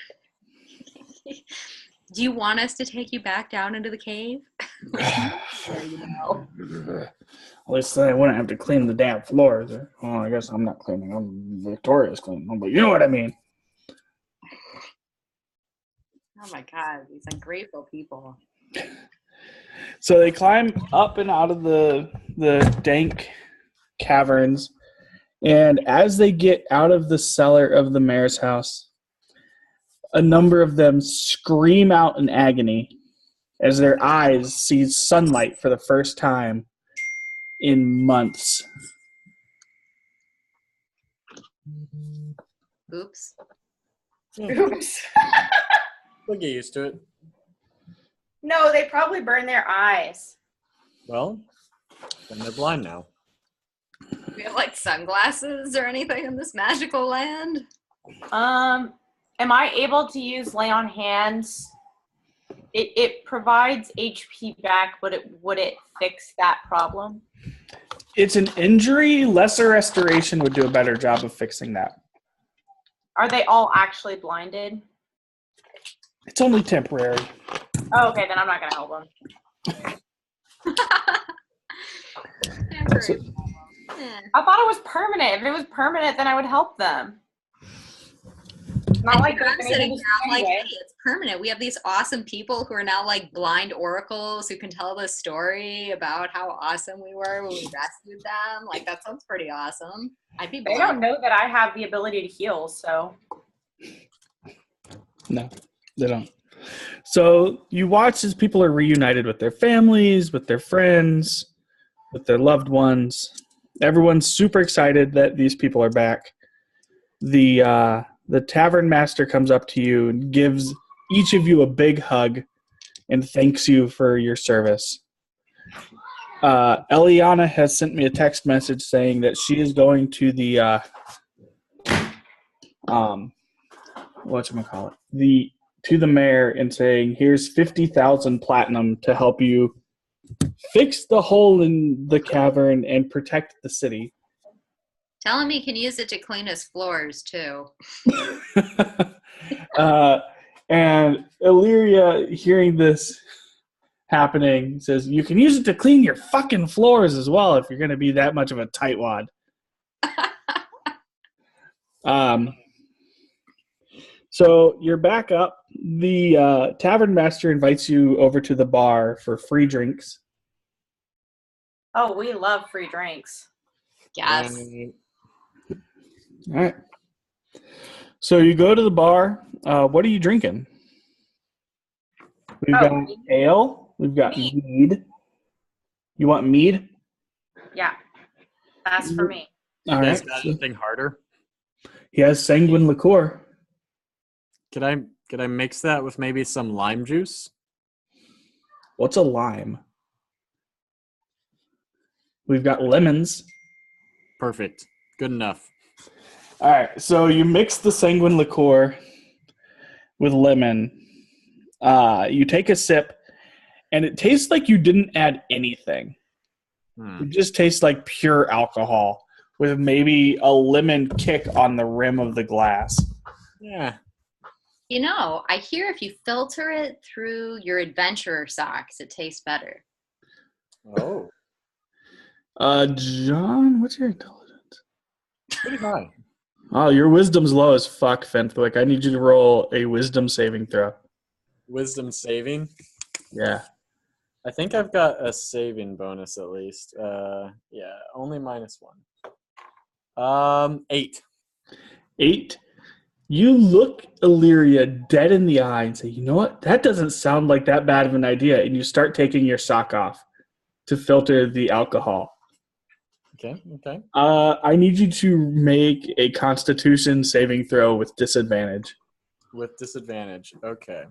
Do you want us to take you back down into the cave? At least I wouldn't have to clean the damn floors. Well, I guess I'm not cleaning. Victoria's cleaning. But you know what I mean. Oh my god, these ungrateful people. So they climb up and out of the dank caverns, and as they get out of the cellar of the mayor's house, a number of them scream out in agony as their eyes see sunlight for the first time in months. Oops. Oops. We'll get used to it. No, they probably burn their eyes. Well, then they're blind now. Do we have like sunglasses or anything in this magical land? Am I able to use lay on hands? It provides HP back, but would it fix that problem? It's an injury. Lesser restoration would do a better job of fixing that. Are they all actually blinded? It's only temporary. Oh, okay, then I'm not gonna help them. So- I thought it was permanent. If it was permanent, then I would help them. Not like I'm they're sitting able here, to I'm like, anyway. hey, it's permanent. We have these awesome people who are now like blind oracles who can tell the story about how awesome we were when we rescued them. Like, that sounds pretty awesome. I'd be They blind. don't know that I have the ability to heal, so. No, they don't. So you watch as people are reunited with their families, with their friends, with their loved ones. Everyone's super excited that these people are back. The tavern master comes up to you and gives each of you a big hug and thanks you for your service. Eliana has sent me a text message saying that she is going to the to the mayor and saying, here's 50,000 platinum to help you fix the hole in the cavern and protect the city. Tell him he can use it to clean his floors too. And Illyria, hearing this happening, says, you can use it to clean your fucking floors as well if you're going to be that much of a tightwad. So you're back up. The tavern master invites you over to the bar for free drinks. We love free drinks. Yes. All right. So you go to the bar. What are you drinking? We've got ale. We've got mead. You want mead? Yeah, that's for me. All You right. guys got anything harder? He has sanguine liqueur. Could I mix that with maybe some lime juice? What's a lime? We've got lemons. Perfect. Good enough. All right. So you mix the sanguine liqueur with lemon. You take a sip, and it tastes like you didn't add anything. It just tastes like pure alcohol with maybe a lemon kick on the rim of the glass. Yeah. You know, I hear if you filter it through your adventurer socks, it tastes better. Oh. John, what's your intelligence? Pretty high. Oh, your wisdom's low as fuck, Fenthwick. I need you to roll a wisdom saving throw. Wisdom saving? Yeah. I think I've got a saving bonus at least. Yeah, only -1. 8. 8. You look Illyria dead in the eye and say, you know what? That doesn't sound like that bad of an idea. And you start taking your sock off to filter the alcohol. Okay. I need you to make a Constitution saving throw with disadvantage. With disadvantage. Okay.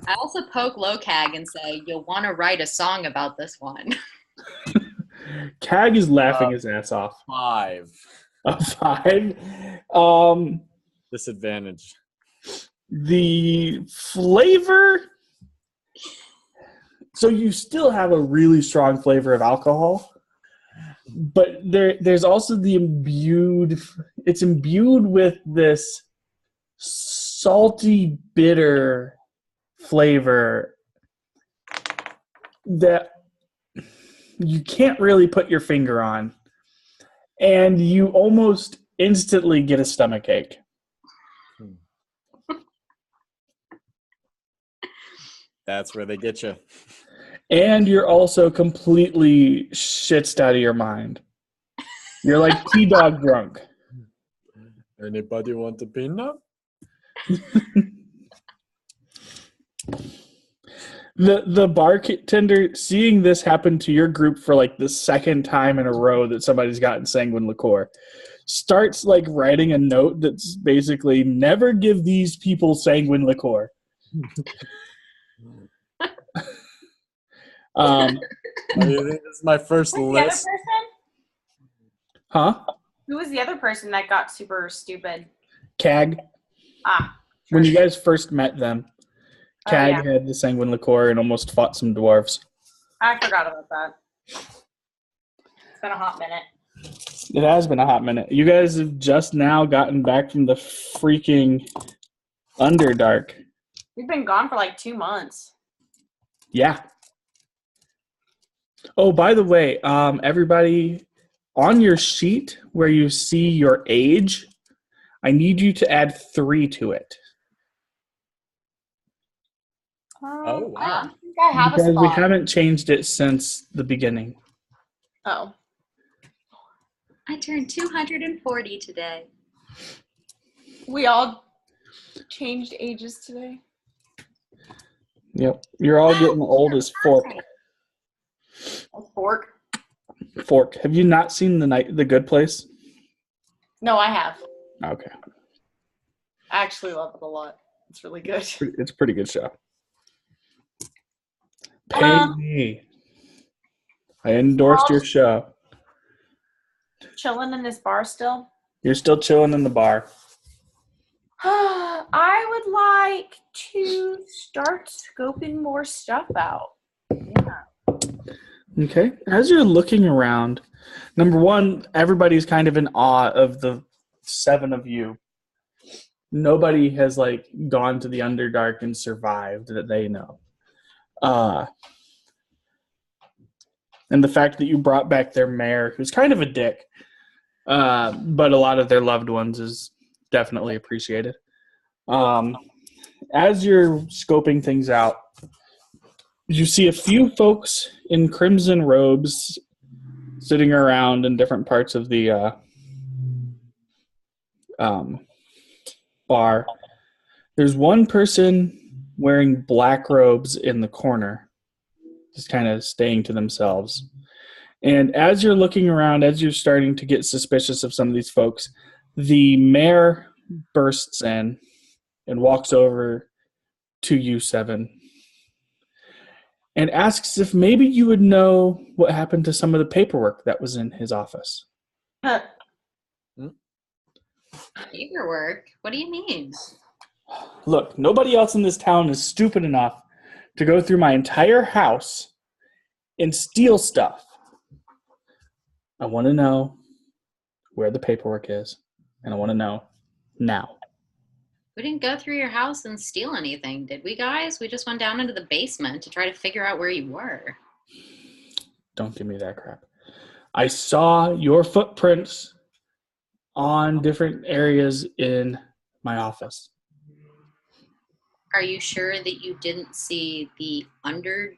I also poke Locag and say, you'll want to write a song about this one. Cag is laughing his ass off. 5. A 5. Disadvantage. The flavor. So you still have a really strong flavor of alcohol, but there's also the imbued. It's imbued with this salty, bitter flavor that you can't really put your finger on, and you almost instantly get a stomach ache. That's where they get you. And you're also completely shitsed out of your mind. You're like T-Dog drunk. Anybody want a peanut? The bartender, seeing this happen to your group for like the second time in a row that somebody's gotten sanguine liqueur, starts like writing a note that's basically never give these people sanguine liqueur. This is my first Who's the other list. person? Huh? Who was the other person that got super stupid? CAG. Ah. When you guys first met them, CAG had the sanguine liqueur and almost fought some dwarves. I forgot about that. It's been a hot minute. It has been a hot minute. You guys have just now gotten back from the freaking Underdark. We've been gone for like 2 months. Yeah. Oh, by the way, everybody, on your sheet where you see your age, I need you to add 3 to it. Oh, wow. I don't think I have a Because we spot. haven't changed it since the beginning. Oh. I turned 240 today. We all changed ages today. Yep. You're all getting old as Fork. Fork? Fork. Have you not seen the Good Place? No, I have. Okay. I actually love it a lot. It's really good. It's a pretty good show. Pay me. I endorsed your show. Chilling in this bar still? You're still chilling in the bar. I would like to start scoping more stuff out. Yeah. Okay. As you're looking around, number one, everybody's kind of in awe of the 7 of you. Nobody has like gone to the Underdark and survived that they know. And the fact that you brought back their mayor, who's kind of a dick, but a lot of their loved ones is definitely appreciated. As you're scoping things out, you see a few folks in crimson robes sitting around in different parts of the bar. There's one person wearing black robes in the corner, just kind of staying to themselves. And as you're looking around, as you're starting to get suspicious of some of these folks, the mayor bursts in and walks over to you, 7, and asks if maybe you would know what happened to some of the paperwork that was in his office. Paperwork? What do you mean? Look, nobody else in this town is stupid enough to go through my entire house and steal stuff. I want to know where the paperwork is, and I want to know now. We didn't go through your house and steal anything, did we, guys? We just went down into the basement to try to figure out where you were. Don't give me that crap. I saw your footprints on different areas in my office. Are you sure that you didn't see the under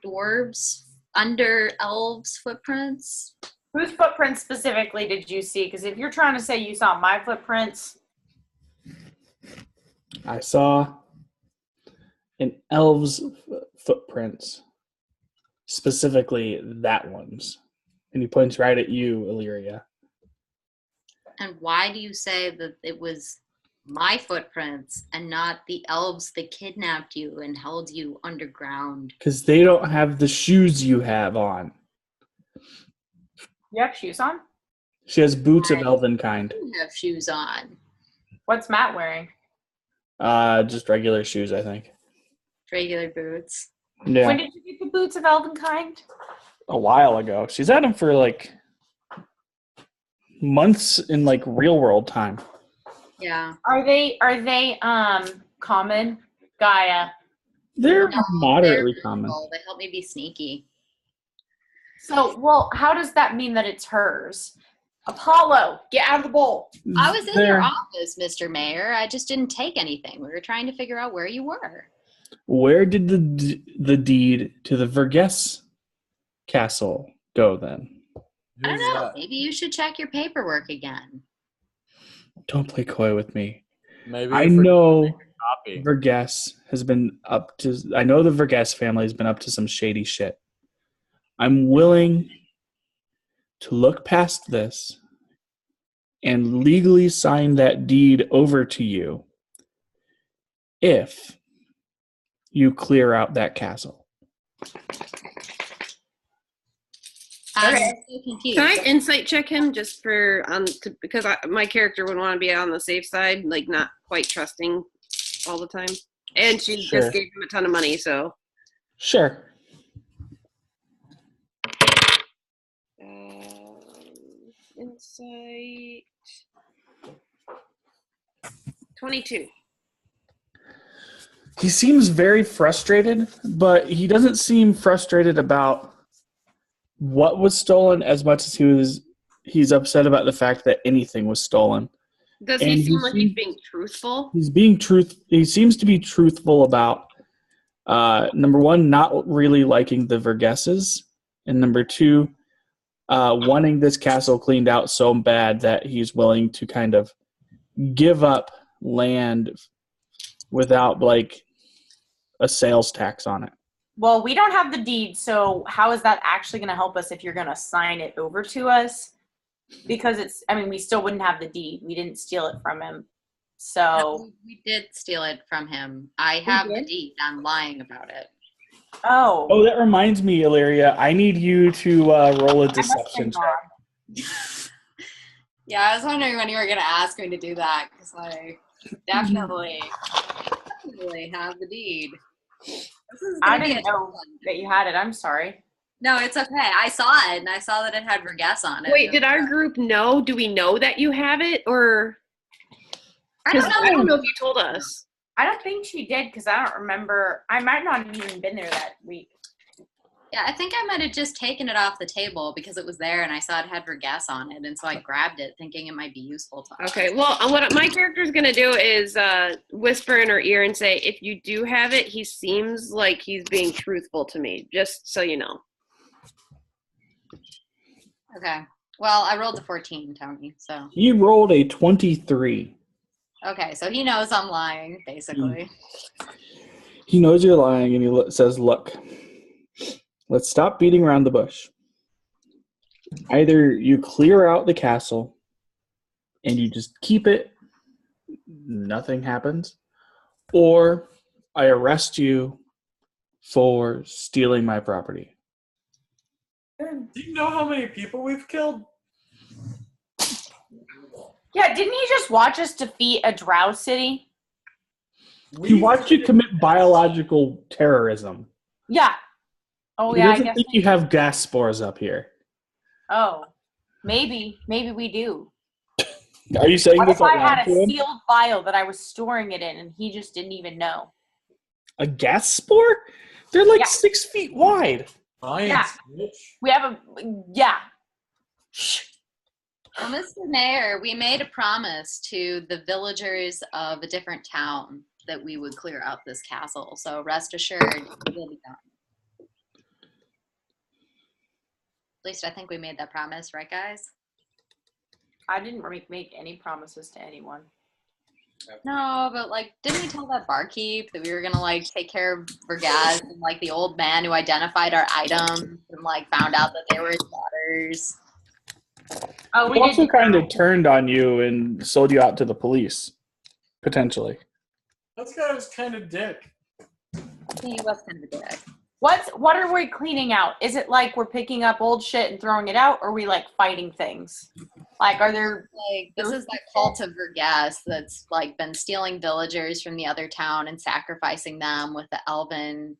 elves footprints? Whose footprints specifically did you see? Because if you're trying to say you saw my footprints, I saw an elf's footprints, specifically that one's. And he points right at you, Illyria. And why do you say that it was my footprints and not the elves that kidnapped you and held you underground? Because they don't have the shoes you have on. you have shoes on? She has boots of elven kind. You have shoes on. What's Matt wearing? Just regular shoes, I think. Regular boots. Yeah. When did you get the boots of elven kind? A while ago. She's had them for like months in like real world time. Yeah. Are they common? Gaia. They're No, moderately they're common. cool. They help me be sneaky. So, well, how does that mean that it's hers? Apollo, get out of the bowl. I was in your There- office, Mr. Mayor. I just didn't take anything. We were trying to figure out where you were. Where did the deed to the Vergess castle go then? I don't Who's know. that? Maybe you should check your paperwork again. Don't play coy with me. Maybe I you forgot know to make a copy. Vergess has been up to. I know the Vergess family has been up to some shady shit. I'm willing to look past this and legally sign that deed over to you if you clear out that castle. I'm Okay. so confused. Can I insight check him just for because my character would want to be on the safe side, like not quite trusting all the time. And she Sure. just gave him a ton of money, so Sure. insight 22. He seems very frustrated, but he doesn't seem frustrated about what was stolen as much as he's upset about the fact that anything was stolen. Does And he he seem like he's seems- being truthful? He seems to be truthful about number one, not really liking the Vergesses, and number two, wanting this castle cleaned out so bad that he's willing to kind of give up land without like a sales tax on it. Well, we don't have the deed, so how is that actually going to help us if you're going to sign it over to us? Because we still wouldn't have the deed. We didn't steal it from him. So, No, we did steal it from him. I have the did? deed. I'm lying about it. Oh, that reminds me, Illyria. I need you to roll a I must have deception been check. Yeah, I was wondering when you were going to ask me to do that because I definitely have the deed. This is I gonna be didn't a know tough one. that you had it. I'm sorry. No, it's okay. I saw it, and I saw that it had Vergess on it. Wait, did our group know? Do we know that you have it, or I because don't I know. don't know if you told us. I don't think she did because I don't remember. I might not have even been there that week. Yeah, I think I might have just taken it off the table because it was there, and I saw it had Vergess on it, and so I grabbed it thinking it might be useful to us. Okay, well, what my character's gonna do is whisper in her ear and say, "If you do have it, he seems like he's being truthful to me. Just so you know." Okay. Well, I rolled a 14, Tony, so. He rolled a 23. Okay, so he knows I'm lying, basically. He knows you're lying, and he says, "Look, let's stop beating around the bush. Either you clear out the castle and you just keep it, nothing happens, or I arrest you for stealing my property." Do you know how many people we've killed? Yeah, didn't he just watch us defeat a drow city? He watched you commit biological terrorism. Yeah. Oh, He yeah, I doesn't guess. think you have gas spores up here. Oh, maybe we do. Are you saying What this if I out loud had to a him? sealed vial that I was storing it in and he just didn't even know? A gas spore? They're like Yeah. 6 feet wide. Science, Yeah. bitch. We have yeah. Well, Mr. Mayor, we made a promise to the villagers of a different town that we would clear out this castle. So rest assured, it will be done. At least I think we made that promise, right, guys? I didn't make any promises to anyone. No, but like, didn't we tell that barkeep that we were gonna like take care of Vergaz and like the old man who identified our items and like found out that they were his daughters? Oh, He also kind of turned on you and sold you out to the police, potentially. That guy was kind of dick. He was kind of a dick. What are we cleaning out? Is it like we're picking up old shit and throwing it out, or are we like fighting things? Like, are there Like, this is that cult of Vergess that's like been stealing villagers from the other town and sacrificing them with the elven,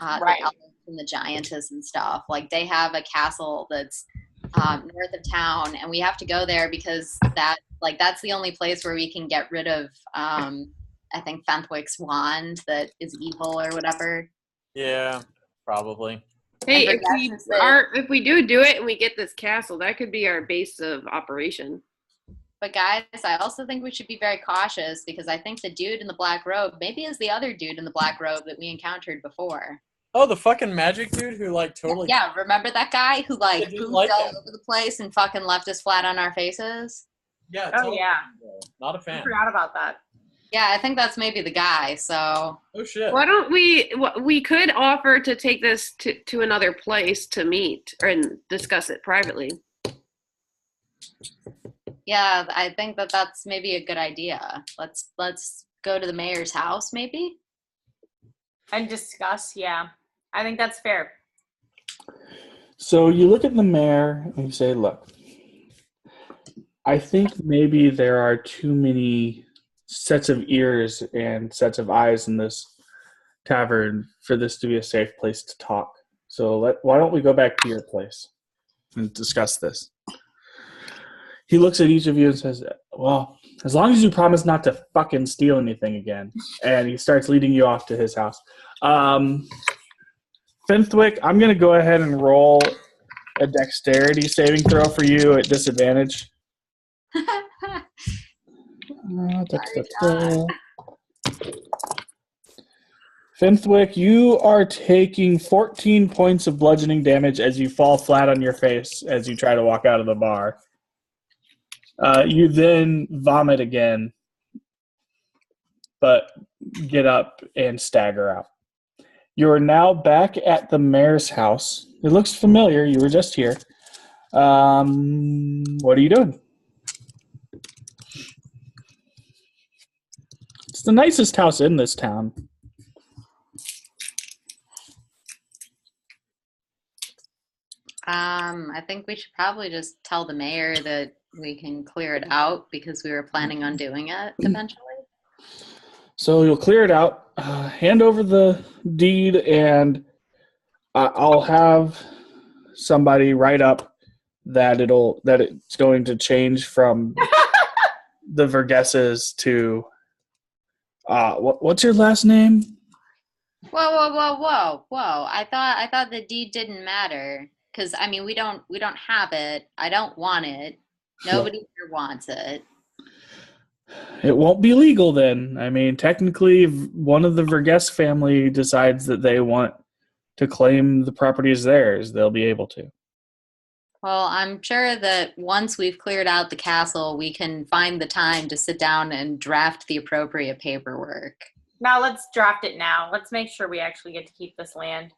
Right. the elves and the giantess and stuff. Like, they have a castle that's north of town, and we have to go there because that's the only place where we can get rid of I think Fenthwick's wand that is evil or whatever. Yeah, probably. Hey, And if we do it and we get this castle, that could be our base of operation. But guys, I also think we should be very cautious because I think the dude in the black robe maybe is the other dude in the black robe that we encountered before. Oh, the fucking magic dude who like totally. Yeah, remember that guy who like didn't pooped like all him. over the place and fucking left us flat on our faces? Yeah. Oh, totally. yeah. Not a I fan. forgot about that. Yeah, I think that's maybe the guy. So Oh shit. Why don't we could offer to take this to another place to meet and discuss it privately. yeah, I think that's maybe a good idea. Let's go to the mayor's house, maybe. And discuss, yeah. I think that's fair. So you look at the mayor and you say, look, I think maybe there are too many sets of ears and sets of eyes in this tavern for this to be a safe place to talk. So why don't we go back to your place and discuss this? He looks at each of you and says, well, as long as you promise not to fucking steal anything again. And he starts leading you off to his house. Finthwick, I'm going to go ahead and roll a dexterity saving throw for you at disadvantage. Finthwick, you are taking 14 points of bludgeoning damage as you fall flat on your face as you try to walk out of the bar. You then vomit again, but get up and stagger out. You are now back at the mayor's house. It looks familiar. You were just here. What are you doing? It's the nicest house in this town. I think we should probably just tell the mayor that we can clear it out because we were planning on doing it eventually. So you'll clear it out, hand over the deed, and I'll have somebody write up that it's going to change from the Vergesses to what's your last name? Whoa! I thought the deed didn't matter because I mean we don't have it. I don't want it. Nobody here wants it. It won't be legal then. I mean, technically, if one of the Vergess family decides that they want to claim the property as theirs, they'll be able to. Well, I'm sure that once we've cleared out the castle, we can find the time to sit down and draft the appropriate paperwork. Now let's draft it now. Let's make sure we actually get to keep this land.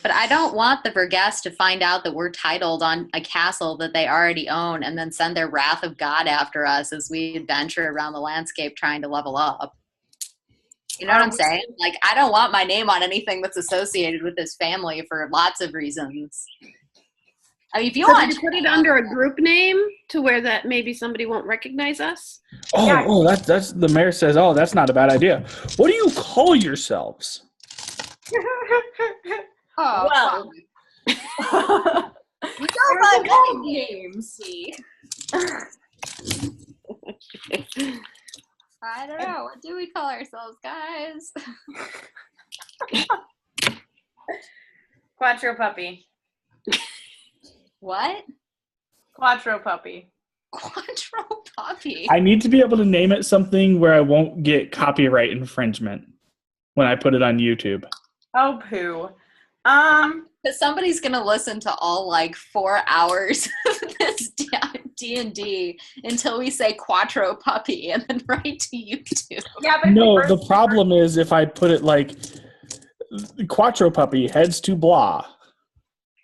But I don't want the Vergess to find out that we're titled on a castle that they already own and then send their wrath of God after us as we adventure around the landscape trying to level up. You know what I'm saying? Like, I don't want my name on anything that's associated with this family for lots of reasons. I mean, if you want to put it under a group name to where that maybe somebody won't recognize us. That's the mayor says, oh, that's not a bad idea. What do you call yourselves? Oh, Well, we don't have names. I don't know. What do we call ourselves, guys? Quattro Puppy. What? Quattro Puppy. Quattro Puppy. I need to be able to name it something where I won't get copyright infringement when I put it on YouTube. Oh, poo. Because somebody's gonna listen to all like 4 hours of this D&D until we say Quattro Puppy and then right to YouTube. Yeah, but No, the problem is if I put it like Quattro Puppy heads to blah,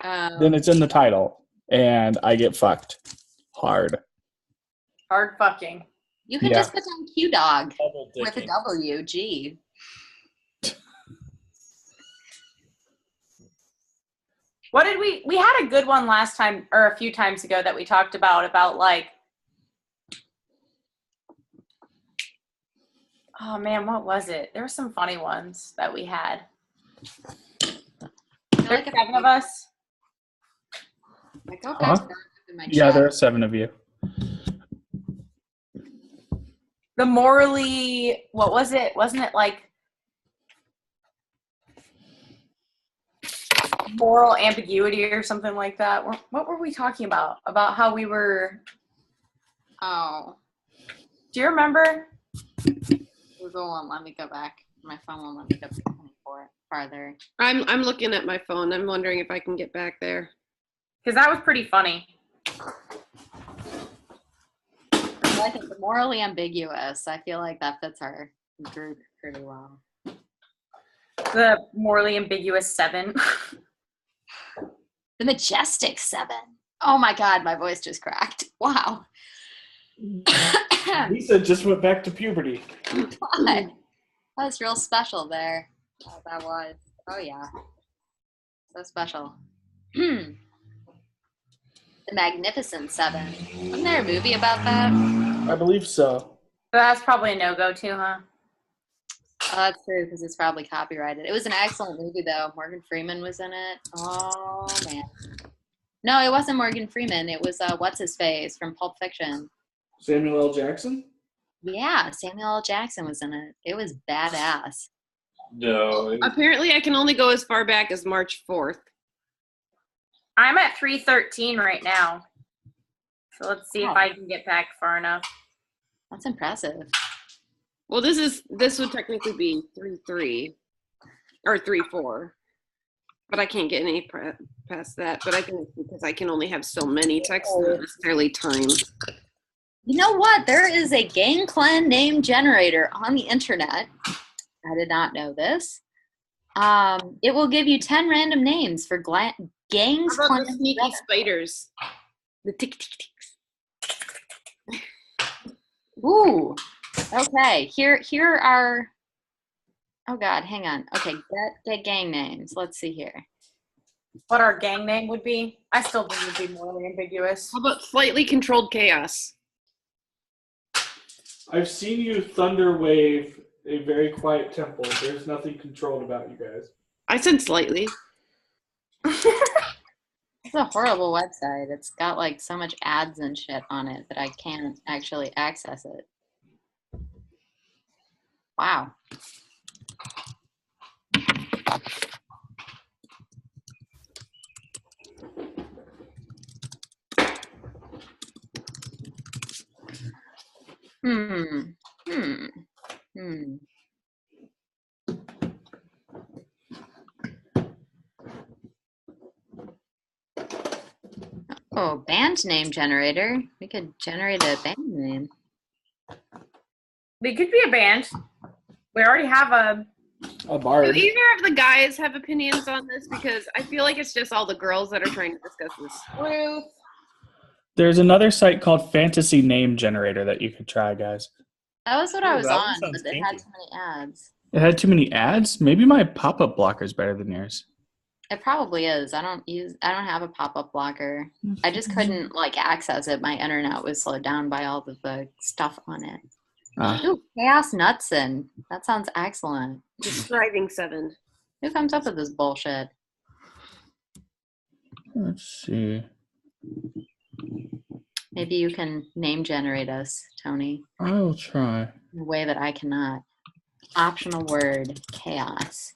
then it's in the title and I get fucked hard. Hard fucking. You can Yeah. just put down Q Dog Double with a dicking. W. G. What did we had a good one last time or a few times ago that we talked about like, oh man, what was it? There were some funny ones that we had. There's 7 of us. Like, go back Huh? in my Yeah, chat. there are 7 of you. The morally, what was it? Wasn't it like moral ambiguity or something like that. What were we talking about? About how we were... Oh, Do you remember? Google won't let me go back. My phone won't let me go farther. I'm looking at my phone. I'm wondering if I can get back there. Because that was pretty funny. I think the morally ambiguous. I feel like that fits our group pretty well. The morally ambiguous 7. The majestic 7. Oh my God, my voice just cracked. Wow. Lisa just went back to puberty. God. That was real special there. Oh, that was. Oh yeah. So special. The Magnificent 7. Wasn't there a movie about that? I believe so. That's probably a no-go too, huh? Oh, that's true, because it's probably copyrighted. It was an excellent movie, though. Morgan Freeman was in it. Oh, man. No, it wasn't Morgan Freeman. It was, what's-his-face from Pulp Fiction. Samuel L. Jackson? Yeah, Samuel L. Jackson was in it. It was badass. No. Apparently, I can only go as far back as March 4th. I'm at 313 right now. So let's see if I can get back far enough. That's impressive. Well, this would technically be 3-3 or 3-4, but I can't get any past that. But I can, because I can only have so many texts, not necessarily time. You know what? There is a gang clan name generator on the internet. I did not know this. It will give you 10 random names for gangs. How about the sneaky spiders? The tick tick ticks. Ooh. Okay. Here are. Oh God, hang on. Okay, get gang names. Let's see here. What our gang name would be? I still think it would be morally ambiguous. How about slightly controlled chaos? I've seen you thunder wave a very quiet temple. There's nothing controlled about you guys. I said slightly. It's a horrible website. It's got like so much ads and shit on it that I can't actually access it. Wow. Oh, band name generator. We could generate a band name. We could be a band. We already have a Do bard. either of the guys have opinions on this? Because I feel like it's just all the girls that are trying to discuss this. Ruth. There's another site called Fantasy Name Generator that you could try, guys. That was what I was that one on, sounds but it had kinky. too many ads. It had too many ads? Maybe my pop-up blocker is better than yours. It probably is. I don't have a pop-up blocker. I just couldn't like access it. My internet was slowed down by all of the stuff on it. Ooh, Chaos Nutson. That sounds excellent. The Striving 7. Who comes up with this bullshit? Let's see. Maybe you can name generate us, Tony, I will try. in a way that I cannot. Optional word, chaos.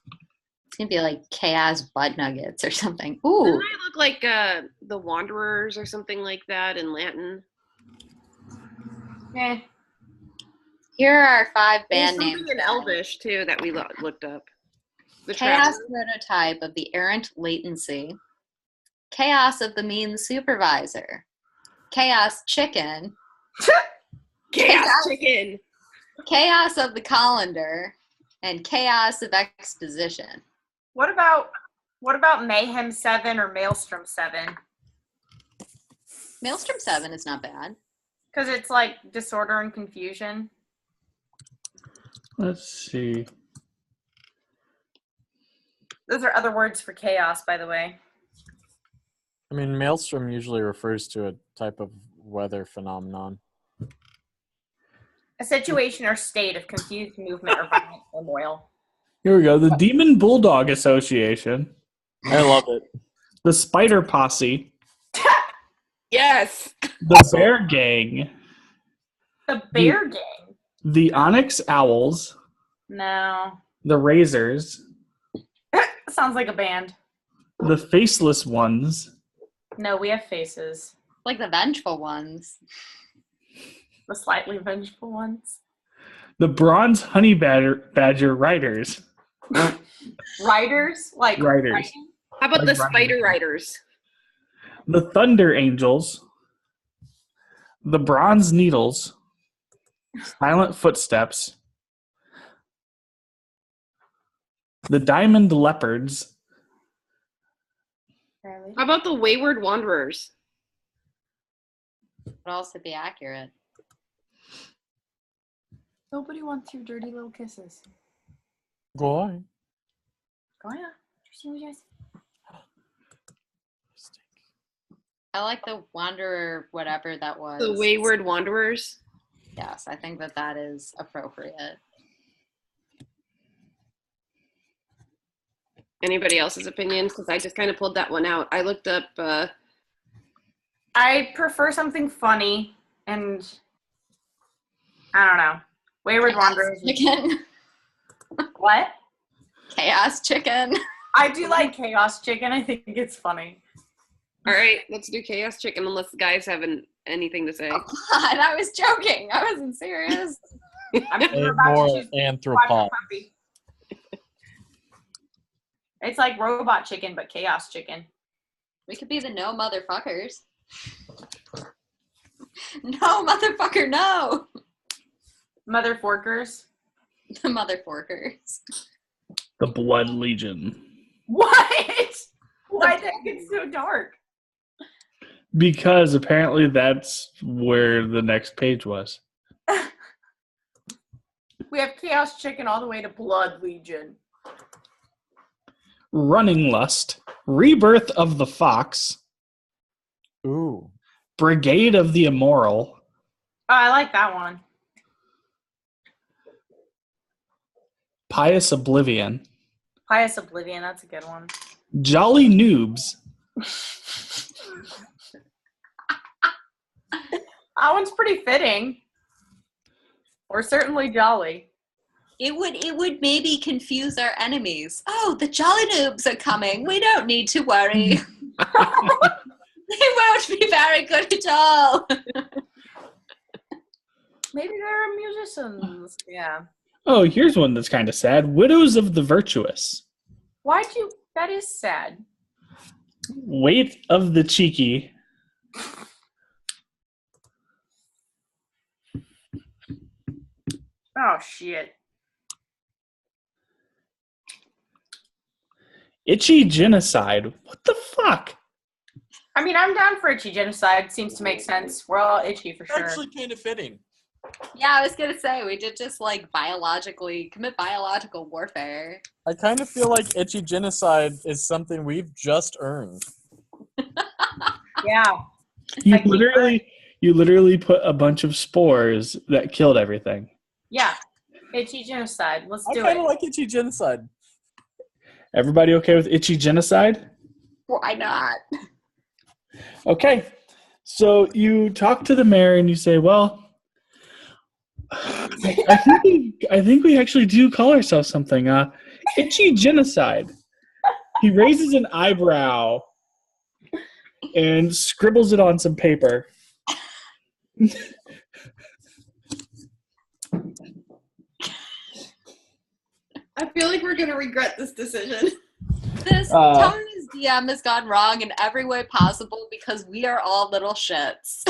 It's going to be like chaos butt nuggets or something. Ooh. Doesn't it look like the Wanderers or something like that in Latin? Eh. Here are our 5 There's band names. something in Elvish, too, that we looked up. The Chaos Traveler. prototype of the errant latency. Chaos of the mean supervisor. Chaos chicken. Chaos Chicken. Chaos of the colander. And chaos of exposition. What about Mayhem 7 or Maelstrom 7? Maelstrom 7 is not bad. Because it's like disorder and confusion. Let's see. Those are other words for chaos, by the way. I mean, maelstrom usually refers to a type of weather phenomenon. A situation or state of confused movement or violent turmoil. Here we go. The Demon Bulldog Association. I love it. The Spider Posse. Yes. The Bear Gang. The Bear Gang? The Onyx Owls. No. The Razors. Sounds like a band. The faceless ones. No, we have faces. Like the vengeful ones. The slightly vengeful ones. The bronze honey badger riders. Riders? Like Riders. riding? How about Like the spider riders? The thunder angels. The bronze needles. Silent footsteps. The diamond leopards. How about the wayward wanderers? Would also be accurate. Nobody wants your dirty little kisses. Go on. Go on. I like the wanderer, whatever that was. The wayward wanderers? Yes, I think that is appropriate. Anybody else's opinions? Because I just kind of pulled that one out. I looked up. I prefer something funny, and I don't know. Wayward Wanderers. Chicken. What? Chaos chicken. I do like Chaos Chicken. I think it's funny. All right, let's do Chaos Chicken unless the guys have anything to say. God, I was joking. I wasn't serious. We're about More to choose anthropology. puppy. It's like Robot Chicken, but Chaos Chicken. We could be the no motherfuckers. No, motherfucker, no. Mother Forkers. The motherforkers. The Blood Legion. What? Why did it get so dark? Because apparently that's where the next page was. We have Chaos Chicken all the way to Blood Legion. Running Lust. Rebirth of the Fox. Ooh. Brigade of the Immoral. Oh, I like that one. Pious Oblivion. Pious Oblivion, that's a good one. Jolly Noobs. That one's pretty fitting. Or certainly jolly. It would maybe confuse our enemies. Oh, the Jolly Noobs are coming. We don't need to worry. They won't be very good at all. Maybe they're musicians. Yeah. Oh, here's one that's kind of sad. Widows of the Virtuous. Why'd you? That is sad. Weight of the Cheeky. Oh, shit. Itchy Genocide. What the fuck? I mean, I'm down for itchy genocide. Seems to make sense. We're all itchy for sure. Actually kind of fitting. Yeah, I was gonna say we did just like commit biological warfare. I kind of feel like itchy genocide is something we've just earned. Yeah. You Like- literally put a bunch of spores that killed everything. Yeah. Itchy genocide. Let's I do kind it. of like itchy genocide. Everybody okay with Itchy Genocide? Why not? Okay. So you talk to the mayor and you say, well, I think we actually do call ourselves something. Itchy Genocide. He raises an eyebrow and scribbles it on some paper. I feel like we're going to regret this decision. This Tony's DM has gone wrong in every way possible because we are all little shits.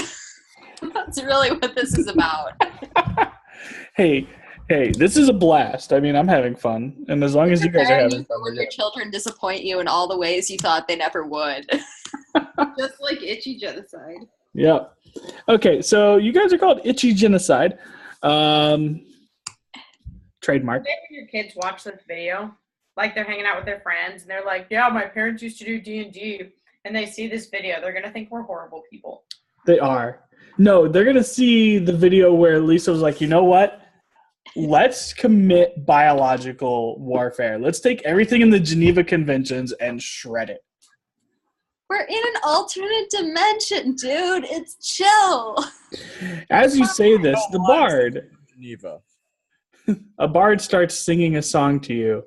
That's really what this is about. Hey, this is a blast. I mean, I'm having fun. And as long as you guys are having fun. When your children disappoint you in all the ways you thought they never would. Just like itchy genocide. Yep. Okay, so you guys are called Itchy Genocide. Trademark. When your kids watch this video, like they're hanging out with their friends, and they're like, yeah, my parents used to do D&D, and they see this video, they're going to think we're horrible people. They are. No, they're going to see the video where Lisa was like, you know what? Let's commit biological warfare. Let's take everything in the Geneva Conventions and shred it. We're in an alternate dimension, dude. It's chill. As you say this, the bard, Geneva. a bard starts singing a song to you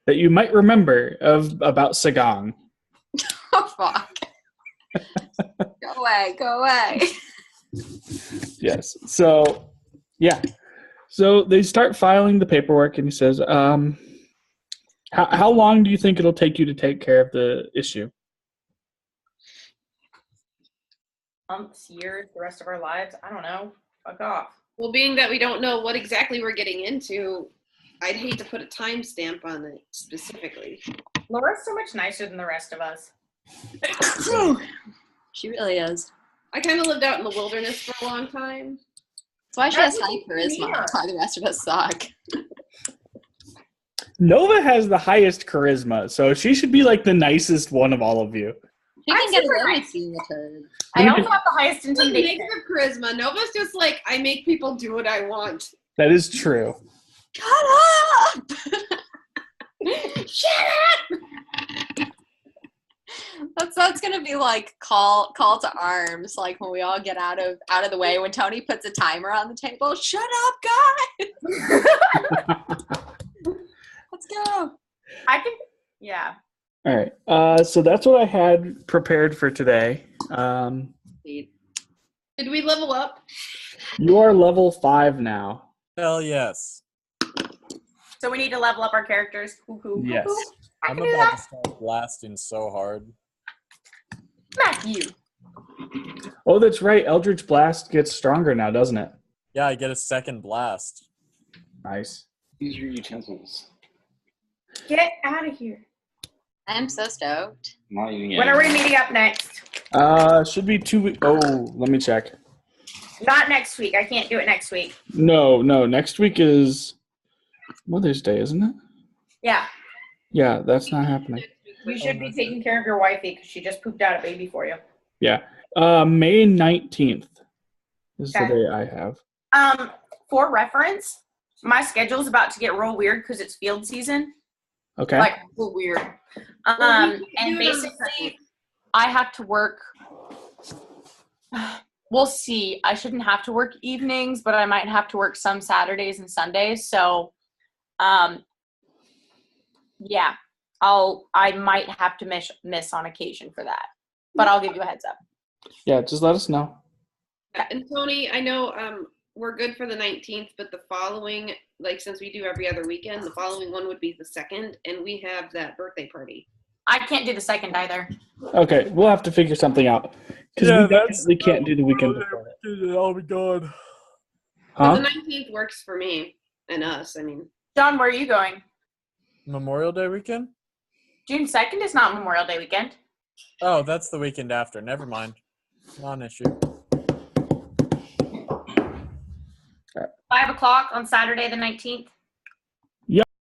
that you might remember about Sagong. fuck. Go away, go away. Yes. So, yeah. So they start filing the paperwork, and he says, how long do you think it'll take you to take care of the issue? Months, years, the rest of our lives. I don't know. Fuck off. Well, being that we don't know what exactly we're getting into, I'd hate to put a timestamp on it specifically. Laura's so much nicer than the rest of us. She really is. I kind of lived out in the wilderness for a long time. That's why she has high charisma. That's why the rest of us suck. Nova has the highest charisma, so she should be like the nicest one of all of you. She can I'm get super away nice. with being a turd. I also have the highest It's intimidation. negative charisma. Nova's just like, I make people do what I want. That is true. Shut up! Shut up! That's gonna be like call to arms, like when we all get out of the way when Tony puts a timer on the table. Shut up, guys! Let's go. I think, yeah. All right. So that's what I had prepared for today. Did we level up? You are level 5 now. Hell yes. So we need to level up our characters. Cuckoo. Yes. I I'm can do about to that. start blasting so hard. Smack you. Oh, that's right. Eldritch Blast gets stronger now, doesn't it? Yeah, I get a second blast. Nice. Use your utensils. Get out of here. I'm so stoked. Not eating it. When are we meeting up next? Should be 2 weeks. Oh, let me check. Not next week. I can't do it next week. No. Next week is Mother's Day, isn't it? Yeah. Yeah, that's not happening. You should be taking care of your wifey because she just pooped out a baby for you. Yeah. May 19th is the Okay. day I have. For reference, my schedule's about to get real weird because it's field season. Okay. Like real weird. And basically, I have to work. We'll see. I shouldn't have to work evenings, but I might have to work some Saturdays and Sundays. So, yeah, I might have to miss on occasion for that. But I'll give you a heads up. Yeah, just let us know. And Tony, I know we're good for the 19th, but the following, like since we do every other weekend, the following one would be the 2nd, and we have that birthday party. I can't do the 2nd either. Okay, we'll have to figure something out. Because we definitely can't do the weekend before that. Oh my god. But Huh? the 19th works for me and us. I mean, John, where are you going? Memorial Day weekend? June 2nd is not Memorial Day weekend. Oh, that's the weekend after. Never mind. Non-issue. 5 o'clock on Saturday the 19th.